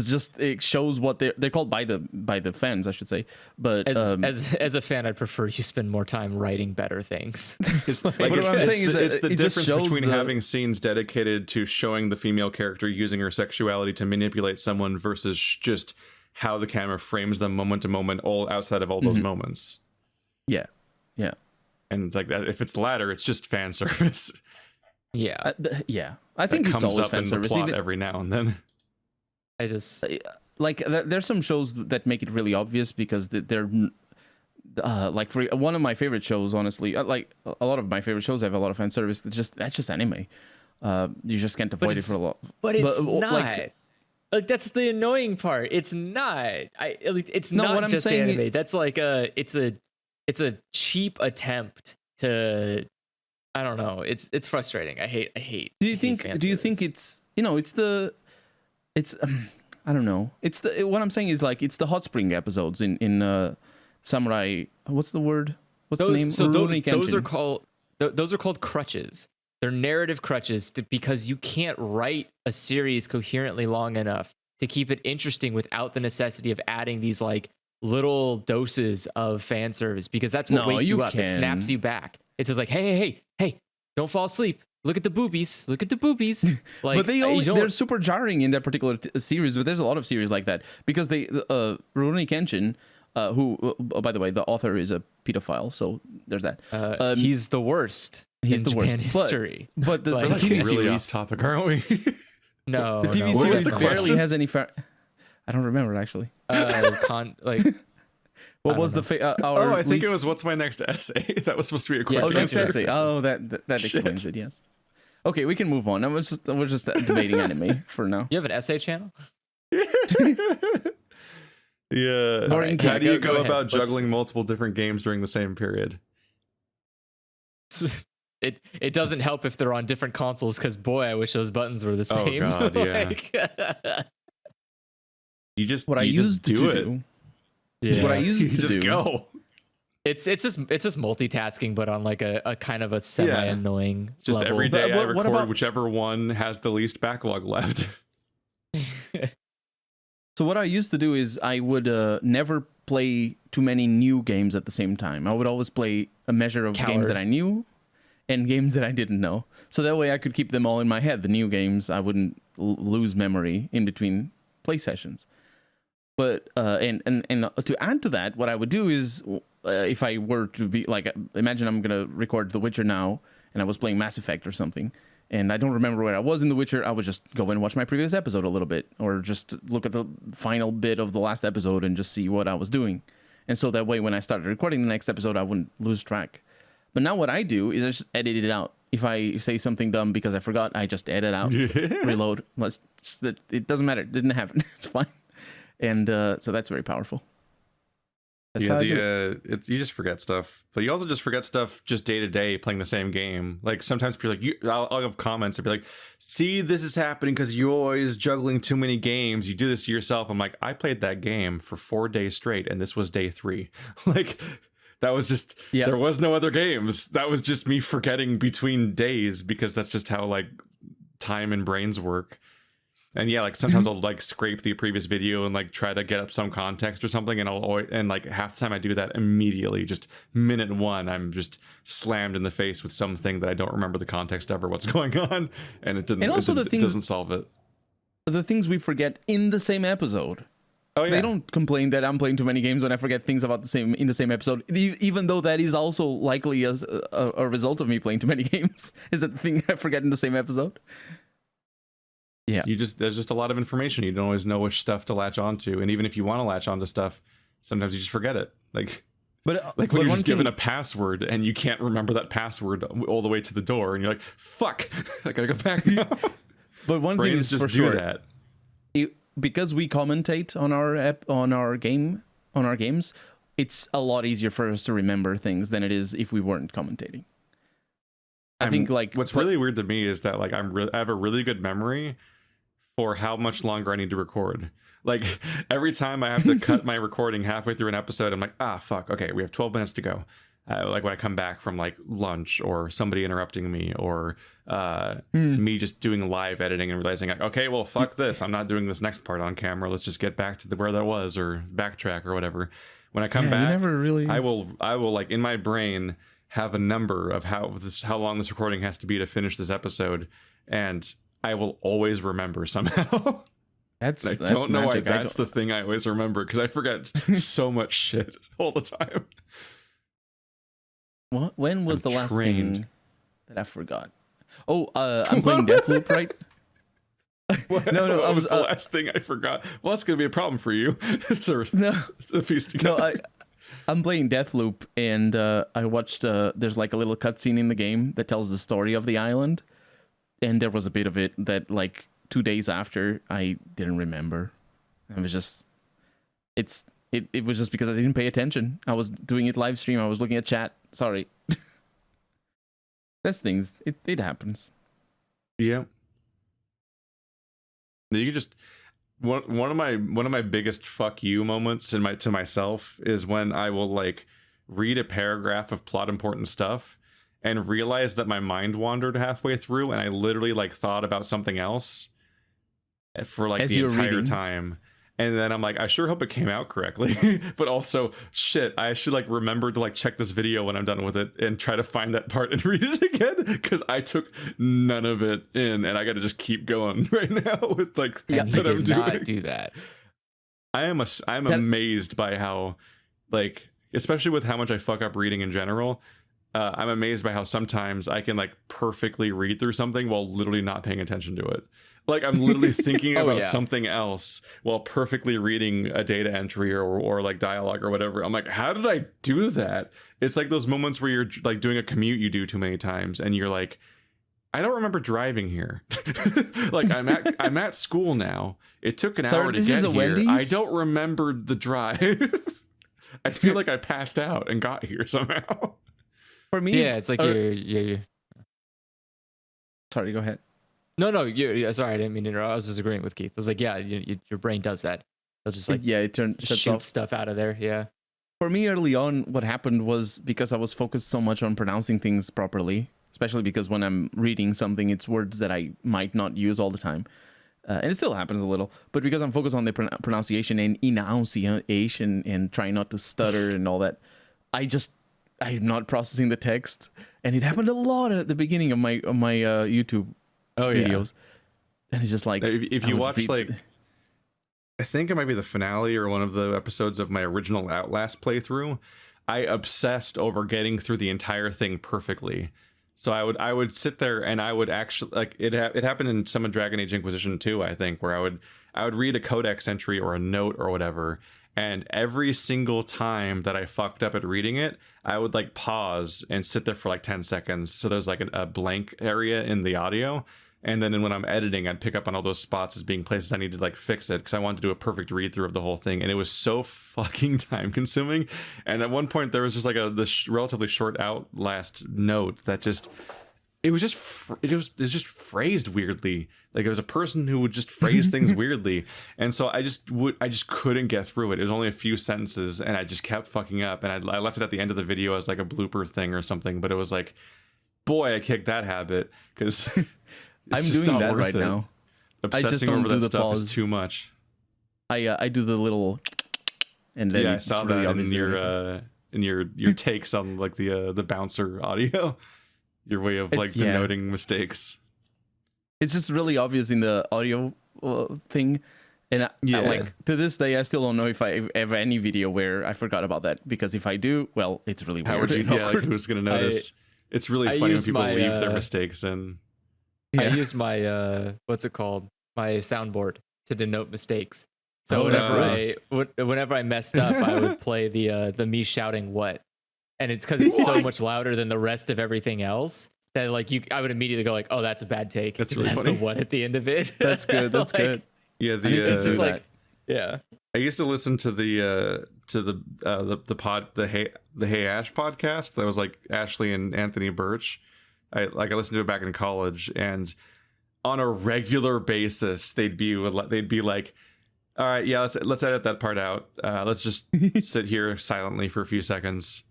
S2: just it shows what they're called by the fans, I should say. But
S3: as a fan, I'd prefer you spend more time writing better things.
S1: It's
S2: what I'm saying is that
S1: it's the
S2: it just
S1: difference
S2: shows
S1: between
S2: the-
S1: having scenes dedicated to showing the female character using her sexuality to manipulate someone versus just how the camera frames them moment to moment, all outside of all those moments.
S2: yeah.
S1: And it's like that. If it's the latter, it's just fan service.
S3: Yeah,
S2: Yeah. I think
S1: That
S2: it's
S1: comes
S2: always
S1: up
S2: fan
S1: in the
S2: service.
S1: plot
S2: Even,
S1: every now and then.
S3: I just
S2: like there's some shows that make it really obvious because they're like for one of my favorite shows, honestly, like a lot of my favorite shows have a lot of fan service. That's just anime. You just can't avoid it for a lot.
S3: But it's not.
S2: like,
S3: Like that's the annoying part. It's not. It's
S2: No,
S3: not
S2: what I'm
S3: just
S2: saying
S3: anime. That's like it's a cheap attempt to. I don't know. It's frustrating. I hate.
S2: do you think it's it's I don't know. It's the what I'm saying is like it's the hot spring episodes in Samurai. What's the word? What's the name?
S3: So
S2: Rurouni
S3: those are
S2: Kenshin.
S3: those are called crutches. They're narrative crutches because you can't write a series coherently long enough to keep it interesting without the necessity of adding these like little doses of fan service, because that's what
S2: No,
S3: wakes you
S2: you
S3: up. It snaps
S2: can.
S3: you back. It says like, hey, don't fall asleep. Look at the boobies. Look at the boobies. Like,
S2: But
S3: you don't-
S2: they're super jarring in that particular series. But there's a lot of series like that because they Rurouni Kenshin, who by the way the author is a pedophile, so there's that.
S3: he's the worst.
S2: He's
S3: in
S2: the
S3: Japan
S2: worst.
S3: history.
S2: But the,
S3: Like,
S2: the TV
S1: Really off
S2: series,
S1: topic, aren't we?
S3: No,
S2: the TV
S3: no.
S1: What was
S2: series
S1: the
S2: barely
S1: question?
S2: has any. I don't remember actually.
S3: Like
S2: What
S3: I
S2: was
S3: don't
S2: the our
S1: Oh, I think
S2: least-
S1: it was what's my next essay? That was supposed to be a
S3: Yeah,
S1: question.
S2: Oh, next
S3: answer.
S2: essay. Oh, that
S1: Shit.
S2: explains it. Yes. Okay, we can move on. We're just debating anime for now.
S3: You have an essay channel?
S1: Yeah.
S2: All right,
S1: How do you
S3: go
S1: go
S3: ahead.
S1: about
S3: Let's-
S1: juggling multiple different games during the same period?
S3: It doesn't help if they're on different consoles because boy, I wish those buttons were the
S1: Oh,
S3: same.
S1: God, yeah.
S3: Like-
S1: You just
S2: What I
S1: you just
S2: used
S1: do
S2: to
S1: it.
S2: do.
S3: yeah.
S2: What I used
S1: You
S2: to
S1: just
S2: do.
S1: go.
S3: It's just multitasking, but on like a kind of a semi annoying.
S1: It's just
S3: level.
S1: every day
S2: But
S1: I
S2: what
S1: record
S2: about-
S1: whichever one has the least backlog left.
S2: So what I used to do is I would never play too many new games at the same time. I would always play a measure of games
S3: Coward.
S2: that I knew and games that I didn't know. So that way I could keep them all in my head. The new games, I wouldn't lose memory in between play sessions. But and to add to that, what I would do is if I were to be like, imagine I'm gonna record The Witcher now, and I was playing Mass Effect or something, and I don't remember where I was in The Witcher, I would just go and watch my previous episode a little bit, or just look at the final bit of the last episode and just see what I was doing. And so that way, when I started recording the next episode, I wouldn't lose track. But now what I do is I just edit it out. If I say something dumb because I forgot, I just edit out, reload. It doesn't matter. It didn't happen. It's fine. And so that's very powerful. That's how I do it.
S1: You just forget stuff, but you also just forget stuff just day to day playing the same game. Like sometimes people are like, I'll have comments and be like, "See, this is happening because you're always juggling too many games. You do this to yourself." I'm like, I played that game for 4 days straight, and this was day 3. Like that was just there was no other games. That was just me forgetting between days because that's just how like time and brains work. And yeah, like sometimes I'll like scrape the previous video and like try to get up some context or something, and I'll always, and like half the time I do that immediately, just minute 1, I'm just slammed in the face with something that I don't remember the context of or what's going on, and it didn't.
S2: And also
S1: it doesn't solve it.
S2: The things we forget in the same episode.
S1: Oh yeah,
S2: They don't complain that I'm playing too many games when I forget things about in the same episode, even though that is also likely as a result of me playing too many games. Is that the thing I forget in the same episode? Yeah.
S1: There's just a lot of information. You don't always know which stuff to latch onto, and even if you want to latch onto stuff, sometimes you just forget it. Like when you're just given a password and you can't remember that password all the way to the door, and you're like, "Fuck, I gotta go back now."
S2: But one thing
S1: Brains
S2: is
S1: just
S2: for
S1: do
S2: sure,
S1: that.
S2: because we commentate on our games, it's a lot easier for us to remember things than it is if we weren't commentating. I think like
S1: what's really weird to me is that like I have a really good memory for how much longer I need to record. Like every time I have to cut my recording halfway through an episode, I'm like, fuck, okay, we have 12 minutes to go. Like when I come back from like lunch or somebody interrupting me or me just doing live editing and realizing like, okay, well, fuck this, I'm not doing this next part on camera, let's just get back to where that was or backtrack or whatever. When I come back, I will like in my brain have a number of how long this recording has to be to finish this episode, and I will always remember somehow. I don't know why that's the thing I always remember, because I forget so much shit all the time.
S2: When was
S1: I'm
S2: the last
S1: trained.
S2: thing that I forgot? Oh, I'm playing Deathloop, right? No,
S1: What was the last thing I forgot? Well, that's gonna be a problem for you. It's a feast together.
S2: No, I'm playing Deathloop, and I watched. There's like a little cutscene in the game that tells the story of the island, and there was a bit of it that like 2 days after I didn't remember. I was just, it was just because I didn't pay attention. I was doing it live stream. I was looking at chat. Sorry. That's things. It happens.
S1: Yeah. You can just one of my biggest fuck you moments to myself is when I will like read a paragraph of plot important stuff and realize that my mind wandered halfway through and I literally like thought about something else for like
S2: As
S1: the
S2: you were
S1: entire
S2: reading.
S1: time. And then I'm like, I sure hope it came out correctly. But also, shit, I should like remember to like check this video when I'm done with it and try to find that part and read it again, because I took none of it in and I got to just keep going right now with like
S3: And he
S1: what I'm
S3: did not
S1: doing.
S3: do that.
S1: I'm amazed by how, like, especially with how much I fuck up reading in general. I'm amazed by how sometimes I can like perfectly read through something while literally not paying attention to it. Like I'm literally thinking
S3: Oh,
S1: about
S3: yeah.
S1: something else while perfectly reading a data entry or like dialogue or whatever. I'm like, how did I do that? It's like those moments where you're like doing a commute you do too many times and you're like, I don't remember driving here. Like I'm at school now. It took an
S2: Sorry,
S1: hour to
S2: this
S1: get
S2: is a
S1: here. I
S2: Wendy's?
S1: don't remember the drive. I feel like I passed out and got here somehow.
S2: For me,
S3: Yeah, it's like you're.
S2: Sorry, go ahead.
S3: No, you. Sorry, I didn't mean to interrupt. I was just agreeing with Keith. I was like, yeah, your brain does that. It'll just like
S2: Yeah, it shuts
S3: shoot
S2: off.
S3: stuff out of there. Yeah.
S2: For me, early on, what happened was because I was focused so much on pronouncing things properly, especially because when I'm reading something, it's words that I might not use all the time. And it still happens a little, but because I'm focused on the pronunciation and enunciation and trying not to stutter and all that, I'm not processing the text. And it happened a lot at the beginning of my YouTube videos. And it's just like,
S1: If you watch like, I think it might be the finale or one of the episodes of my original Outlast playthrough, I obsessed over getting through the entire thing perfectly. So I would sit there and I would actually like it happened in some of Dragon Age Inquisition too, I think, where I would read a codex entry or a note or whatever, and every single time that I fucked up at reading it, I would like pause and sit there for like 10 seconds. So there's like a blank area in the audio. And then when I'm editing, I'd pick up on all those spots as being places I need to like fix it because I wanted to do a perfect read through of the whole thing. And it was so fucking time consuming. And at one point there was just like this relatively short Outlast note that it was just phrased weirdly. Like it was a person who would just phrase things weirdly. And so I just couldn't get through it. It was only a few sentences and I just kept fucking up. And I left it at the end of the video as like a blooper thing or something. But it was like, boy, I kicked that habit because
S2: I'm doing that right now.
S1: Obsessing over that stuff is too much.
S2: I do the little, and then
S1: I saw that in your takes on like the bouncer audio, your way of like denoting mistakes.
S2: It's just really obvious in the audio thing, and like to this day, I still don't know if I have any video where I forgot about that. Because if I do, well, it's really weird.
S1: How would you? Yeah, like who's gonna notice? It's really funny when people leave their mistakes in.
S3: I use my what's it called? My soundboard to denote mistakes. So whenever I messed up, I would play the me shouting what, and it's because it's so much louder than the rest of everything else that like I would immediately go like, oh, that's a bad take.
S1: That's really funny.
S3: The what at the end of it.
S2: That's good. That's
S3: like,
S2: good.
S1: Yeah,
S3: it's just like
S1: I used to listen to the Hey Ash podcast. That was like Ashley and Anthony Birch. I listened to it back in college, and on a regular basis, they'd be like, "All right, yeah, let's edit that part out. Let's just sit here silently for a few seconds,"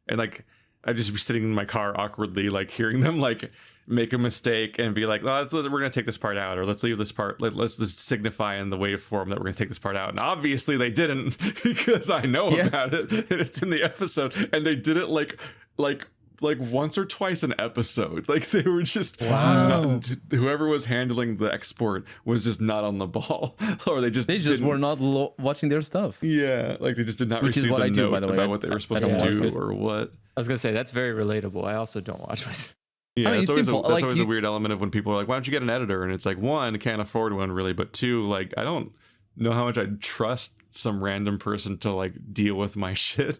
S1: and like I'd just be sitting in my car awkwardly, like hearing them like make a mistake and be like, oh, we're gonna take this part out, or let's leave this part. Let's just signify in the waveform that we're gonna take this part out. And obviously they didn't because I know about it and it's in the episode, and they did it like once or twice an episode. Like they were just whoever was handling the export was just not on the ball, or they just
S2: were not watching their stuff.
S1: Yeah, like they just did not receive the note about what they were supposed to do or what.
S3: I was gonna say that's very relatable. I also don't watch my.
S1: Yeah, it's always a weird element of when people are like, "Why don't you get an editor?" And it's like, one, can't afford one really, but two, like I don't know how much I'd trust some random person to like deal with my shit.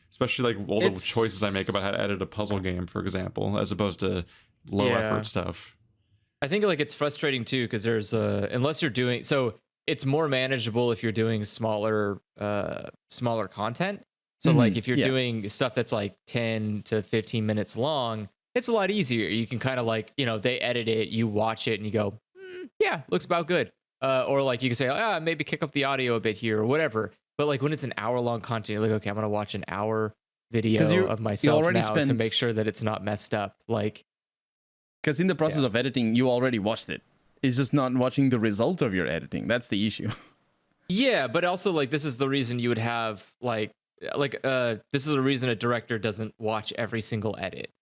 S1: Especially like all the choices I make about how to edit a puzzle game, for example, as opposed to low effort stuff.
S3: I think like it's frustrating too because there's unless you're doing so it's more manageable if you're doing smaller content. So like if you're doing stuff that's like 10 to 15 minutes long, it's a lot easier. You can kind of like, they edit it, you watch it and you go, yeah, looks about good. Or like you can say, maybe kick up the audio a bit here or whatever. But like when it's an hour-long content, you're like, okay, I'm gonna watch an hour video of myself now to make sure that it's not messed up. Like,
S2: because in the process of editing, you already watched it. It's just not watching the result of your editing. That's the issue.
S3: Yeah, but also like this is the reason you would have this is the reason a director doesn't watch every single edit.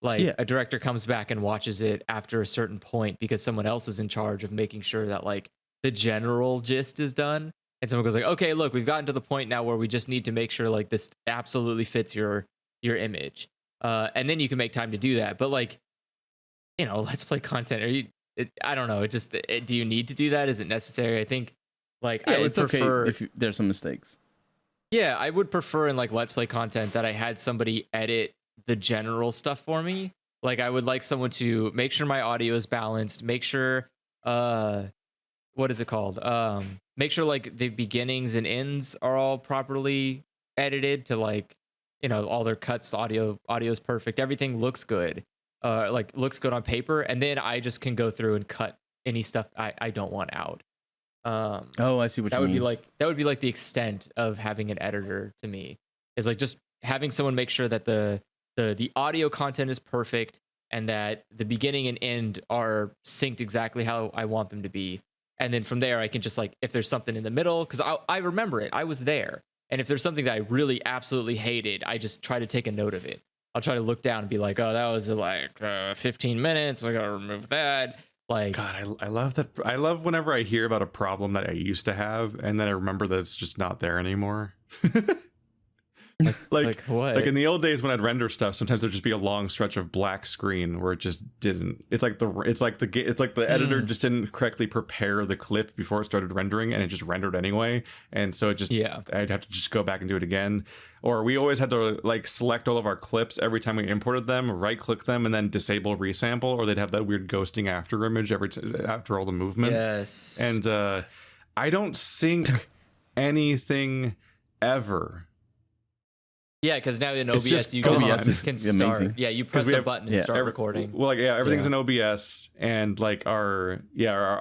S3: Like a director comes back and watches it after a certain point because someone else is in charge of making sure that like the general gist is done. And someone goes like, okay, look, we've gotten to the point now where we just need to make sure like this absolutely fits your image. And then you can make time to do that. But like, let's play content. I don't know. Do you need to do that? Is it necessary? I think like I would prefer
S2: if there's some mistakes.
S3: Yeah, I would prefer in like let's play content that I had somebody edit the general stuff for me Like I would like someone to make sure my audio is balanced, make sure what is it called? Make sure like the beginnings and ends are all properly edited to like, all their cuts, the audio is perfect, everything looks good. Like looks good on paper, and then I just can go through and cut any stuff I don't want out.
S2: Oh, I see what
S3: that
S2: you
S3: would
S2: mean.
S3: be like that would be like the extent of having an editor to me. Is like just having someone make sure that the audio content is perfect and that the beginning and end are synced exactly how I want them to be. And then from there, I can just like, if there's something in the middle, because I remember it, I was there. And if there's something that I really absolutely hated, I just try to take a note of it. I'll try to look down and be like, oh, that was like 15 minutes. I got to remove that. Like,
S1: God, I love that. I love whenever I hear about a problem that I used to have, and then I remember that it's just not there anymore. like
S3: what?
S1: Like in the old days when I'd render stuff, sometimes there'd just be a long stretch of black screen where it just didn't. It's like the editor just didn't correctly prepare the clip before it started rendering, and it just rendered anyway. And so it just I'd have to just go back and do it again. Or we always had to like select all of our clips every time we imported them, right click them, and then disable resample, or they'd have that weird ghosting after image after all the movement.
S3: Yes.
S1: And I don't sync anything ever.
S3: Yeah, because now in
S1: It's
S3: OBS
S1: just
S3: you
S1: gone.
S3: can start.
S2: Amazing.
S3: Yeah, you press
S1: we
S3: a
S1: have-
S3: button and start recording.
S1: Well, like everything's in OBS, and like our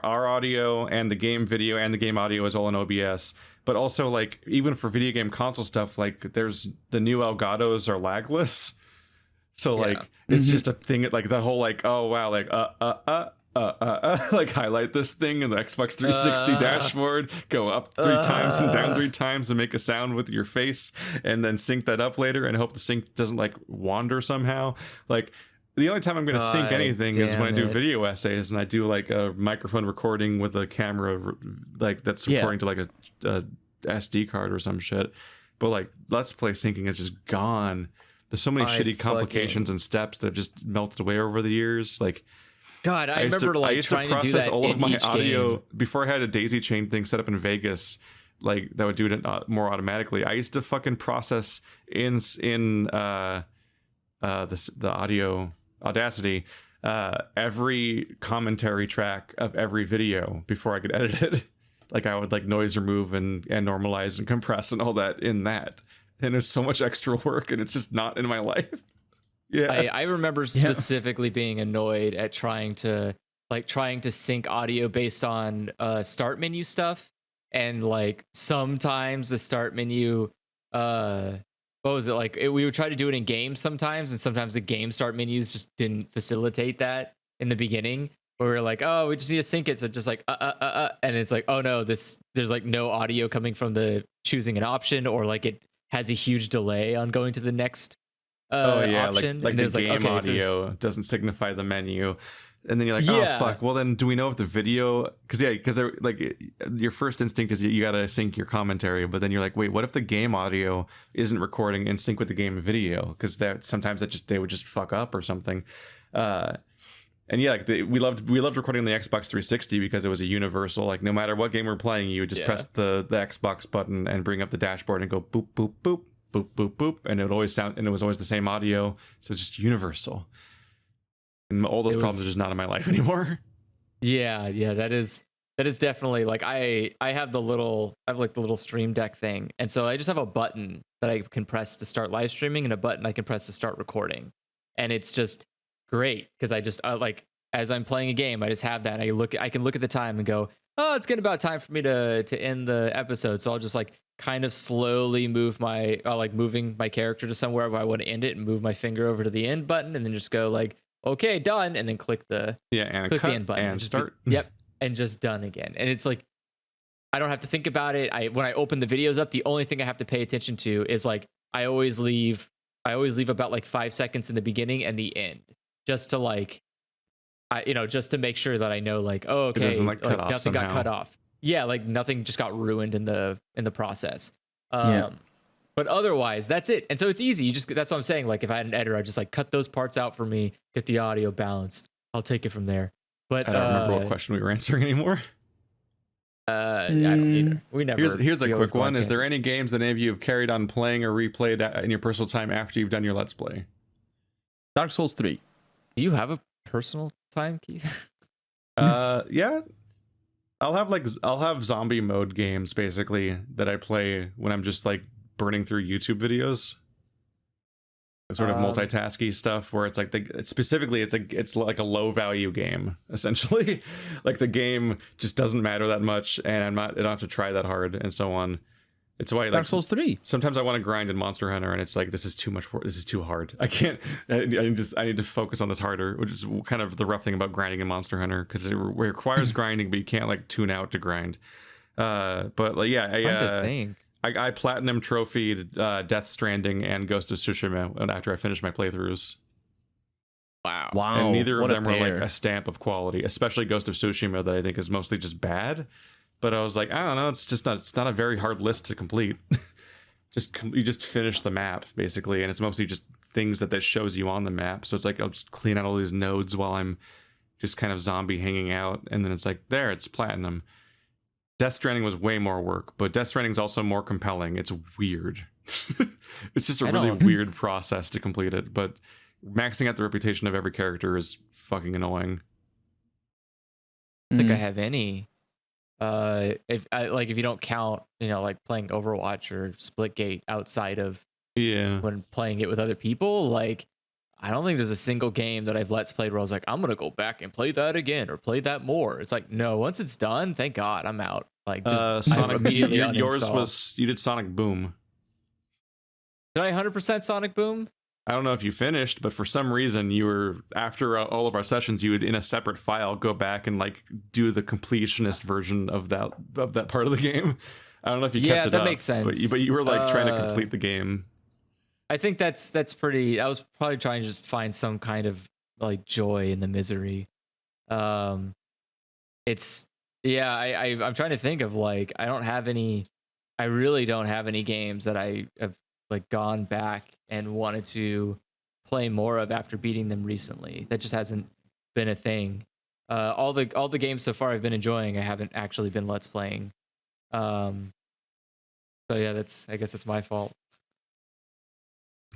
S1: audio and the game video and the game audio is all in OBS. But also like even for video game console stuff, like there's the new Elgatos are lagless. So like it's just a thing. Like that whole like, oh wow, like like highlight this thing in the Xbox 360 dashboard, go up 3 times and down 3 times and make a sound with your face, and then sync that up later and hope the sync doesn't like wander somehow. Like the only time I'm going to sync anything is when I do video essays and I do like a microphone recording with a camera like that's recording to like a SD card or some shit. But like Let's Play syncing is just gone. There's so many shitty complications and steps that have just melted away over the years. Like,
S3: God, I
S1: used
S3: remember
S1: I used to
S3: trying to do
S1: process
S3: that
S1: all of
S3: in
S1: my
S3: each
S1: audio
S3: game.
S1: before I had a daisy chain thing set up in Vegas, like that would do it more automatically. I used to fucking process in the audio Audacity every commentary track of every video before I could edit it. Like I would like noise remove and normalize and compress and all that in that, and it's so much extra work and it's just not in my life. Yeah,
S3: I remember specifically being annoyed at trying to sync audio based on start menu stuff, and like sometimes the start menu what was it like we would try to do it in games sometimes, and sometimes the game start menus just didn't facilitate that in the beginning, where we were like, oh, we just need to sync it, so just like and it's like, oh no, there's like no audio coming from the choosing an option, or like it has a huge delay on going to the next option.
S1: like the game audio doesn't signify the menu, and then you're like, oh fuck, well then do we know if the video, because they're like, your first instinct is you gotta sync your commentary, but then you're like, wait, what if the game audio isn't recording in sync with the game video, because that sometimes they would just fuck up or something. And yeah, like we loved recording on the Xbox 360 because it was a universal, like no matter what game we're playing, you would just press the Xbox button and bring up the dashboard and go boop boop boop boop boop boop, and it would always sound, and it was always the same audio, so it's just universal. And all those problems are just not in my life anymore.
S3: Yeah, that is definitely like I have the little Stream Deck thing, and so I just have a button that I can press to start live streaming and a button I can press to start recording, and it's just great because I just like as I'm playing a game, I just have that, and I can look at the time and go, oh, it's getting about time for me to end the episode, so I'll just like kind of slowly move moving my character to somewhere where I want to end it, and move my finger over to the end button, and then just go like, okay, done, and then click the
S1: click
S3: the end button
S1: and start.
S3: And just done again. And it's like I don't have to think about it. When I open the videos up, the only thing I have to pay attention to is like I always leave about like 5 seconds in the beginning and the end, just to like just to make sure that I know like, oh, okay,
S1: it doesn't like cut off
S3: nothing
S1: somehow.
S3: got cut off. Yeah, like nothing just got ruined in the process. But otherwise, that's it. And so it's easy. That's what I'm saying. Like if I had an editor, I'd just like cut those parts out for me, get the audio balanced. I'll take it from there. But
S1: I don't remember what question we were answering anymore.
S3: I don't either. We never.
S1: Here's a quick one. Is there any games that any of you have carried on playing or replayed in your personal time after you've done your Let's Play?
S2: Dark Souls 3.
S3: Do you have a personal time, Keith?
S1: Yeah. I'll have zombie mode games basically that I play when I'm just like burning through YouTube videos. Sort of multitasky stuff where it's like it's like a low value game essentially. Like the game just doesn't matter that much, and I don't have to try that hard and so on. It's why like
S2: Dark Souls 3.
S1: sometimes I want to grind in Monster Hunter, and it's like this is too much work. This is too hard. I can't. I need to focus on this harder, which is kind of the rough thing about grinding in Monster Hunter because it requires grinding, but you can't like tune out to grind. But like yeah,
S3: To think.
S1: I platinum trophied Death Stranding and Ghost of Tsushima after I finished my playthroughs.
S3: Wow.
S1: And neither of
S2: what a
S1: them were like
S2: pair.
S1: a stamp of quality, especially Ghost of Tsushima that I think is mostly just bad. But I was like, I don't know, it's not a very hard list to complete. You just finish the map basically, and it's mostly just things that shows you on the map. So it's like I'll just clean out all these nodes while I'm just kind of zombie hanging out, and then it's like there, it's platinum. Death Stranding was way more work, but Death Stranding is also more compelling. It's weird. It's just a really weird process to complete it, but maxing out the reputation of every character is fucking annoying.
S3: I think I have any. If you don't count, like playing Overwatch or Splitgate outside of when playing it with other people, like I don't think there's a single game that I've let's played where I was like, I'm gonna go back and play that again or play that more. It's like, no, once it's done, thank God, I'm out. Like just
S1: Sonic.
S3: immediately
S1: Yours
S3: uninstall.
S1: was you did Sonic Boom.
S3: Did I 100% Sonic Boom?
S1: I don't know if you finished, but for some reason you were after all of our sessions, you would in a separate file go back and like do the completionist version of that part of the game. I don't know if you kept it
S3: that
S1: up,
S3: makes sense.
S1: but you were like trying to complete the game.
S3: I think that's pretty. I was probably trying to just find some kind of like joy in the misery. It's I'm trying to think of like I really don't have any games that I have like gone back and wanted to play more of after beating them recently. That just hasn't been a thing. All the games so far I've been enjoying, I haven't actually been let's playing. So yeah, I guess it's my fault.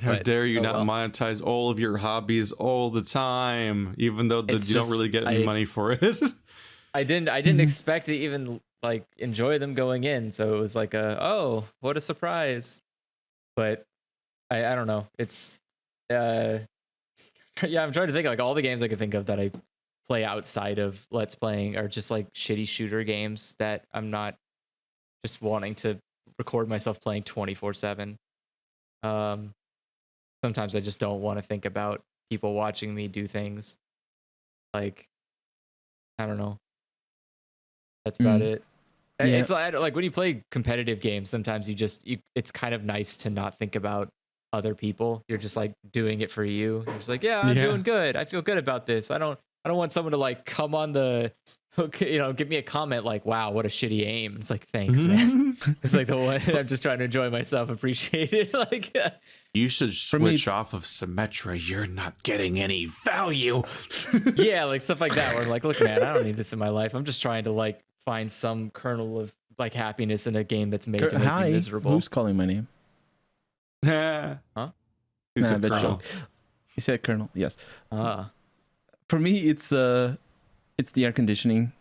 S1: How dare you not
S3: well.
S1: monetize all of your hobbies all the time, even though you don't really get any money for it.
S3: I didn't expect to even like enjoy them going in, so it was like what a surprise. But I don't know. It's I'm trying to think like all the games I can think of that I play outside of let's playing are just like shitty shooter games that I'm not just wanting to record myself playing 24/7. Sometimes I just don't want to think about people watching me do things. Like, I don't know. That's about it.
S2: Yeah.
S3: It's like when you play competitive games, sometimes it's kind of nice to not think about other people. You're just like doing it for you. You're just like, I'm doing good. I feel good about this. I don't want someone to like come on the give me a comment like, wow, what a shitty aim. It's like, thanks, man. It's like the one I'm just trying to enjoy myself, appreciate it. Like
S1: You should switch off of Symmetra. You're not getting any value.
S3: yeah, like stuff like that. Where I'm like, look, man, I don't need this in my life. I'm just trying to like find some kernel of like happiness in a game that's made to make me miserable.
S2: Who's calling my name?
S1: Huh?
S2: He said Colonel. Yes. For me, it's the air conditioning.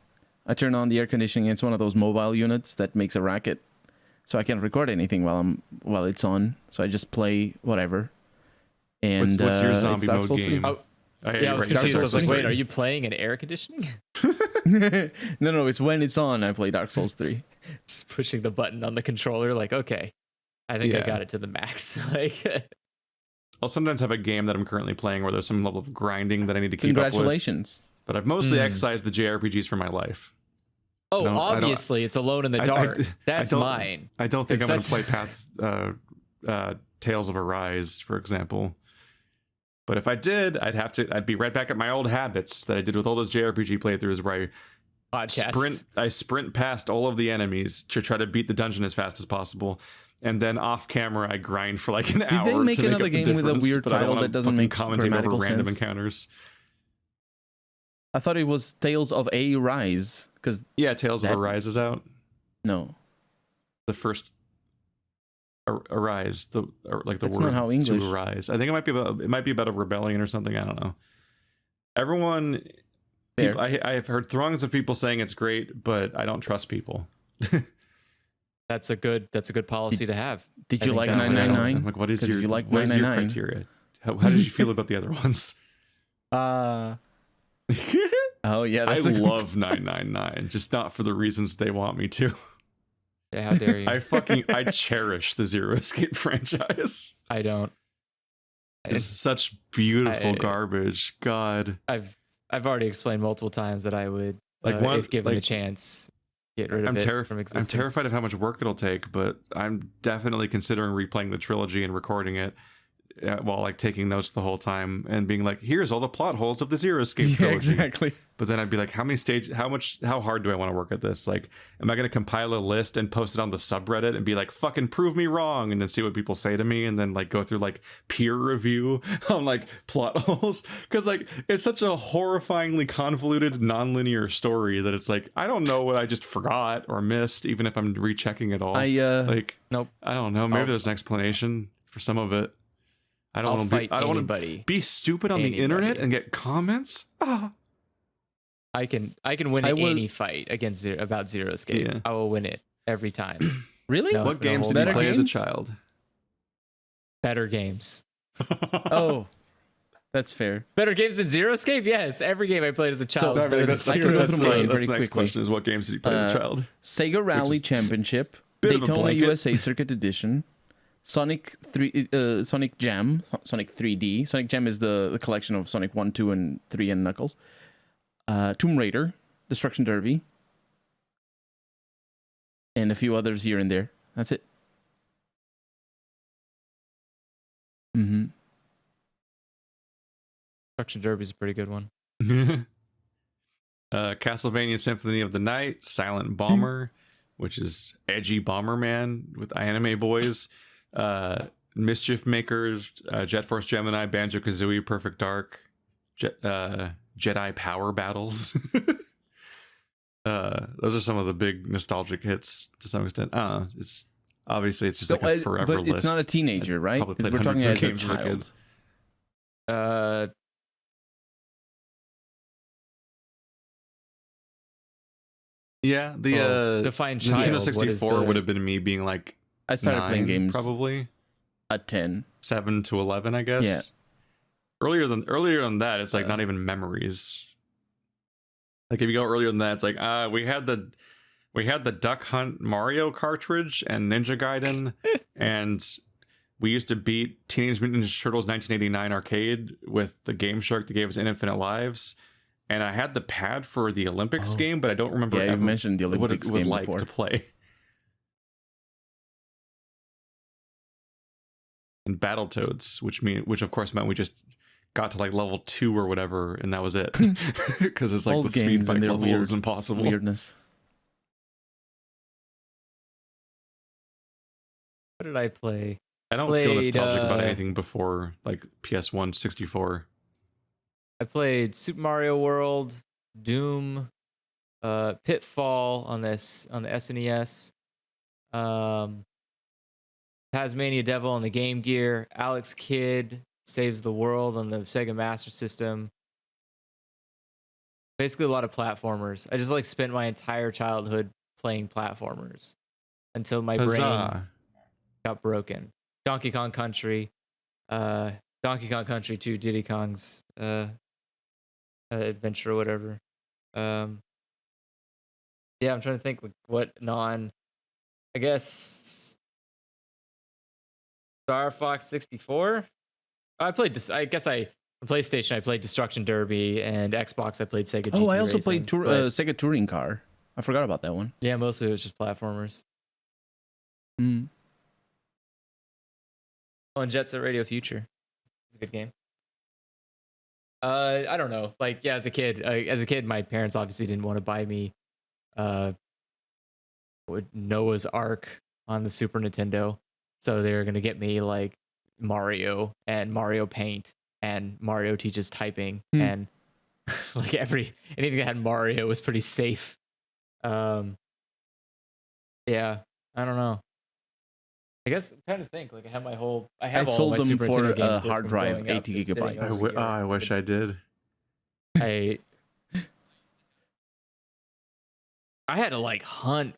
S2: I turn on the air conditioning. It's one of those mobile units that makes a racket, so I can't record anything while it's on. So I just play whatever. And
S1: what's your zombie mode game?
S3: I was confused. I was like, wait, are you playing an air conditioning?
S2: No, it's when it's on. I play Dark Souls 3.
S3: Just pushing the button on the controller, like, okay, I think I got it to the max. Like,
S1: I'll sometimes have a game that I'm currently playing where there's some level of grinding that I need to keep up with.
S2: Congratulations.
S1: But I've mostly excised the JRPGs from my life.
S3: Oh, obviously, it's Alone in the Dark. That's mine.
S1: I don't think I'm going to play Tales of Arise, for example. But if I did, I'd be right back at my old habits that I did with all those JRPG playthroughs where I sprint past all of the enemies to try to beat the dungeon as fast as possible. And then off camera, I grind for like an hour
S2: they make
S1: to make
S2: another
S1: up the
S2: game with a
S1: difference,
S2: weird
S1: but I don't
S2: title
S1: wanna
S2: that doesn't make
S1: commentate over
S2: grammatical
S1: random
S2: sense?
S1: encounters.
S2: I thought it was Tales of Arise because
S1: Tales of Arise is out.
S2: No,
S1: The first Arise, like the
S2: That's
S1: word
S2: not how English.
S1: to arise. I think it might be about a rebellion or something. I don't know. Everyone,
S2: Fair.
S1: people, I have heard throngs of people saying it's great, but I don't trust people.
S3: That's a good policy to have.
S2: Did
S3: I
S2: you
S3: think
S2: like
S3: that's-
S2: 999?
S1: I'm like, what is
S2: 'Cause if
S1: your
S2: you like
S1: what is your
S2: 999?
S1: criteria? How did you feel about the other ones?
S2: Oh yeah,
S1: I
S2: that's a good-
S1: love 999, just not for the reasons they want me to.
S3: Yeah, how dare you?
S1: I cherish the Zero Escape franchise.
S3: I don't.
S1: It's such beautiful
S3: I-
S1: garbage. God.
S3: I've already explained multiple times that I would,
S1: Like, one-
S3: if given the
S1: like,
S3: chance, get rid of
S1: I'm
S3: it from
S1: I'm
S3: existence.
S1: terrified of how much work it'll take, but I'm definitely considering replaying the trilogy and recording it while like taking notes the whole time and being like, here's all the plot holes of the Zero Escape
S2: Yeah,
S1: trilogy.
S2: exactly.
S1: But then I'd be like, how hard do I want to work at this? Like, am I going to compile a list and post it on the subreddit and be like, fucking prove me wrong, and then see what people say to me, and then like go through like peer review on like plot holes? Because like it's such a horrifyingly convoluted, non-linear story that it's like I don't know what I just forgot or missed, even if I'm rechecking it all. Like,
S3: Nope.
S1: I don't know. Maybe
S3: I'll-
S1: there's an explanation for some of it. I don't
S3: I'll
S1: want to
S3: fight
S1: be. I don't want
S3: anybody.
S1: to be stupid on the
S3: Anybody.
S1: internet and get comments. Ah.
S3: I can win
S2: I will-
S3: any fight against about Zero Escape.
S1: Yeah.
S3: I will win it every time.
S2: Really?
S3: No.
S1: What
S3: for the
S1: games
S3: whole
S1: did you
S2: Better
S1: play as a
S2: games?
S1: child?
S3: Better games.
S2: Oh, that's fair.
S3: Better games than Zero Escape? Yes. Every game I played as a child was
S2: So-
S3: better than
S2: that's
S3: Second
S2: the-
S3: Life.
S2: that's the-
S1: the
S2: very
S1: next
S2: quickly.
S1: question is, what games did you play as a child?
S2: Sega Rally
S1: is
S2: Championship,
S1: bit of a
S2: Daytona
S1: blanket.
S2: USA Circuit Edition, Sonic 3D. Sonic Jam is the collection of Sonic 1, 2, and 3 and Knuckles. Tomb Raider, Destruction Derby, and a few others here and there. That's it. Mm-hmm.
S3: Destruction Derby is a pretty good one.
S1: Castlevania Symphony of the Night, Silent Bomber, which is edgy Bomberman with anime boys, Mischief Makers, Jet Force Gemini, Banjo Kazooie, Perfect Dark, Jedi Power Battles. Those are some of the big nostalgic hits to some extent. It's obviously it's just like a forever
S2: but
S1: list.
S2: it's not a teenager, right?
S1: probably played
S2: We're talking
S1: hundreds of
S2: as a
S1: games as a kid.
S2: child.
S1: Yeah, the
S3: Define child.
S1: Nintendo
S3: What is
S1: 64
S3: the-
S1: would have been me being like
S2: I started playing
S1: 9,
S2: games
S1: probably
S2: at 10.
S1: 7 to 11, I guess.
S2: Yeah.
S1: Earlier than that, it's like not even memories. Like if you go earlier than that, it's like we had the Duck Hunt Mario cartridge and Ninja Gaiden, and we used to beat Teenage Mutant Ninja Turtles 1989 arcade with the Game Shark that gave us Infinite Lives. And I had the pad for the Olympics game, but I don't remember
S2: Yeah, you
S1: ever
S2: mentioned the
S1: what
S2: Olympics
S1: it was
S2: game
S1: like
S2: before.
S1: to play. And Battletoads, which of course meant we just got to like level 2 or whatever, and that was it. Because it's like
S2: Old
S1: the speed
S2: games
S1: bike
S2: and their
S1: level
S2: weird
S1: is impossible.
S2: Weirdness.
S3: What did I play?
S1: I don't feel
S3: Played,
S1: nostalgic about anything before like PS1 64.
S3: I played Super Mario World, Doom, Pitfall on the SNES, Tasmania Devil on the Game Gear, Alex Kidd Saves the World on the Sega Master System. Basically a lot of platformers. I just like spent my entire childhood playing platformers until my brain
S1: Huzzah.
S3: got broken. Donkey Kong Country, Donkey Kong Country 2, Diddy Kong's adventure or whatever. Yeah, I'm trying to think like what I guess Star Fox 64. I played PlayStation I played Destruction Derby, and Xbox I played Sega GT
S2: Oh, I also
S3: Racing,
S2: played
S3: but
S2: Sega Touring Car. I forgot about that one.
S3: yeah, mostly it was just platformers.
S2: Mm.
S3: Oh, and Jet Set Radio Future. It's a good game. I don't know. Like, yeah, as a kid, my parents obviously didn't want to buy me Noah's Ark on the Super Nintendo. So they were gonna get me like Mario and Mario Paint and Mario Teaches Typing and like anything that had Mario was pretty safe. Yeah, I don't know. I guess I'm trying to think. Like I have all
S2: I
S3: my
S2: sold them
S3: Super
S2: for
S3: Nintendo games
S2: a
S3: just
S2: hard
S3: from
S2: drive,
S3: growing up,
S2: 80
S3: just sitting
S2: gigabytes.
S3: over here.
S1: I wish I did.
S3: I had to like hunt.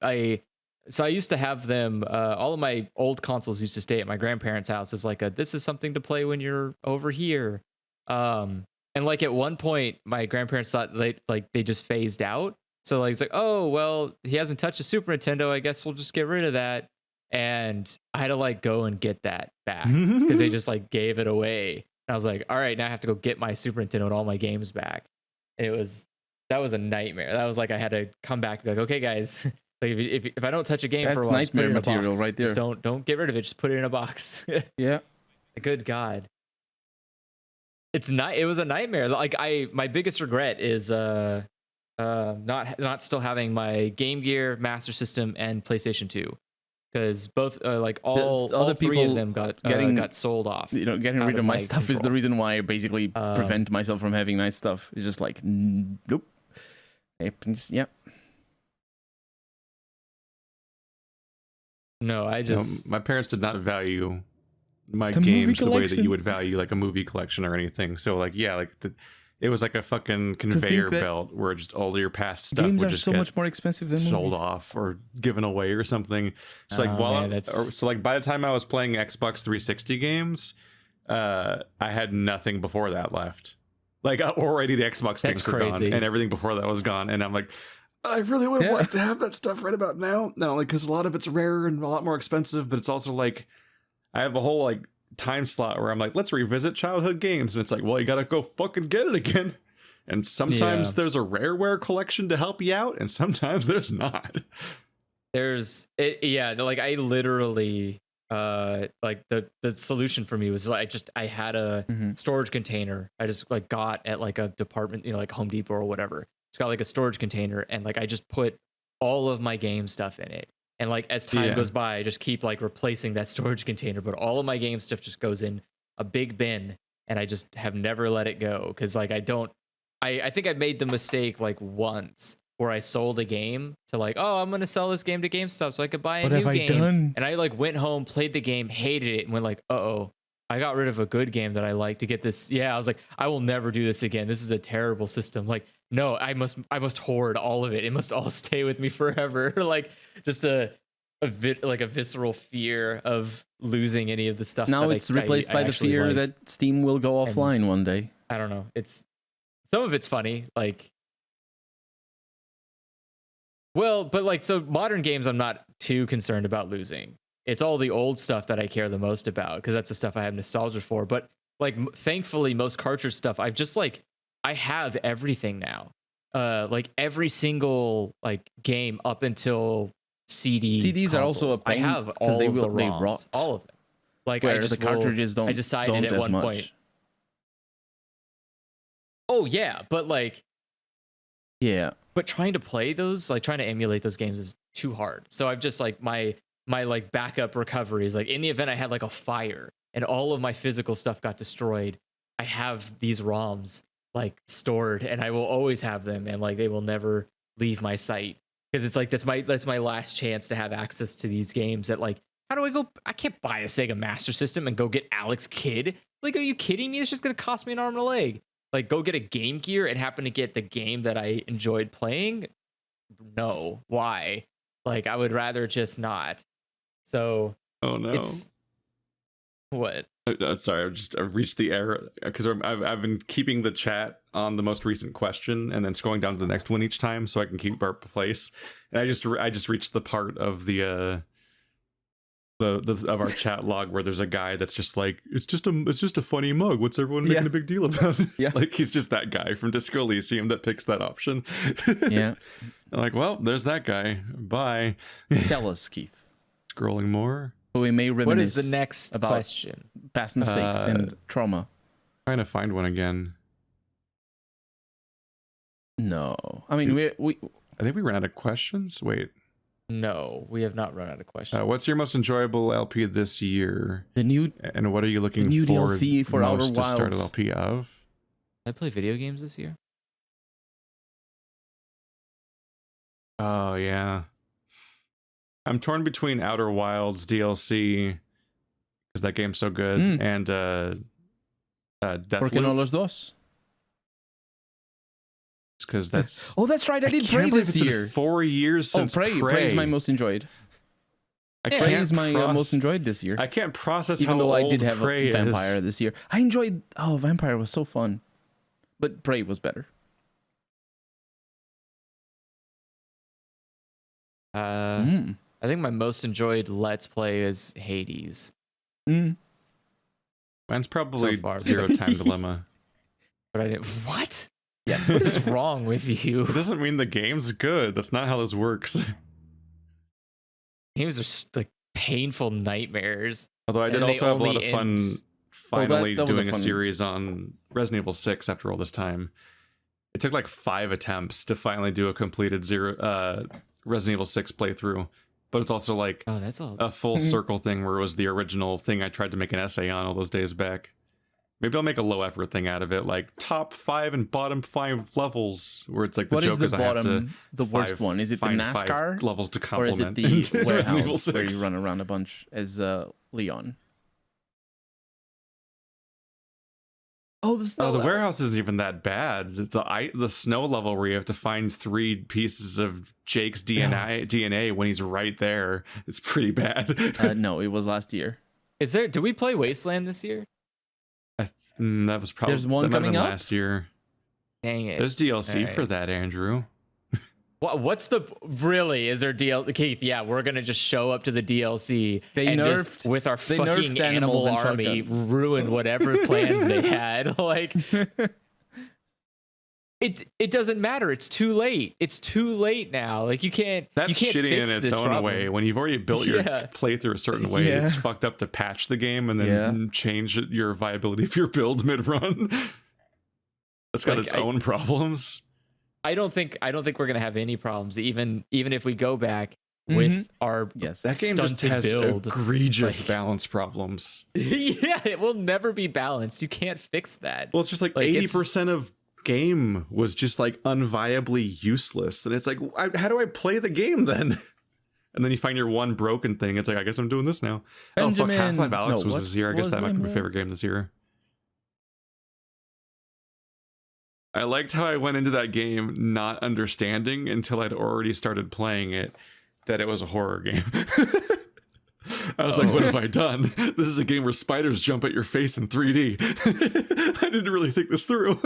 S3: So I used to have them. All of my old consoles used to stay at my grandparents' house. As like this is something to play when you're over here. And like at one point, my grandparents thought they just phased out. So like it's like, oh well, he hasn't touched a Super Nintendo. I guess we'll just get rid of that. And I had to like go and get that back because they just like gave it away. And I was like, all right, now I have to go get my Super Nintendo and all my games back. And that was a nightmare. That was like I had to come back and be like, okay, guys, like if I don't touch a game for a while, just put it in a
S2: material
S3: box.
S2: right there.
S3: Just don't get rid of it. Just put it in a box.
S2: Yeah.
S3: Good God. It was a nightmare. Like my biggest regret is not still having my Game Gear, Master System, and PlayStation 2. Because both all three of them got sold off.
S2: Getting rid of my stuff is the reason why I basically prevent myself from having nice stuff. It's just like nope. Yep.
S3: No, I just
S1: my parents did not value my
S2: The movie
S1: games the way that
S2: collection.
S1: you would value like a movie collection or anything. So like it was like a fucking conveyor
S2: that
S1: belt where just all your past stuff
S2: Games
S1: would
S2: are
S1: just
S2: so
S1: get
S2: much more expensive than
S1: sold
S2: movies.
S1: off or given away or something. So like by the time I was playing Xbox 360 games, I had nothing before that left. Like already the Xbox games were gone and everything before that was gone. And I'm like, I really would have liked to have that stuff right about now. Not only because a lot of it's rare and a lot more expensive, but it's also like I have a whole like time slot where I'm like, let's revisit childhood games, and it's like, well, you gotta go fucking get it again. And sometimes there's a rareware collection to help you out, and sometimes there's not.
S3: Like I literally like the solution for me was like I had a storage container I just like got at like a department, like Home Depot or whatever. It's got like a storage container, and like I just put all of my game stuff in it. And like as time goes by, I just keep like replacing that storage container, but all of my game stuff just goes in a big bin, and I just have never let it go. Cause like I think I made the mistake like once where I sold a game to like, oh, I'm gonna sell this game to GameStop so I could buy a new game. And I like went home, played the game, hated it, and went like, uh-oh, I got rid of a good game that I like to get this. Yeah, I was like, I will never do this again. This is a terrible system. Like, no, I must hoard all of it. It must all stay with me forever. Like just a visceral fear of losing any of the stuff.
S2: Now it's replaced by the fear that Steam will go offline one day.
S3: I don't know. Some of it's funny, like, well, but like, so modern games, I'm not too concerned about losing. It's all the old stuff that I care the most about because that's the stuff I have nostalgia for. But like, thankfully, most cartridge stuff, I've just like, I have everything now. Like every single like game up until CDs consoles.
S2: Are also a pain.
S3: I have all of the ROMs, all of them. Like
S2: the cartridges don't.
S3: I decided at one point. Oh yeah, but like,
S2: yeah.
S3: But trying to play those, like trying to emulate those games is too hard. So I've just like my like backup recovery is like in the event I had like a fire and all of my physical stuff got destroyed, I have these ROMs like stored and I will always have them and like they will never leave my sight because it's like that's my last chance to have access to these games that like how do I go? I can't buy a Sega Master System and go get Alex Kidd. Like, are you kidding me? It's just gonna cost me an arm and a leg. Like, go get a Game Gear and happen to get the game that I enjoyed playing? No. Why? Like, I would rather just not. So.
S1: Oh no.
S3: What?
S1: Sorry, I've reached the error because I've been keeping the chat on the most recent question and then scrolling down to the next one each time so I can keep our place. And I just reached the part of the of our chat log where there's a guy that's just like it's just a funny mug. What's everyone making a big deal about it?
S2: Yeah,
S1: like he's just that guy from Disco Elysium that picks that option.
S2: Yeah.
S1: I'm like, well, there's that guy. Bye.
S2: Tell us, Keith.
S1: Scrolling more.
S2: We may reminisce.
S3: What is the next
S2: about
S3: question?
S2: Past mistakes and trauma.
S1: Trying to find one again.
S2: No, I mean we.
S1: I think we ran out of questions. Wait.
S3: No, we have not run out of questions.
S1: What's your most enjoyable LP this year? And what are you looking
S2: new
S1: for
S2: DLC for
S1: most
S2: Outer
S1: to start an
S2: Wilds.
S1: LP of?
S3: Did I play video games this year?
S1: Oh yeah. I'm torn between Outer Wilds DLC because that game's so good and
S2: ¿Por qué no
S1: Deathloop.
S2: los dos?
S1: because that's.
S2: Oh, that's right. I did
S1: can't
S2: Prey
S1: believe
S2: this
S1: it's been
S2: year.
S1: 4 years
S2: Oh,
S1: since
S2: Prey is my most enjoyed.
S1: I
S2: Prey
S1: can't
S2: is my most enjoyed this year.
S1: I can't process
S2: Even
S1: how
S2: though
S1: old
S2: I did have
S1: Prey
S2: a Vampire
S1: is.
S2: this year. I enjoyed. Oh, Vampire was so fun, but Prey was better.
S3: I think my most enjoyed Let's Play is Hades.
S2: Mm.
S1: Mine's probably
S3: So far.
S1: Zero Time Dilemma.
S3: But I didn't. What?
S2: Yeah.
S3: What is wrong with you?
S1: It doesn't mean the game's good. That's not how this works.
S3: Games are like painful nightmares.
S1: Although I did
S3: And they
S1: also have a lot of
S3: only
S1: fun
S3: end-
S1: finally
S2: that was a
S1: doing a
S2: fun-
S1: series on Resident Evil 6 after all this time. It took like 5 attempts to finally do a completed Resident Evil 6 playthrough. But it's also like
S3: Oh, that's all.
S1: a full circle thing where it was the original thing I tried to make an essay on all those days back. Maybe I'll make a low effort thing out of it, like top 5 and bottom 5 levels, where it's like the
S2: What is
S1: joke
S2: the
S1: is I have to
S2: bottom, the worst one? Is it the
S1: find 5
S2: NASCAR
S1: levels to
S2: or is
S1: complement
S2: it the
S1: Resident Evil
S2: warehouse where you
S1: 6.
S2: run around a bunch as Leon? Oh, the snow
S1: Oh, the
S2: level.
S1: warehouse isn't even that bad. The snow level where you have to find 3 pieces of Jake's DNA when he's right there. It's pretty bad.
S2: No, it was last year.
S3: Is there? Did we play Wasteland this year?
S1: That was probably
S2: There's one
S1: that might have
S2: coming
S1: been
S2: up?
S1: last year.
S3: Dang it.
S1: There's DLC
S3: Alright.
S1: for that, Andrew.
S3: What's the really? Is there DLC? Keith, yeah, we're gonna just show up to the DLC
S2: They
S3: and
S2: nerfed-
S3: just with our
S2: they
S3: fucking
S2: nerfed animals
S3: animal
S2: and
S3: army
S2: shotguns.
S3: ruin whatever plans they had. Like it doesn't matter. It's too late. It's too late now. Like you can't.
S1: That's
S3: you can't
S1: shitty in
S3: fix
S1: its
S3: this
S1: own
S3: problem.
S1: way. When you've already built your
S3: Yeah.
S1: playthrough a certain way,
S2: Yeah.
S1: it's fucked up to patch the game and then change your viability of your build mid-run. It's got
S3: Like,
S1: its own problems.
S3: I don't think we're gonna have any problems. Even if we go back with our
S2: Yes.
S1: That game just
S3: stunted
S1: has
S3: build.
S1: egregious
S3: Like-
S1: balance problems.
S3: Yeah, it will never be balanced. You can't fix that.
S1: Well, it's just like
S3: Like, it's-
S1: 80% of game was just like unviably useless. And it's like, how do I play the game then? And then you find your one broken thing. It's like, I guess I'm doing this now. Oh, fuck,
S2: Benjamin-
S1: Half-Life Alex
S2: no,
S1: was
S2: what
S1: this year. I guess
S2: was
S1: that
S2: the
S1: might be
S2: name
S1: my
S2: of
S1: favorite game this year. I liked how I went into that game not understanding until I'd already started playing it that it was a horror game. I was like, what have I done? This is a game where spiders jump at your face in 3D. I didn't really think this through.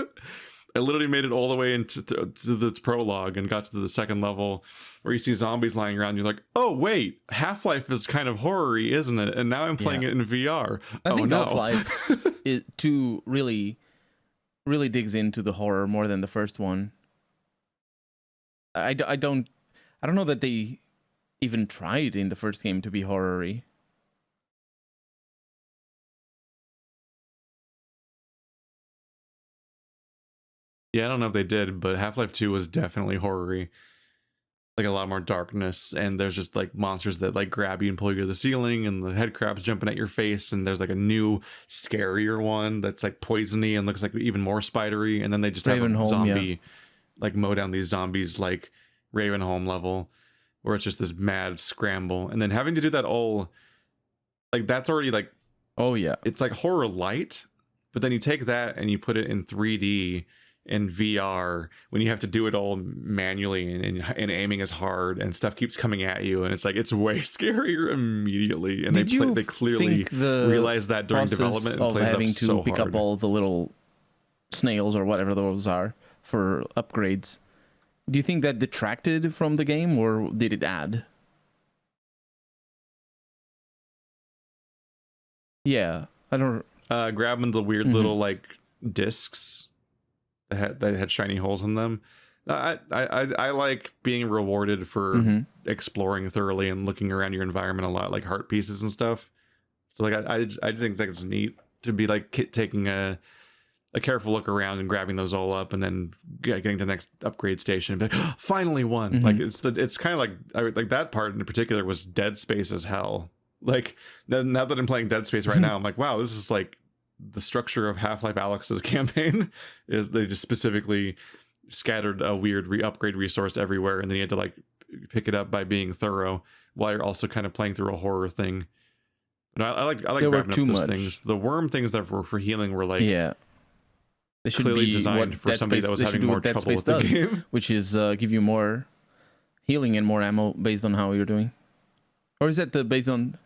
S1: I literally made it all the way into to the prologue and got to the second level where you see zombies lying around. You're like, oh, wait, Half-Life is kind of horror-y, isn't it? And now I'm playing it in VR.
S2: I think
S1: no.
S2: Half-Life really digs into the horror more than the first one. I don't know that they even tried in the first game to be horror-y.
S1: Yeah, I don't know if they did, but Half-Life 2 was definitely horror-y. Like a lot more darkness, and there's just like monsters that like grab you and pull you to the ceiling, and the head crabs jumping at your face, and there's like a new scarier one that's like poisony and looks like even more spidery, and then they just have a
S2: Ravenholm,
S1: zombie like mow down these zombies like Ravenholm level, where it's just this mad scramble, and then having to do that all like that's already like
S2: Oh yeah.
S1: it's like horror light, but then you take that and you put it in 3D in VR when you have to do it all manually and aiming as hard and stuff keeps coming at you, and it's like it's way scarier immediately. And
S2: Did you
S1: they clearly
S2: think the
S1: realized that during
S2: process
S1: development and
S2: of
S1: played it
S2: having
S1: up
S2: to
S1: so
S2: pick
S1: hard.
S2: up all the little snails or whatever those are for upgrades. Do you think that detracted from the game or did it add? Yeah, I don't.
S1: Grabbing the weird
S2: Mhm.
S1: little like discs that had shiny holes in them. I like being rewarded for
S2: Mhm.
S1: exploring thoroughly and looking around your environment a lot, like heart pieces and stuff. So like I just think that's neat to be like taking a careful look around and grabbing those all up, and then getting to the next upgrade station and be like, finally one.
S2: Mhm.
S1: Like it's kind of like that part in particular was Dead Space as hell. Like now that I'm playing Dead Space right now, I'm like, wow, this is like the structure of Half-Life Alyx's campaign is they just specifically scattered a weird upgrade resource everywhere, and then you had to like pick it up by being thorough while you're also kind of playing through a horror thing. But I like
S2: There were
S1: grabbing up
S2: too
S1: those
S2: much.
S1: things. The worm things that were for healing were like
S2: Yeah. They should
S1: clearly
S2: be
S1: designed
S2: what
S1: for
S2: Dead
S1: somebody
S2: Space-
S1: that was
S2: they should
S1: having
S2: do
S1: more
S2: what Dead
S1: trouble with
S2: Space
S1: the
S2: does.
S1: game.
S2: which is give you more healing and more ammo based on how you're doing. Or is that the based on?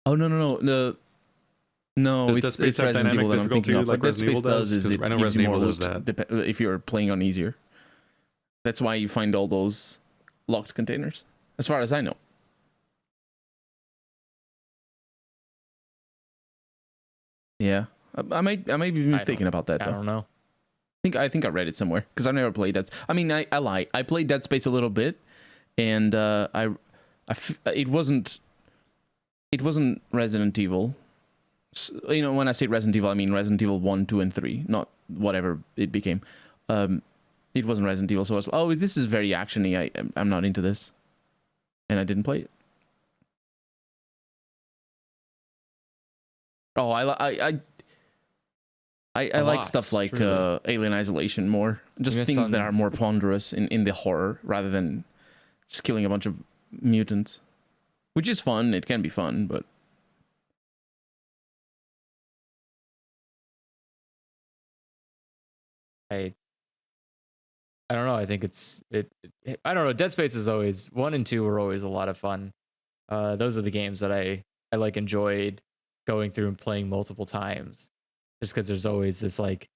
S2: Oh no,
S1: Does Dead Space
S2: it's
S1: have
S2: Resident
S1: dynamic
S2: Evil that I'm
S1: difficulty
S2: thinking of.
S1: like
S2: What Dead
S1: Resident
S2: Space
S1: Evil
S2: does
S1: does?
S2: is
S1: 'Cause
S2: it
S1: I know
S2: gives you
S1: Resident
S2: more
S1: Evil
S2: loot
S1: does that.
S2: if you're playing on easier. That's why you find all those locked containers, as far as I know. Yeah, I might be mistaken about that
S3: I
S2: though.
S3: don't know.
S2: I think I read it somewhere because I've never played that. I mean, I lie. I played Dead Space a little bit, and it wasn't Resident Evil. You know, when I say Resident Evil, I mean Resident Evil 1, 2, and 3, not whatever it became. It wasn't Resident Evil, so I was like, oh, this is very actiony. I'm not into this, and I didn't play it. Oh, I like stuff like
S3: truly.
S2: Alien Isolation more. Just
S3: missed
S2: things that
S3: on-
S2: are more ponderous in the horror rather than just killing a bunch of mutants. Which is fun. It can be fun, but
S3: I don't know. I think I don't know. Dead Space is always 1 and 2 were always a lot of fun. Those are the games that I like enjoyed going through and playing multiple times, just because there's always this like,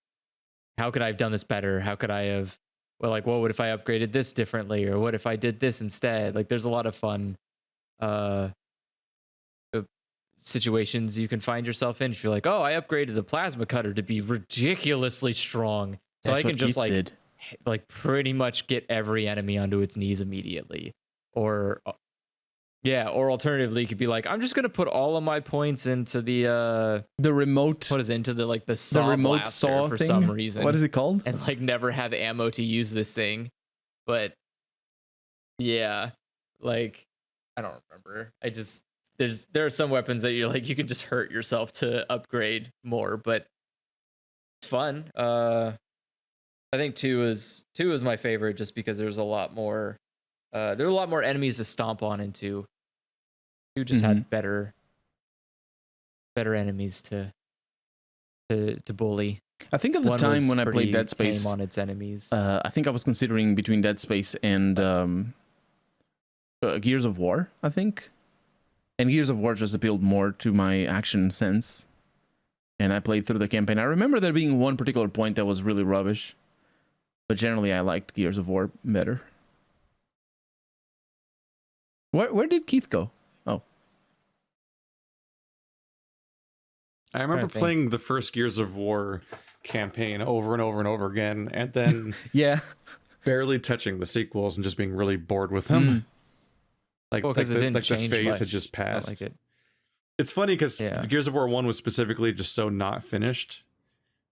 S3: how could I have done this better? How could I have, well, like, what would if I upgraded this differently, or what if I did this instead? Like, there's a lot of fun situations you can find yourself in. If you're like, oh, I upgraded the plasma cutter to be ridiculously strong, so
S2: that's
S3: I can
S2: what
S3: just
S2: Keith did.
S3: like pretty much get every enemy onto its knees immediately. Or or alternatively, you could be like, I'm just gonna put all of my points into the
S2: remote,
S3: what is it, into the saw
S2: remote
S3: blaster
S2: saw
S3: for
S2: thing?
S3: some reason.
S2: What is it called?
S3: And like never have ammo to use this thing. But yeah, like I don't remember. There are some weapons that you're like, you can just hurt yourself to upgrade more, but it's fun. I think 2 is my favorite just because there's a lot more there are a lot more enemies to stomp on into. 2 just had better enemies to bully.
S2: I think at the
S3: 1
S2: time
S3: was
S2: when I
S3: pretty
S2: played Dead Space,
S3: tame on its enemies.
S2: I think I was considering between Dead Space and Gears of War, I think. And Gears of War just appealed more to my action sense. And I played through the campaign. I remember there being one particular point that was really rubbish. But generally, I liked Gears of War better. Where did Keith go? Oh.
S1: I remember
S3: think.
S1: playing the first Gears of War campaign over and over and over again, and then
S2: Yeah.
S1: barely touching the sequels and just being really bored with them. Like,
S3: Well, 'cause it didn't
S1: the
S3: change
S1: phase
S3: much.
S1: had just
S3: Felt
S1: passed.
S3: like it.
S1: It's funny because
S3: Yeah.
S1: Gears of War 1 was specifically just so not finished.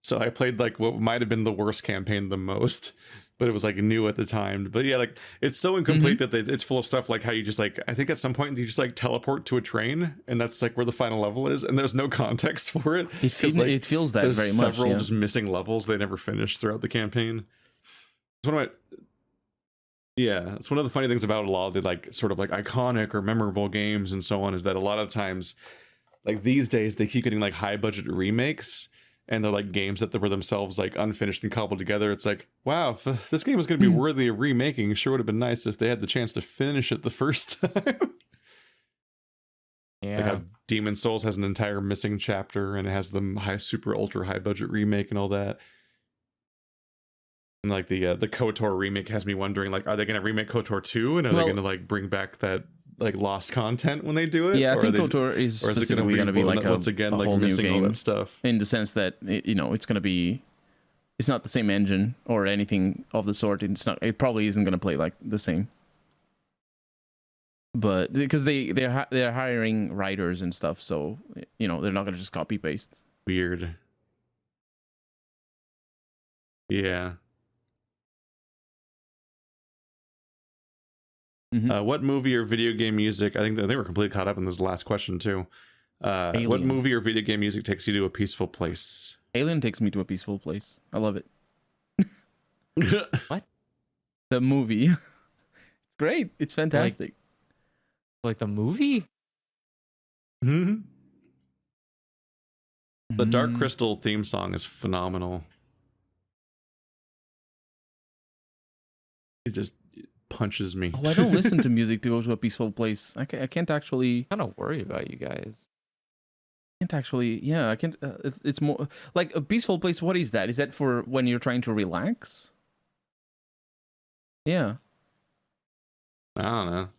S1: So I played like what might have been the worst campaign the most, but it was like new at the time. But yeah, like it's so incomplete that it's full of stuff like how you just like, I think at some point you just like teleport to a train and that's like where the final level is and there's no context for it.
S2: It feels,
S1: like,
S2: it feels that
S1: there's
S2: very much.
S1: several
S2: Yeah.
S1: just missing levels they never finished throughout the campaign. It's one of my... Yeah, it's one of the funny things about a lot of the like sort of like iconic or memorable games and so on is that a lot of times, like these days, they keep getting like high budget remakes and they're like games that were themselves like unfinished and cobbled together. It's like, wow, if this game was going to be worthy of remaking, sure would have been nice if they had the chance to finish it the first time.
S3: Yeah.
S1: Like how Demon Souls has an entire missing chapter and it has the high, super ultra high budget remake and all that. And like the KOTOR remake has me wondering, like, are they going to remake KOTOR 2 and are they going to like bring back that like lost content when they do it?
S2: Yeah, I
S1: or
S2: think
S1: are they,
S2: KOTOR is
S1: or is it
S2: specifically going to be like
S1: once again
S2: a
S1: like
S2: whole
S1: missing
S2: new
S1: all
S2: game
S1: that stuff?
S2: in the sense that it's going to be, it's not the same engine or anything of the sort. It probably isn't going to play like the same. But because they're hiring writers and stuff, so they're not going to just copy paste.
S1: Weird. Yeah. What movie or video game music? I think we're completely caught up in this last question too. What
S2: Alien.
S1: movie or video game music takes you to a peaceful place?
S2: Alien takes me to a peaceful place. I love it.
S3: What?
S2: The movie. It's great. It's fantastic.
S3: Like the movie?
S1: Hmm. The Dark
S2: Mm.
S1: Crystal theme song is phenomenal. It just punches me.
S2: Oh, I don't listen to music to go to a peaceful place. I can't actually.
S3: Kind of worried about you guys.
S2: Yeah, I can't. It's more like a peaceful place. What is that? Is that for when you're trying to relax? Yeah.
S1: I don't know.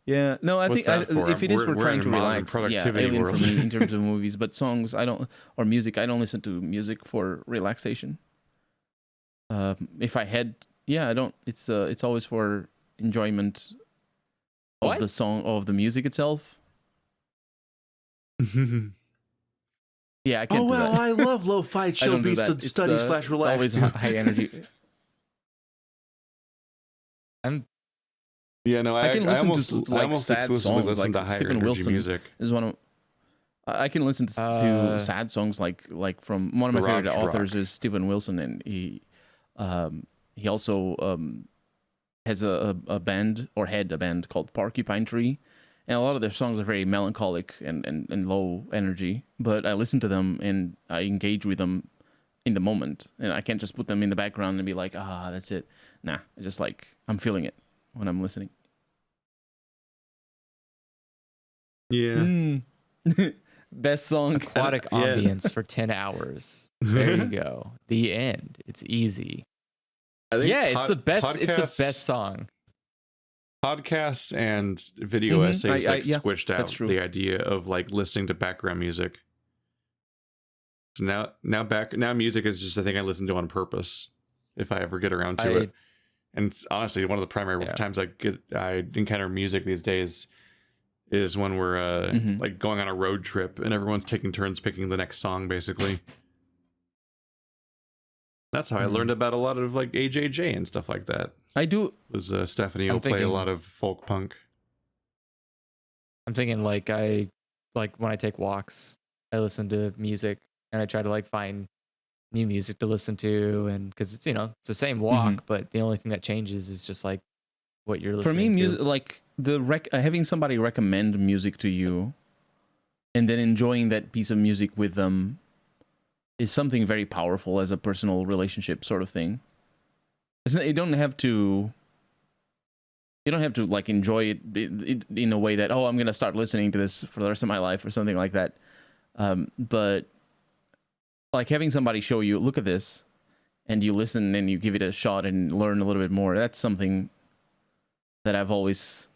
S2: Yeah. No, I
S1: What's
S2: think
S1: that for?
S2: if it is for
S1: We're
S2: trying
S1: in
S2: to
S1: a modern
S2: relax,
S1: productivity
S2: Alien
S1: world.
S2: for me in terms of movies, but songs I don't, or music I don't listen to music for relaxation. If I had, yeah, I don't. It's always for enjoyment of
S3: What?
S2: the song, of the music itself. Yeah, I can't
S1: Oh
S2: do
S1: well,
S2: that.
S1: I love lo-fi
S2: I
S1: chill
S2: don't do
S1: beats
S2: that.
S1: to study slash
S2: It's
S1: relax.
S2: always
S1: to.
S2: high energy.
S3: I'm
S1: Yeah, no,
S2: I can
S1: I
S2: listen
S1: almost,
S2: to
S1: I
S2: like
S1: almost
S2: sad
S1: exclusively
S2: songs,
S1: listen
S2: like
S1: to higher
S2: Stephen
S1: energy
S2: Wilson
S1: music.
S2: is one of. I can listen to sad songs like from one of my favorite
S1: Garage
S2: authors
S1: rock.
S2: is Stephen Wilson, and he also has a band, or had a band called Porcupine Tree, and a lot of their songs are very melancholic and low energy. But I listen to them and I engage with them in the moment, and I can't just put them in the background and be like, that's it. Nah, I just like I'm feeling it when I'm listening.
S1: Yeah.
S2: Best song.
S3: aquatic
S1: yeah.
S3: ambience for 10 hours. There you go. The end. It's easy.
S1: I think
S3: Yeah, it's the best. It's the
S1: podcasts-
S3: best song.
S1: Podcasts and video
S2: Mhm.
S1: essays
S2: Yeah,
S1: squished
S2: that's
S1: out
S2: true.
S1: the idea of like listening to background music. So now music is just a thing I listen to on purpose if I ever get around to it. And it's honestly, one of the primary times I encounter music these days is when we're like going on a road trip and everyone's taking turns picking the next song, basically. That's how I learned about a lot of like AJJ and stuff like that.
S2: I do.
S1: Was Stephanie
S3: I'm
S1: will play a
S3: thinking-
S1: lot of folk punk.
S3: I'm thinking like when I take walks, I listen to music and I try to like find new music to listen to, and because it's it's the same walk, but the only thing that changes is just like what you're listening
S2: For me,
S3: to.
S2: music, like having somebody recommend music to you and then enjoying that piece of music with them is something very powerful as a personal relationship sort of thing. You don't have to like enjoy it in a way that, oh, I'm going to start listening to this for the rest of my life or something like that. But like having somebody show you, look at this, and you listen and you give it a shot and learn a little bit more. That's something that I've always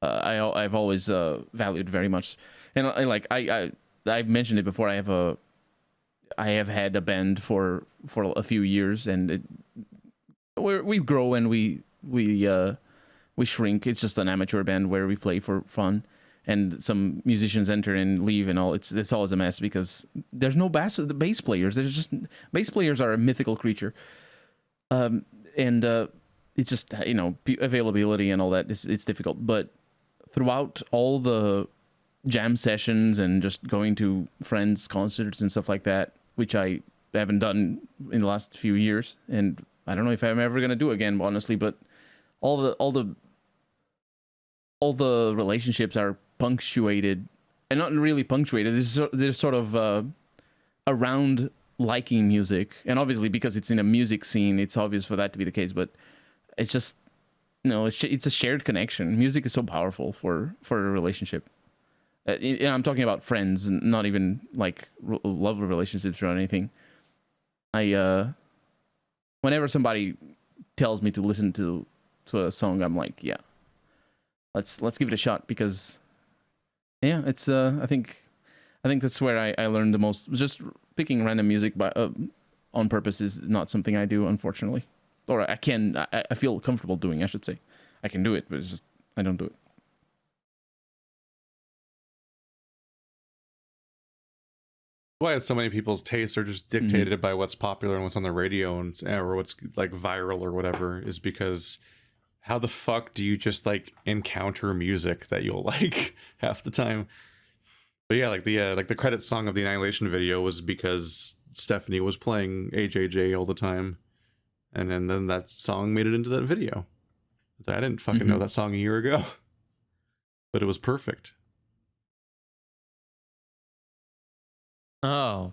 S2: I've always valued very much. And I've mentioned it before. I have had a band for a few years, and we grow and we shrink. It's just an amateur band where we play for fun, and some musicians enter and leave, and all. It's always a mess because there's no bass players. Bass players are a mythical creature, and it's just availability and all that. It's difficult, but throughout all the jam sessions and just going to friends' concerts and stuff like that, which I haven't done in the last few years, and I don't know if I'm ever gonna do again, honestly. But all the relationships are punctuated, and not really punctuated. They're sort of around liking music, and obviously because it's in a music scene, it's obvious for that to be the case. But it's just it's a shared connection. Music is so powerful for a relationship. I'm talking about friends, and not even like love relationships or anything. Whenever somebody tells me to listen to a song, I'm like, yeah, let's give it a shot, because yeah, it's I think that's where I learned the most. Just picking random music on purpose is not something I do, unfortunately, or I feel comfortable doing. I should say, I can do it, but it's just I don't do it.
S1: Why so many people's tastes are just dictated by what's popular and what's on the radio or what's like viral or whatever, is because how the fuck do you just like encounter music that you'll like half the time? But yeah, like the credit song of the Annihilation video was because Stephanie was playing AJJ all the time, and then that song made it into that video. I didn't fucking know that song a year ago, but it was perfect.
S3: Oh.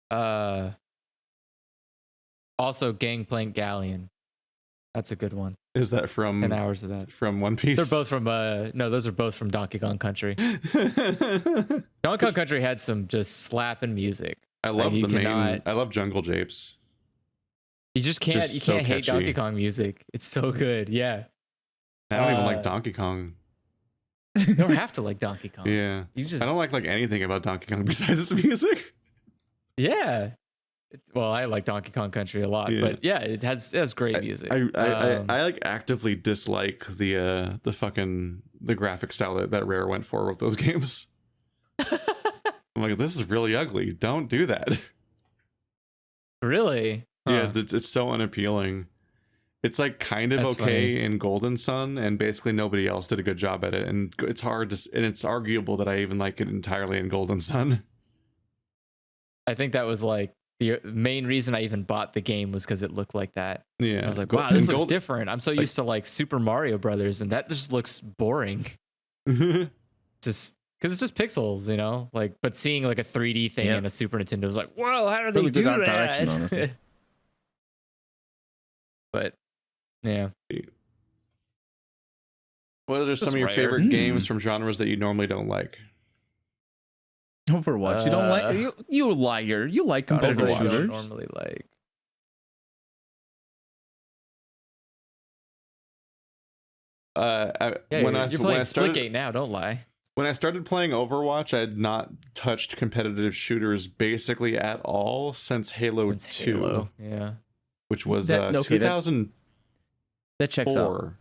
S3: Uh. Also, Gangplank Galleon. That's a good one.
S1: Is that
S3: 10
S1: from
S3: hours of that.
S1: One Piece?
S3: They're both from no, those are both from Donkey Kong Country. Donkey Kong Country had some just slapping music.
S1: I love
S3: you
S1: the main.
S3: cannot-
S1: I love Jungle Japes.
S3: You just can't
S1: Just
S3: you
S1: so
S3: can't hate
S1: catchy.
S3: Donkey Kong music. It's so good. Yeah.
S1: I don't even
S3: Uh,
S1: like Donkey Kong.
S3: You don't have to like Donkey Kong.
S1: Yeah,
S3: You just
S1: I don't like anything about Donkey Kong besides its music.
S3: Yeah. Well, I like Donkey Kong Country a lot,
S1: Yeah.
S3: but yeah, it has great music.
S1: I like actively dislike the graphic style that Rare went for with those games. I'm like, this is really ugly. Don't do that.
S3: Really?
S1: Yeah,
S3: Huh.
S1: it's so unappealing. It's like kind of
S3: That's
S1: okay
S3: funny.
S1: in Golden Sun, and basically nobody else did a good job at it. And it's hard to, and it's arguable that I even like it entirely in Golden Sun.
S3: I think that was like the main reason I even bought the game was because it looked like that.
S1: Yeah,
S3: I was like,
S1: Go-
S3: wow, this
S1: in
S3: looks
S1: Gold-
S3: different. I'm so used to like Super Mario Brothers, and that just looks boring. Just because it's just pixels, you know. Like, but seeing like a 3D thing
S2: Yeah.
S3: in a Super Nintendo was like, whoa, how do they
S2: Really
S3: do
S2: good art
S3: that?
S2: direction, honestly.
S3: But yeah,
S1: What are some
S3: Just
S1: of your
S3: Rare.
S1: favorite
S2: Hmm.
S1: games from genres that you normally don't like?
S2: Overwatch. You don't
S3: Uh,
S2: like you liar. You like
S3: God,
S2: competitive
S3: Overwatch I don't
S2: shooters.
S3: normally like. Yeah,
S1: When
S3: you're
S1: I
S3: playing
S1: started
S3: Splitgate now. Don't lie.
S1: when I started playing Overwatch, I had not touched competitive shooters basically at all since Halo
S3: It's
S1: 2,
S3: Halo. Yeah.
S1: which was
S2: Okay, that
S1: 2004.
S2: That checks out.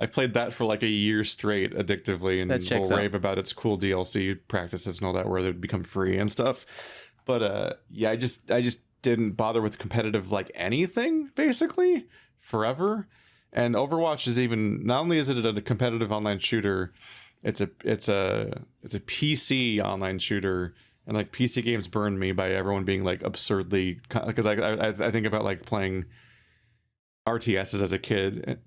S1: I played that for like a year straight addictively, and
S2: That checks
S1: will
S2: out.
S1: rave about its cool DLC practices and all that, where they would become free and stuff. But yeah, I just didn't bother with competitive like anything basically forever. And Overwatch is even, not only is it a competitive online shooter, it's a PC online shooter, and like PC games burned me by everyone being like absurdly, because I think about like playing RTSs as a kid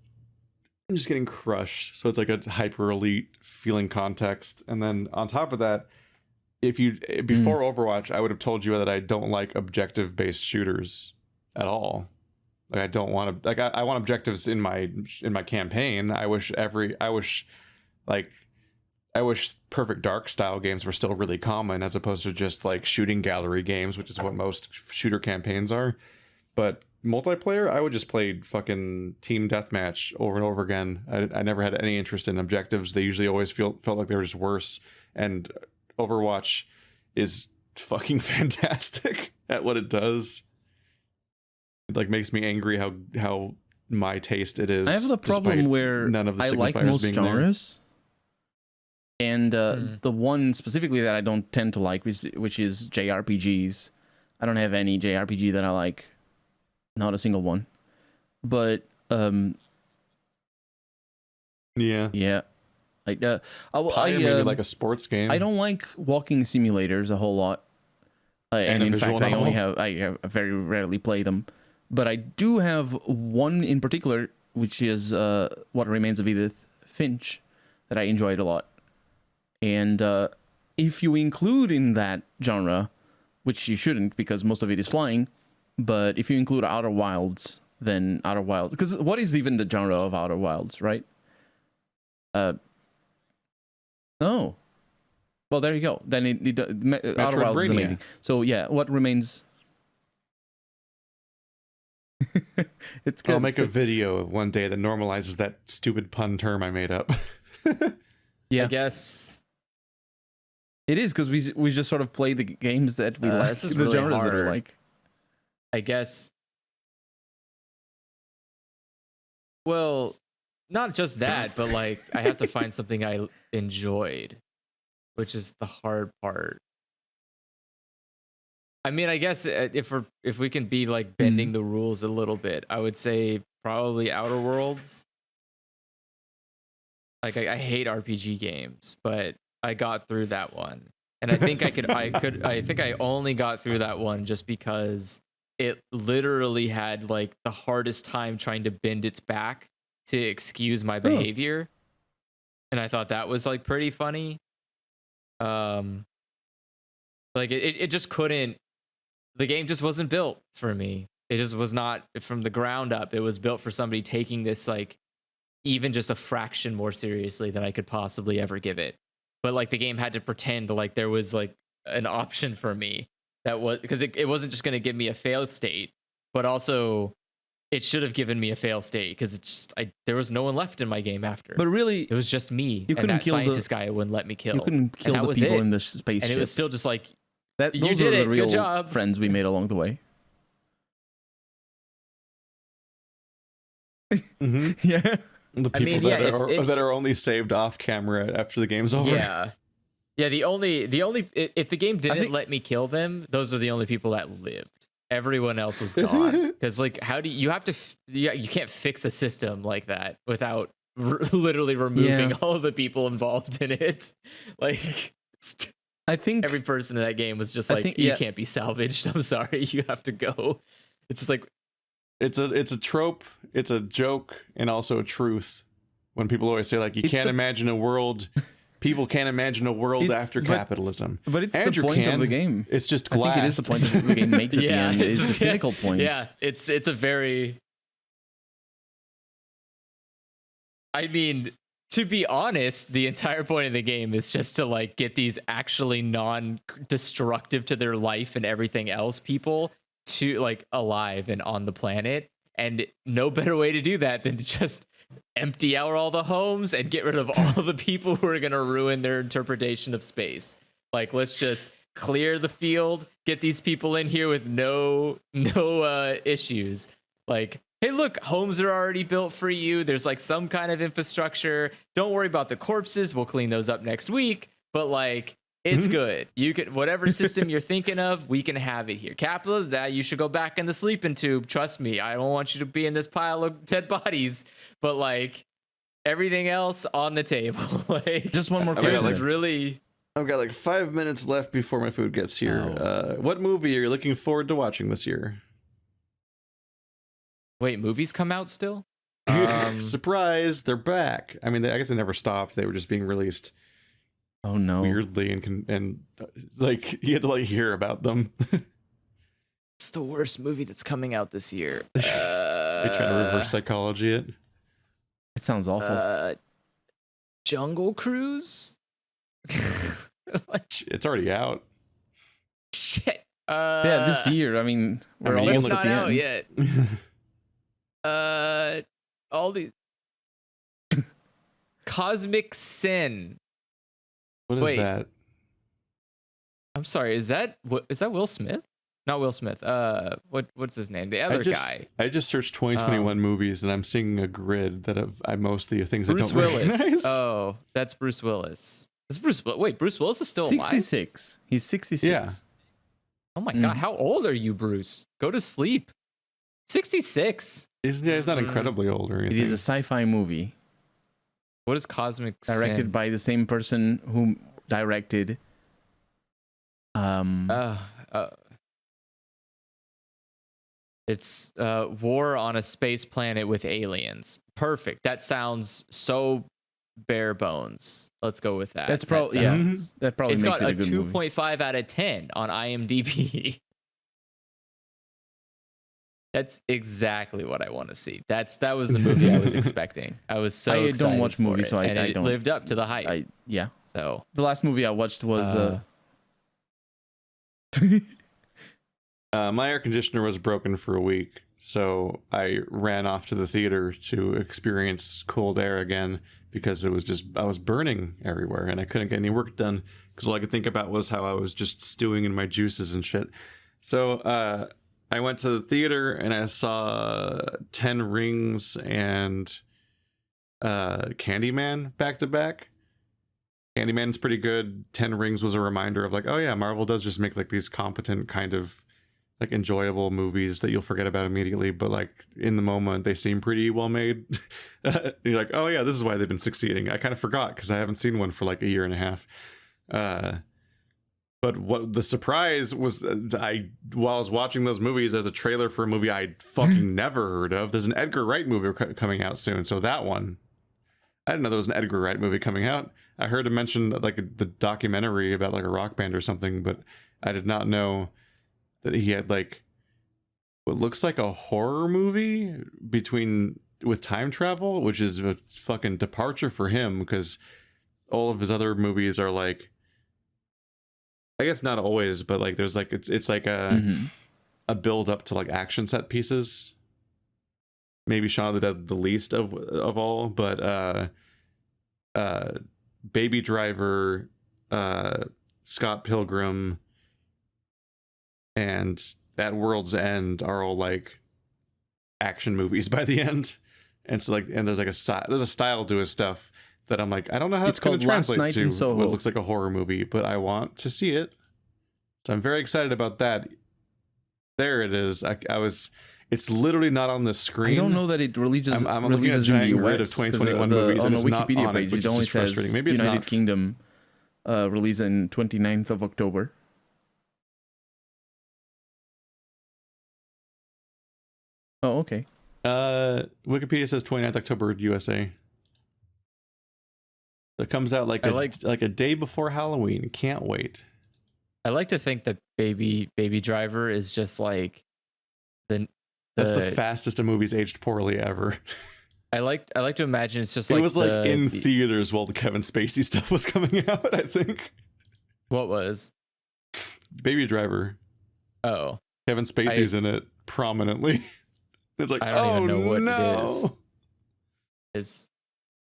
S1: and just getting crushed. So it's like a hyper elite feeling context. And then on top of that, if you before Overwatch, I would have told you that I don't like objective based shooters at all. Like I don't want to, like I want objectives in my campaign. I wish Perfect Dark style games were still really common, as opposed to just like shooting gallery games, which is what most shooter campaigns are. But multiplayer, I would just play fucking team deathmatch over and over again. I never had any interest in objectives. They usually always felt like they were just worse. And Overwatch is fucking fantastic at what it does. It like makes me angry how my taste it is.
S2: I have the problem
S1: despite
S2: where
S1: none of the
S2: I like
S1: signifiers
S2: most
S1: being there.
S2: genres, and the one specifically that I don't tend to like, which is JRPGs. I don't have any JRPG that I like, not a single one. But
S1: Yeah.
S2: yeah, like
S1: Probably maybe like a sports game.
S2: I don't like walking simulators a whole lot, and
S1: a
S2: in
S1: visual
S2: fact,
S1: novel.
S2: I very rarely play them. But I do have one in particular, which is What Remains of Edith Finch, that I enjoyed a lot. And if you include in that genre, which you shouldn't because most of it is flying, but if you include Outer Wilds, then Outer Wilds, because what is even the genre of Outer Wilds, right? No. Well, there you go. Then Outer Wilds is
S1: Metroidvania.
S2: amazing. So yeah, What Remains. It's good.
S1: I'll make a
S2: it's good.
S1: video one day that normalizes that stupid pun term I made up.
S2: Yeah,
S3: I guess
S2: it is because we just sort of play the games that we like,
S3: this is
S2: the
S3: really
S2: genres that we
S3: hard.
S2: like.
S3: I guess. Well, not just that, but like I have to find something I enjoyed, which is the hard part. I mean, I guess if we can be like bending the rules a little bit, I would say probably Outer Worlds. Like I hate RPG games, but I got through that one. And I think I think I only got through that one just because it literally had like the hardest time trying to bend its back to excuse my behavior. And I thought that was like pretty funny. Like it just couldn't. The game just wasn't built for me. It just was not from the ground up. It was built for somebody taking this like even just a fraction more seriously than I could possibly ever give it. But like the game had to pretend like there was like an option for me that was because it wasn't just going to give me a fail state, but also it should have given me a fail state because it's just there was no one left in my game after.
S2: But really,
S3: it was just me.
S2: you
S3: and
S2: couldn't
S3: that
S2: kill
S3: scientist guy wouldn't let me kill.
S2: You couldn't kill the people in the spaceship.
S3: And it was still just like
S2: that.
S3: You
S2: Those
S3: did
S2: are the
S3: it.
S2: real
S3: Good job.
S2: friends we made along the way. Yeah.
S1: The people that are only saved off camera after the game's over.
S3: Yeah. The only if the game didn't let me kill them, those are the only people that lived. Everyone else was gone. Because like, how do you have to? You can't fix a system like that without literally removing all of the people involved in it. Like,
S2: I think
S3: every person in that game was just like, you can't be salvaged. I'm sorry, you have to go. It's just like.
S1: It's a trope, it's a joke, and also a truth. When people always say like, people can't imagine a world after capitalism.
S2: But it's
S1: Andrew
S2: the point of the game.
S1: It's just glass.
S2: I think it is the point of the game makes at the end. It's a cynical point.
S3: Yeah, it's a very. I mean, to be honest, the entire point of the game is just to like get these actually non-destructive to their life and everything else people to like alive and on the planet, and no better way to do that than to just empty out all the homes and get rid of all the people who are going to ruin their interpretation of space. Like, let's just clear the field, get these people in here with no issues. Like, hey, look, homes are already built for you. There's like some kind of infrastructure. Don't worry about the corpses. We'll clean those up next week. But like, it's good. You can, whatever system you're thinking of, we can have it here. Capitalism, that you should go back in the sleeping tube. Trust me, I don't want you to be in this pile of dead bodies. But like everything else on the table. Like,
S2: just one more question.
S1: I've got like 5 minutes left before my food gets here. What movie are you looking forward to watching this year?
S3: Wait, movies come out still?
S1: Surprise, they're back. I mean, I guess they never stopped. They were just being released.
S2: Oh no!
S1: Weirdly, and like you had to like hear about them.
S3: It's the worst movie that's coming out this year.
S1: Are you trying to reverse psychology it?
S2: It sounds awful.
S3: Jungle Cruise.
S1: It's already out.
S3: Shit.
S2: Yeah, this year. I mean, we're almost
S3: not
S2: at the
S3: out
S2: end.
S3: Yet. All the Cosmic Sin.
S1: What is that?
S3: I'm sorry. Is that Will Smith? Not Will Smith. What's his name? The other guy.
S1: I just searched 2021 movies, and I'm seeing a grid that I mostly of things
S3: Bruce
S1: I don't
S3: Willis.
S1: recognize.
S3: Oh, that's Bruce Willis. Is Bruce Willis is still
S2: 66.
S3: alive?
S2: He's 66.
S1: Yeah.
S3: Oh my god, how old are you, Bruce? Go to sleep. 66.
S1: He's not incredibly old or anything.
S2: It is a sci-fi movie.
S3: What is Cosmic Sin?
S2: Directed by the same person who directed
S3: it's War on a Space Planet with Aliens. Perfect. That sounds so bare bones. Let's go with that.
S2: That's probably that probably
S3: it's
S2: makes
S3: got
S2: it a good movie.
S3: 2.5 out of 10 on IMDb. That's exactly what I want to see. That was the movie I was expecting. I was so excited.
S2: I don't watch movies, so
S3: and
S2: I
S3: it
S2: don't.
S3: lived up to the hype. So
S2: the last movie I watched was
S1: my air conditioner was broken for a week, so I ran off to the theater to experience cold air again because I was burning everywhere and I couldn't get any work done because all I could think about was how I was just stewing in my juices and shit. So I went to the theater and I saw 10 Rings and Candyman back to back. Candyman's pretty good. 10 Rings was a reminder of like, oh yeah, Marvel does just make like these competent kind of like enjoyable movies that you'll forget about immediately, but like in the moment they seem pretty well made. You're like, oh yeah, this is why they've been succeeding. I kind of forgot because I haven't seen one for like a year and a half. But what the surprise was, while I was watching those movies, there's a trailer for a movie I'd fucking never heard of. There's an Edgar Wright movie coming out soon, so that one. didn't know there was an Edgar Wright movie coming out. I heard him mention like the documentary about like a rock band or something, but I did not know that he had like what looks like a horror movie with time travel, which is a fucking departure for him because all of his other movies are like, I guess not always, but like there's like it's like a build up to like action set pieces. Maybe Shaun of the Dead the least of all, but Baby Driver, Scott Pilgrim, and At World's End are all like action movies by the end. And so like, and there's like there's a style to his stuff that I'm like, I don't know how it's going to translate to what looks like a horror movie, but I want to see it. So I'm very excited about that. There it is. It's literally not on the screen.
S2: I don't know that it releases.
S1: I'm looking at a giant grid of 2021 movies, and it's not
S2: Wikipedia
S1: on it,
S2: page,
S1: which
S2: it only
S1: is just frustrating. Maybe it's
S2: United
S1: not.
S2: Kingdom release in 29th of October. Oh, okay.
S1: Wikipedia says 29th October USA. So it comes out like a day before Halloween. Can't wait.
S3: I like to think that Baby Driver is just like
S1: that's the fastest a movie's aged poorly ever.
S3: I like to imagine it's just like
S1: it was like in theaters while the Kevin Spacey stuff was coming out, I think.
S3: What was?
S1: Baby Driver.
S3: Oh.
S1: Kevin Spacey's in it prominently. It's like,
S3: I don't even know what
S1: no.
S3: it is. Is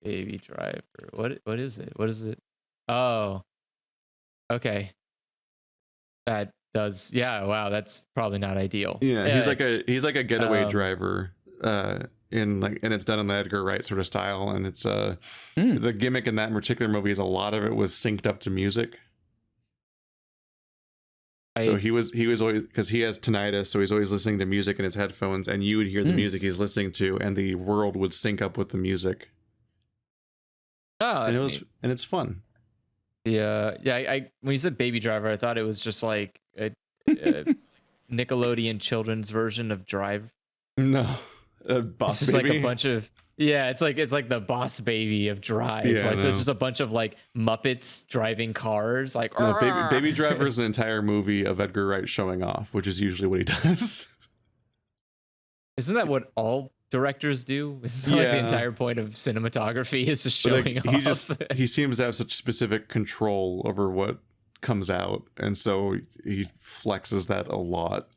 S3: Baby Driver. What is it? What is it? Oh. Okay. That does, yeah, wow, that's probably not ideal.
S1: Yeah, he's like a getaway driver, and it's done in the Edgar Wright sort of style, and it's the gimmick in that particular movie is a lot of it was synced up to music. So he was always, because he has tinnitus, so he's always listening to music in his headphones, and you would hear the music he's listening to, and the world would sync up with the music.
S3: Oh, that's
S1: and it's fun.
S3: Yeah, I when you said Baby Driver, I thought it was just like a Nickelodeon children's version of Drive.
S1: No,
S3: Boss Baby. It's just like a bunch of it's like the Boss Baby of Drive.
S1: Yeah,
S3: like, so it's just a bunch of like Muppets driving cars. Like
S1: no, Baby Driver is an entire movie of Edgar Wright showing off, which is usually what he does.
S3: Isn't that what all directors do? Isn't that like the entire point of cinematography is just showing off?
S1: He seems to have such specific control over what comes out, and so he flexes that a lot.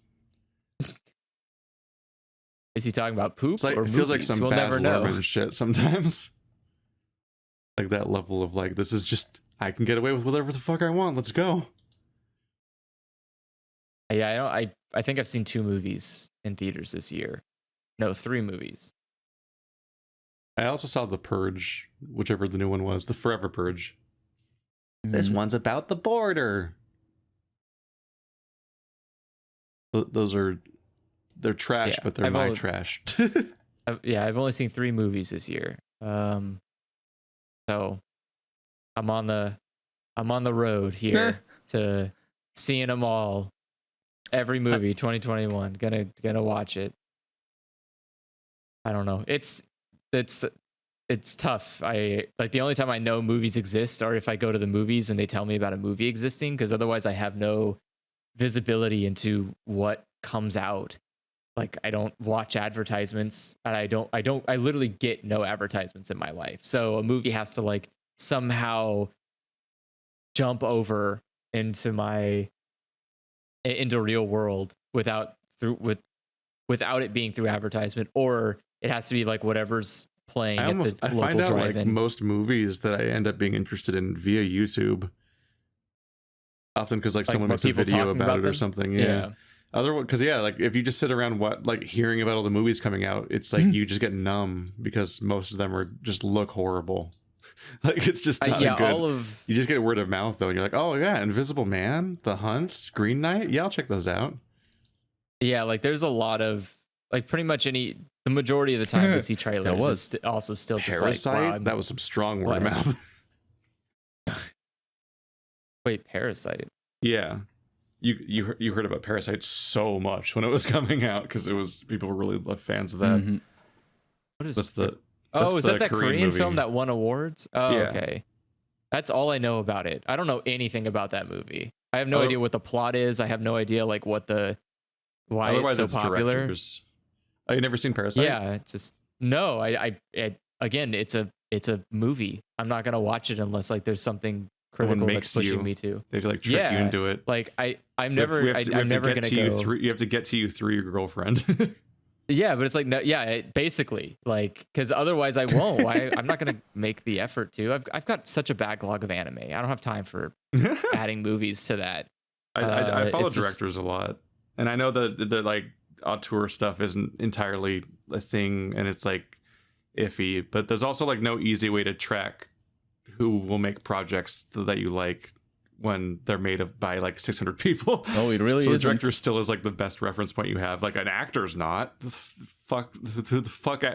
S3: Is he talking about poop
S1: or
S3: it
S1: feels like some Baz
S3: Luhrmann
S1: Luhrmann shit sometimes. Like that level of like, this is just, I can get away with whatever the fuck I want. Let's go.
S3: Yeah, I think I've seen 2 movies in theaters this year. No, 3 movies.
S1: I also saw The Purge, whichever the new one was, the Forever Purge. This one's about the border. They're trash, but they're my trash.
S3: I've only seen 3 movies this year. So I'm on the road here to seeing them all. Every movie 2021. Gonna watch it. I don't know. It's tough. I like the only time I know movies exist are if I go to the movies and they tell me about a movie existing, because otherwise I have no visibility into what comes out. Like I don't watch advertisements, and I literally get no advertisements in my life. So a movie has to like somehow jump over into real world without it being through advertisement, or it has to be like whatever's playing at the local
S1: find out
S3: drive-in.
S1: like most movies that I end up being interested in via YouTube. Often because like someone makes a video about it or something. Yeah. Otherwise, because like if you just sit around hearing about all the movies coming out, it's like you just get numb because most of them just look horrible. Like it's just not good. You just get word of mouth though, and you're like, oh yeah, Invisible Man, The Hunt, Green Knight. Yeah, I'll check those out.
S3: Yeah, like there's a lot of like pretty much the majority of the time I see trailers. It's also still
S1: Parasite.
S3: Just like, wow,
S1: that was some strong word of mouth.
S3: Wait, Parasite.
S1: Yeah, you heard about Parasite so much when it was coming out because people were really fans of that.
S3: What is Oh, is
S1: the
S3: that that Korean
S1: movie.
S3: film that won awards? Oh,
S1: Yeah.
S3: okay. That's all I know about it. I don't know anything about that movie. I have no idea what the plot is. I have no idea like why
S1: Otherwise,
S3: it's so popular.
S1: directors. Oh, you never seen Parasite?
S3: Yeah, just no. Again, it's a movie. I'm not gonna watch it unless like there's something critical
S1: makes
S3: that's pushing
S1: you.
S3: me to.
S1: They have to like trick you into it.
S3: Like I'm
S1: We have
S3: never
S1: to- we have to
S3: I'm never
S1: get
S3: gonna
S1: to
S3: go.
S1: you through. You have to get to you through your girlfriend.
S3: Yeah, but it's like no, yeah, basically like because otherwise I won't. I'm not gonna make the effort to. I've got such a backlog of anime. I don't have time for adding movies to that.
S1: I follow
S3: it's just-
S1: directors a lot, and I know that the like auteur stuff isn't entirely a thing, and it's like iffy. But there's also like no easy way to track who will make projects that you like when they're made by like 600 people.
S2: No, it really
S1: So the
S2: isn't.
S1: director still is like the best reference point you have. Like an actor's not. The fuck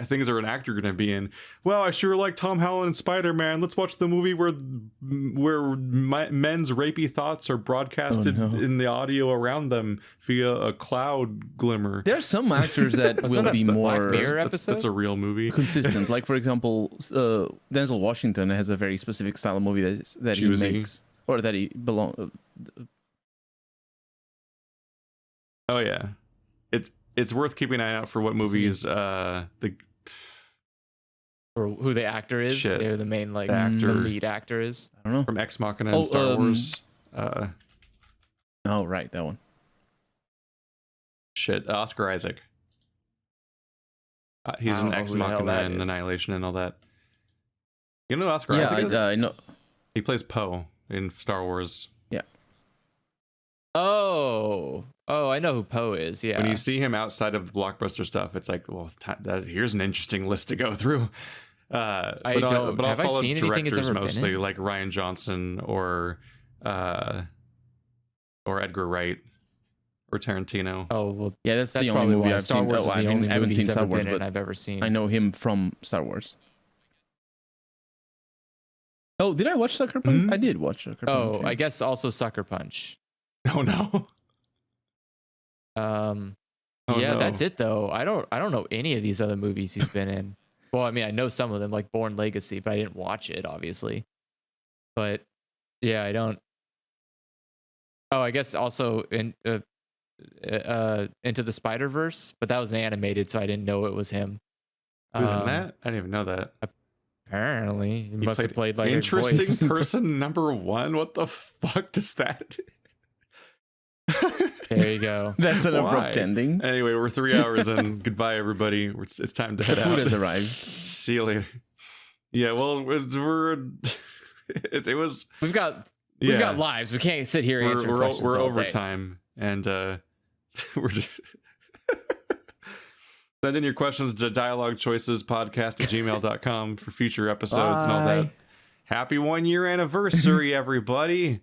S1: things are an actor gonna be in? Well, I sure like Tom Holland and Spider-Man. Let's watch the movie where men's rapey thoughts are broadcasted in the audio around them via a cloud glimmer.
S2: There are some actors that will
S3: that
S2: be
S3: the Black
S2: more
S3: Mirror
S1: That's
S3: episode?
S1: a real movie.
S2: consistent. Like for example, Denzel Washington has a very specific style of movie that he
S1: Choosy.
S2: makes or that he belong.
S1: Oh yeah, it's worth keeping an eye out for what movies the
S3: Or who the actor is,
S1: Shit.
S3: or the main like
S1: The actor.
S3: the lead actor is.
S2: I don't know.
S1: from Ex Machina
S2: Oh,
S1: and Star Wars.
S2: Oh right, that one.
S1: Shit, Oscar Isaac. He's
S3: I don't
S1: in
S3: know
S1: Ex
S3: who the hell
S1: Machina
S3: that
S1: and
S3: is.
S1: Annihilation and all that. You know who Oscar
S2: Yeah,
S1: Isaac is?
S2: I know.
S1: He plays Poe in Star Wars.
S3: Oh, I know who Poe is. Yeah.
S1: When you see him outside of the blockbuster stuff, it's like, well, here's an interesting list to go through. But I'll
S3: have I
S1: follow
S3: seen anything he's
S1: directors
S3: ever been
S1: mostly,
S3: in?
S1: like Ryan Johnson or Edgar Wright or Tarantino.
S3: Oh well,
S2: Yeah, that's
S3: that's
S2: the only
S3: probably
S2: movie
S3: why
S2: I've
S3: Star
S2: seen.
S3: Wars is
S2: I
S3: the only
S2: haven't
S3: movie
S2: seen
S3: he's
S2: Star
S3: ever
S2: Wars,
S3: been in
S2: but
S3: I've ever seen.
S2: I know him from Star Wars. Oh, did I watch Sucker Punch?
S1: Mhm.
S2: I did watch Sucker Punch.
S3: Oh,
S2: yeah.
S3: I guess also Sucker Punch.
S1: Oh no.
S3: Oh,
S1: no.
S3: that's it though. I don't know any of these other movies he's been in. Well, I mean, I know some of them, like Born Legacy, but I didn't watch it, obviously. But yeah, I don't. Oh, I guess also in Into the Spider-Verse, but that was animated, so I didn't know it was him.
S1: Who's in that? I didn't even know that.
S3: Apparently, he
S1: He
S3: must have played like
S1: interesting
S3: a voice.
S1: person number one. What the fuck does that?
S3: There you go.
S2: That's an abrupt
S1: Why?
S2: ending.
S1: Anyway, we're 3 hours in. Goodbye, everybody. It's time to
S2: The
S1: head
S2: food
S1: out.
S2: has arrived.
S1: See you later. Yeah, well, it was.
S3: We've got
S1: Yeah.
S3: lives. We can't sit here answering questions.
S1: We're
S3: all
S1: over
S3: day.
S1: time, and we're just. Send in your questions to dialoguechoicespodcast@gmail.com for future episodes and all that.
S2: Bye.
S1: Happy 1 year anniversary, everybody.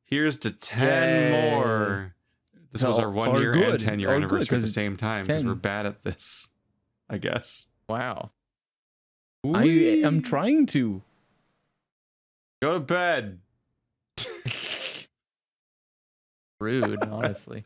S1: Here's to 10
S3: Yay.
S1: more. This was
S2: So,
S1: our 1
S2: or
S1: year
S2: good,
S1: and 10 year
S2: or good,
S1: anniversary at
S2: 'cause
S1: the
S2: it's
S1: same time because
S2: 10.
S1: we're bad at this, I guess.
S3: Wow.
S2: I am trying to.
S1: Go to bed.
S3: Rude, honestly.